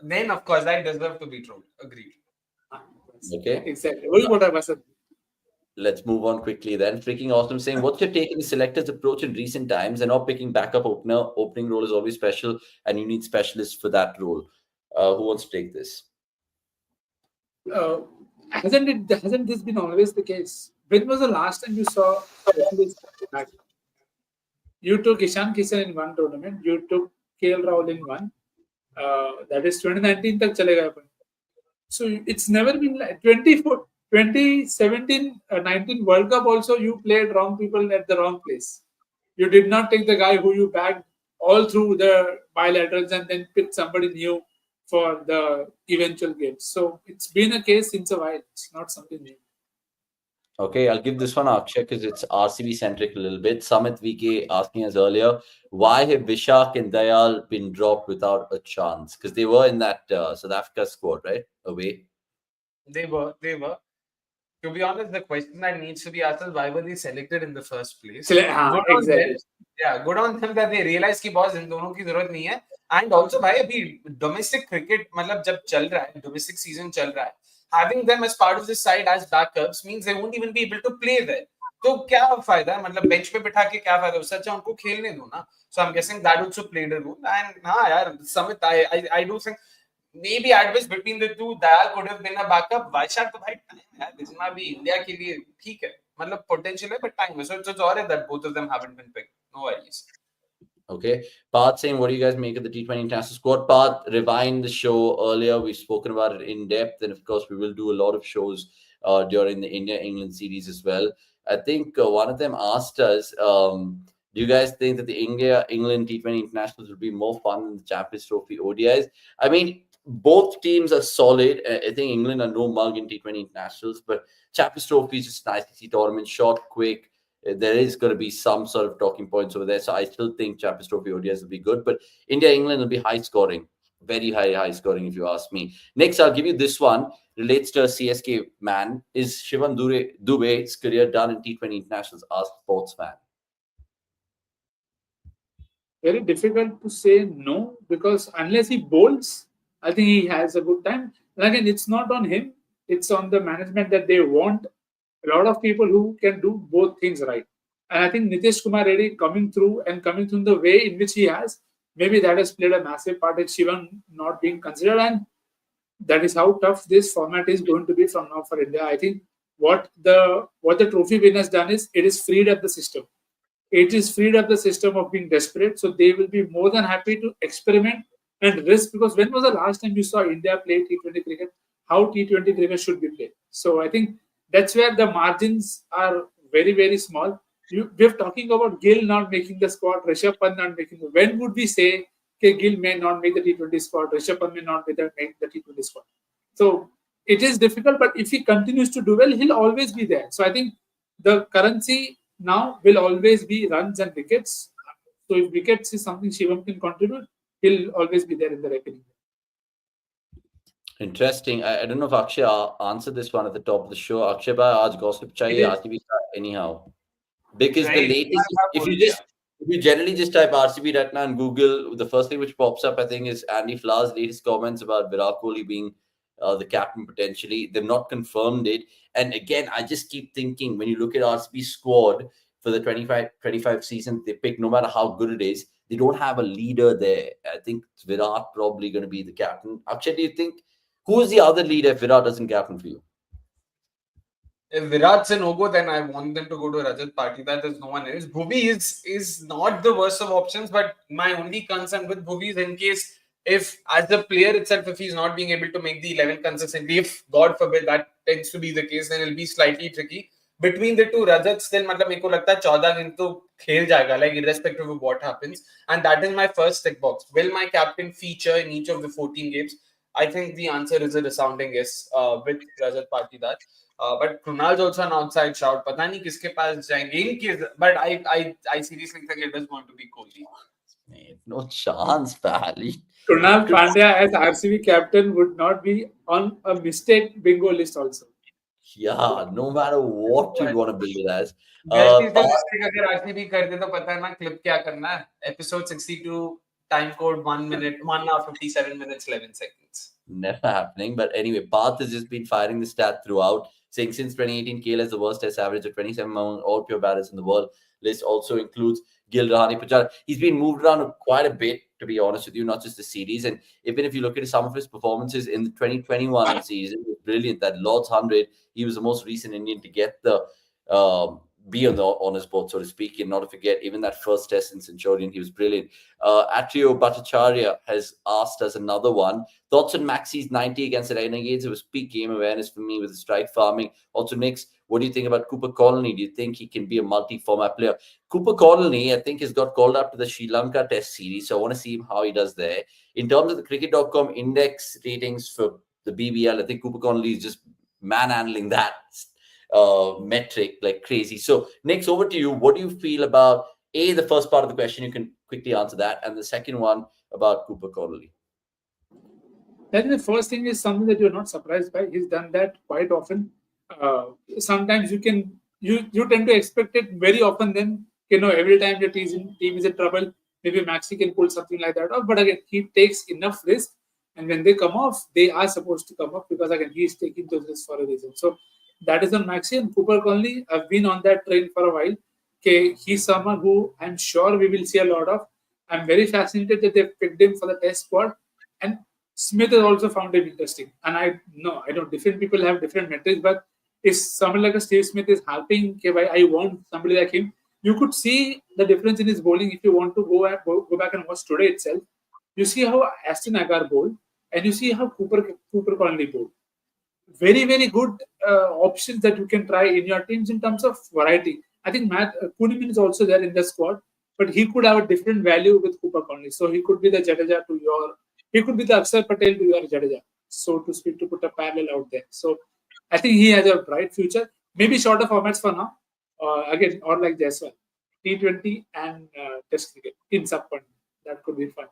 B: Then of course I deserve to be trolled. Agreed.
D: Okay.
C: Exactly. वही बोल रहा है Vasant.
D: Let's move on quickly then. Freaking awesome saying, what's your take on the selectors' approach in recent times? They're not picking backup opener. Opening role is always special, and you need specialists for that role. Who wants to take this?
C: Hasn't this been always the case? When was the last time you saw back? You took Ishan Kishan in one tournament. You took KL Rahul in one. That is 2019 tak chalega upon. So it's never been like 2017-19 World Cup also you played wrong people at the wrong place. You did not take the guy who you bagged all through the bilaterals and then picked somebody new for the eventual games. So it's been a case since a while. It's not something new.
D: Okay, I'll give this one Akshay because it's RCB centric a little bit. Samit VK asking us earlier, why have Vishak and Dayal been dropped without a chance? Because they were in that South Africa squad, right? Away.
B: They were. To be honest, the question that needs to be asked is why were they selected in the first place?
C: Exactly.
B: Good on them that they realized कि boss इन दोनों की जरूरत नहीं है. And also भाई अभी domestic cricket मतलब जब चल रहा है, domestic season चल रहा है, having them as part of the side as backups means they won't even be able to play there. तो क्या फायदा है मतलब बेंच पे बिठा के क्या फायदा उससे अच्छा उनको खेलने दो ना. So I'm guessing that also played a role. And हाँ यार Samit, I do think maybe at best between the two Dayal could have been a backup. Vaishak तो भाई time है जितना भी इंडिया के लिए ठीक है मतलब potential है but time है. So it's alright that both of them haven't been picked. No worries.
D: Okay. Parth saying, what do you guys make of the T20 international squad? Parth, rewind the show earlier. We've spoken about it in depth. And of course, we will do a lot of shows during the India-England series as well. I think one of them asked us, do you guys think that the India-England T20 internationals will be more fun than the Champions Trophy ODIs? I mean, both teams are solid. I think England are no mug in T20 internationals, but Champions Trophy is just nice to see tournament, short, quick. There is going to be some sort of talking points over there. So I still think Champions Trophy ODIs will be good, but India-England will be high scoring.
A: Very high scoring, if you ask me. Next, I'll give you this one. Relates to a CSK man. Is Shivam Dube's career done in T20 internationals? Ask sports fan.
C: Very difficult to say no, because unless he bowls, I think he has a good time. And again, it's not on him, it's on the management that they want a lot of people who can do both things right. And I think Nitish Kumar Reddy coming through and coming through the way in which he has, maybe that has played a massive part in Shivan not being considered. And that is how tough this format is going to be from now for India. I think what the trophy win has done is it is freed up the system. It is freed up the system of being desperate. So they will be more than happy to experiment and risk, because when was the last time you saw India play T20 cricket? How T20 cricket should be played. So I think that's where the margins are very, very small. We're talking about Gill not making the squad, Rishabh Pant not making the. When would we say, okay, Gill may not make the T20 squad, Rishabh Pant may not make the T20 squad? So it is difficult, but if he continues to do well, he'll always be there. So I think the currency now will always be runs and wickets. So if wickets is something Shivam can contribute, he'll always be there in the reckoning.
A: Interesting. I don't know if Akshay answered this one at the top of the show. Akshay bhai, aaj gossip chahiye, RCB anyhow. Because the latest, if you generally just type RCB right now in Google, the first thing which pops up, I think, is Andy Flower's latest comments about Virat Kohli being the captain potentially. They've not confirmed it. And again, I just keep thinking, when you look at RCB's squad for the 25 season they pick, no matter how good it is, they don't have a leader there. I think Virat probably going to be the captain. Akshay, do you think, who's the other leader if Virat doesn't captain for you?
B: If Virat's a no-go, then I want them to go to Rajat Patidar. There's no one else. Bhuvi is not the worst of options, but my only concern with Bhuvi is in case, if as the player itself, if he's not being able to make the 11 consistently, if God forbid that tends to be the case, then it'll be slightly tricky. Between the two, Rajat still, मतलब मेरे को लगता है 14 दिन तो खेल जाएगा, like irrespective of what happens. And that is my first tick box. Will my captain feature in each of the 14 games? I think the answer is a resounding yes with Rajat Patidar. But Krunal's also an outside shout. पता नहीं किसके पास जाएंगे. But I seriously think it is going to be Kohli.
A: No chance, pal.
C: Krunal Pandya as RCB captain would not be on a mistake bingo list also.
A: Yeah, no matter what you want to build it as.
B: अगर RCB कर दे तो पता है ना clip क्या करना है. Episode 62, time code 1 minute, 1 hour 57 minutes 11 seconds.
A: Never happening. But anyway, Path has just been firing the stat throughout, saying since 2018, KL has the worst test average of 27 among all pure batters in the world. List also includes Gil, Rahane, Pujara. He's been moved around quite a bit, to be honest with you, not just the series. And even if you look at some of his performances in the 2021 season, it was brilliant. That Lord's 100, he was the most recent Indian to get the be on the honours board, so to speak, and not to forget even that first test in Centurion, he was brilliant. Atrio Bhattacharya has asked us another one. Thoughts on Maxi's 90 against the Renegades? It was peak game awareness for me with the strike farming. Also, Nix, what do you think about Cooper Colony? Do you think he can be a multi-format player? Cooper Colony, I think, has got called up to the Sri Lanka Test series, so I want to see how he does there. In terms of the cricket.com index ratings for the BBL, I think Cooper Colony is just manhandling that metric like crazy. So, Nix, over to you. What do you feel about the first part of the question? You can quickly answer that, and the second one about Cooper Connolly.
C: Then the first thing is something that you're not surprised by. He's done that quite often. Sometimes you tend to expect it very often. Then every time your team is in trouble, maybe Maxi can pull something like that off. But again, he takes enough risk, and when they come off, they are supposed to come off because again he is taking those risks for a reason. So that is on Maxi. And Cooper Connolly, I've been on that train for a while. Okay, he's someone who I'm sure we will see a lot of. I'm very fascinated that they've picked him for the test squad. And Smith has also found him interesting. And I know different people have different metrics, but if someone like a Steve Smith is helping, okay, I want somebody like him, you could see the difference in his bowling if you want to go back and watch today itself. You see how Aston Agar bowled, and you see how Cooper Connolly bowled. Very, very good options that you can try in your teams in terms of variety. I think Matt Kuhneman is also there in the squad, but he could have a different value with Cooper Connolly. So he could be the Jadeja to your, he could be the Akshar Patel to your Jadeja, so to speak, to put a parallel out there. So I think he has a bright future. Maybe shorter formats for now. Again, or like Jaiswal, T20 and Test cricket in sub-point. That could be fun.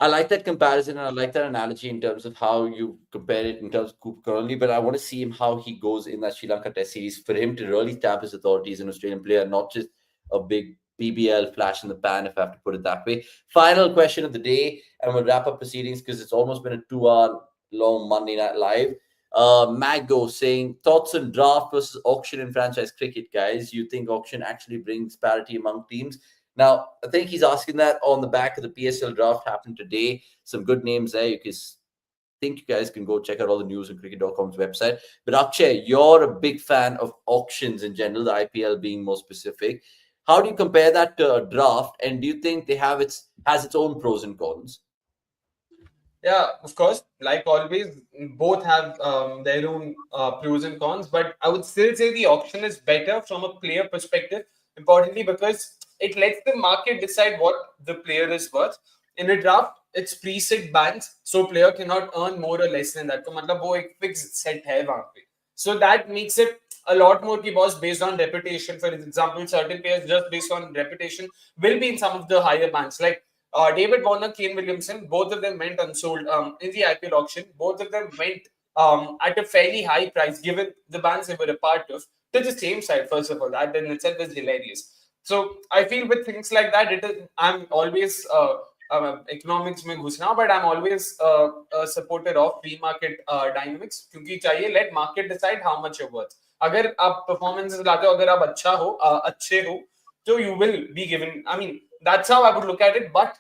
D: I like that comparison and I like that analogy in terms of how you compare it in terms of Cooper currently, but I want to see him how he goes in that Sri Lanka Test series for him to really tap his authority as an Australian player, not just a big BBL flash in the pan, if I have to put it that way. Final question of the day, and we'll wrap up proceedings because it's almost been a 2-hour long Monday Night Live. Mago saying, thoughts on draft versus auction in franchise cricket, guys? You think auction actually brings parity among teams? Now, I think he's asking that on the back of the PSL draft happened today. Some good names there. You guys can go check out all the news on cricket.com's website. But Akshay, you're a big fan of auctions in general, the IPL being more specific. How do you compare that to a draft? And do you think they has its own pros and cons?
B: Yeah, of course. Like always, both have their own pros and cons. But I would still say the auction is better from a player perspective. Importantly, because it lets the market decide what the player is worth. In a draft, it's preset bands, so player cannot earn more or less than that. So, मतलब वो एक fixed set है वहाँ पे. So that makes it a lot more ki boss based on reputation. For example, certain players just based on reputation will be in some of the higher bands. Like David Warner, Kane Williamson, both of them went unsold in the IPL auction. Both of them went at a fairly high price given the bands they were a part of to the same side. First of all, that in itself is hilarious. So I feel with things like that, I'm always economics में घुसना, but I'm always a supporter of free market dynamics क्योंकि चाहिए let market decide how much you're worth. अगर आप performances लाते हो, अगर आप अच्छे हो, so you will be given. I mean, that's how I would look at it. But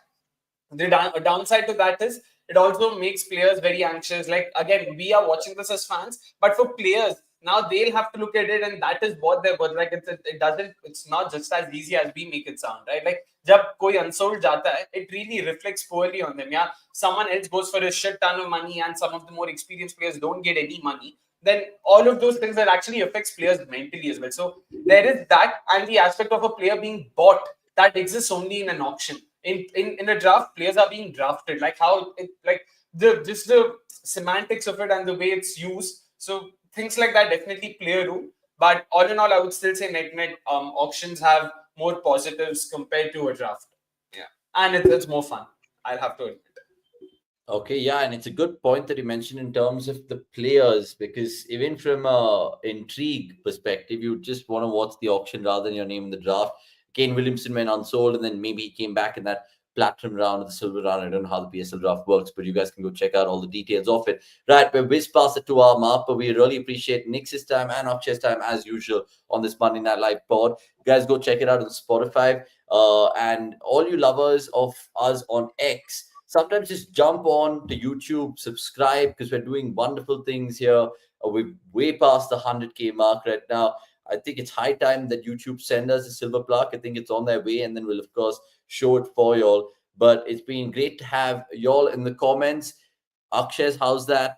B: the downside to that is it also makes players very anxious. Like again, we are watching this as fans, but for players now they'll have to look at it, and that is what they're worth. Like it's not just as easy as we make it sound, right? Like जब कोई unsold जाता है, it really reflects poorly on them. Yeah, someone else goes for a shit ton of money, and some of the more experienced players don't get any money. Then all of those things that actually affects players mentally as well. So there is that, and the aspect of a player being bought that exists only in an auction. In a draft, players are being drafted. Like how the semantics of it and the way it's used. So things like that definitely play a role. But all in all, I would still say net auctions have more positives compared to a draft. Yeah, and it's more fun. I'll have to admit.
D: Okay, yeah, and it's a good point that you mentioned in terms of the players, because even from a intrigue perspective, you just want to watch the auction rather than your name in the draft. Kane Williamson went unsold, and then maybe he came back in that platinum round or the silver round. I don't know how the PSL draft works, but you guys can go check out all the details of it. Right, we're whizzed past the 2-hour mark, but we really appreciate Nix's time and Akshay's time as usual on this Monday Night Live pod. You guys go check it out on Spotify. And all you lovers of us on X, sometimes just jump on to YouTube, subscribe, because we're doing wonderful things here. We're way past the 100K mark right now. I think it's high time that YouTube send us a silver plaque. I think it's on their way, and then we'll, of course, show it for y'all. But it's been great to have y'all in the comments. Akshay's Howzzaat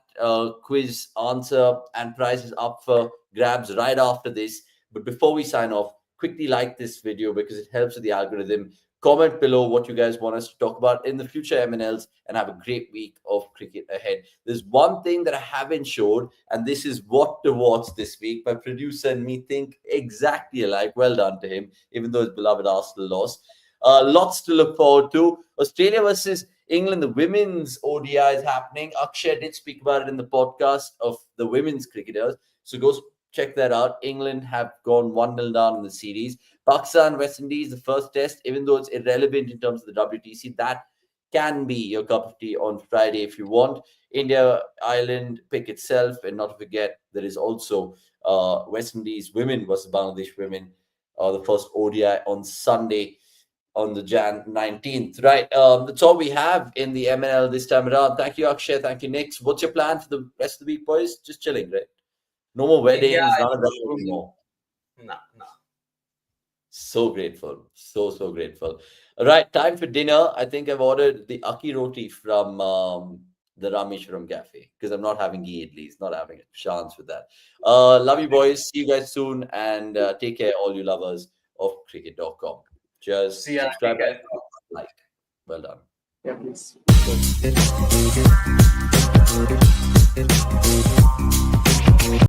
D: quiz answer and prize is up for grabs right after this. But before we sign off, quickly like this video because it helps with the algorithm. Comment below what you guys want us to talk about in the future MNLs, and have a great week of cricket ahead. There's one thing that I haven't showed, and this is what to watch this week. My producer and me think exactly alike. Well done to him, even though his beloved Arsenal lost. Lots to look forward to. Australia versus England, the women's ODI is happening. Akshay did speak about it in the podcast of the women's cricketers. So go check that out. England have gone 1-0 down in the series. Pakistan, West Indies, the first test, even though it's irrelevant in terms of the WTC, that can be your cup of tea on Friday if you want. India, Ireland, pick itself. And not to forget, there is also West Indies women versus Bangladesh women, the first ODI on Sunday on the Jan 19th. Right, that's all we have in the MNL this time around. Thank you, Akshay. Thank you, Nix. What's your plan for the rest of the week, boys? Just chilling, right? No more weddings, none of that anymore.
B: No.
D: So grateful. So grateful. All right, time for dinner. I think I've ordered the Aki Roti from the Rameshwaram Cafe because I'm not having ghee at least. Not having a chance with that. Love you, boys. See you guys soon. And take care, all you lovers of cricket.com. Cheers.
B: See ya.
D: Subscribe, like. Well done.
C: Yeah, please.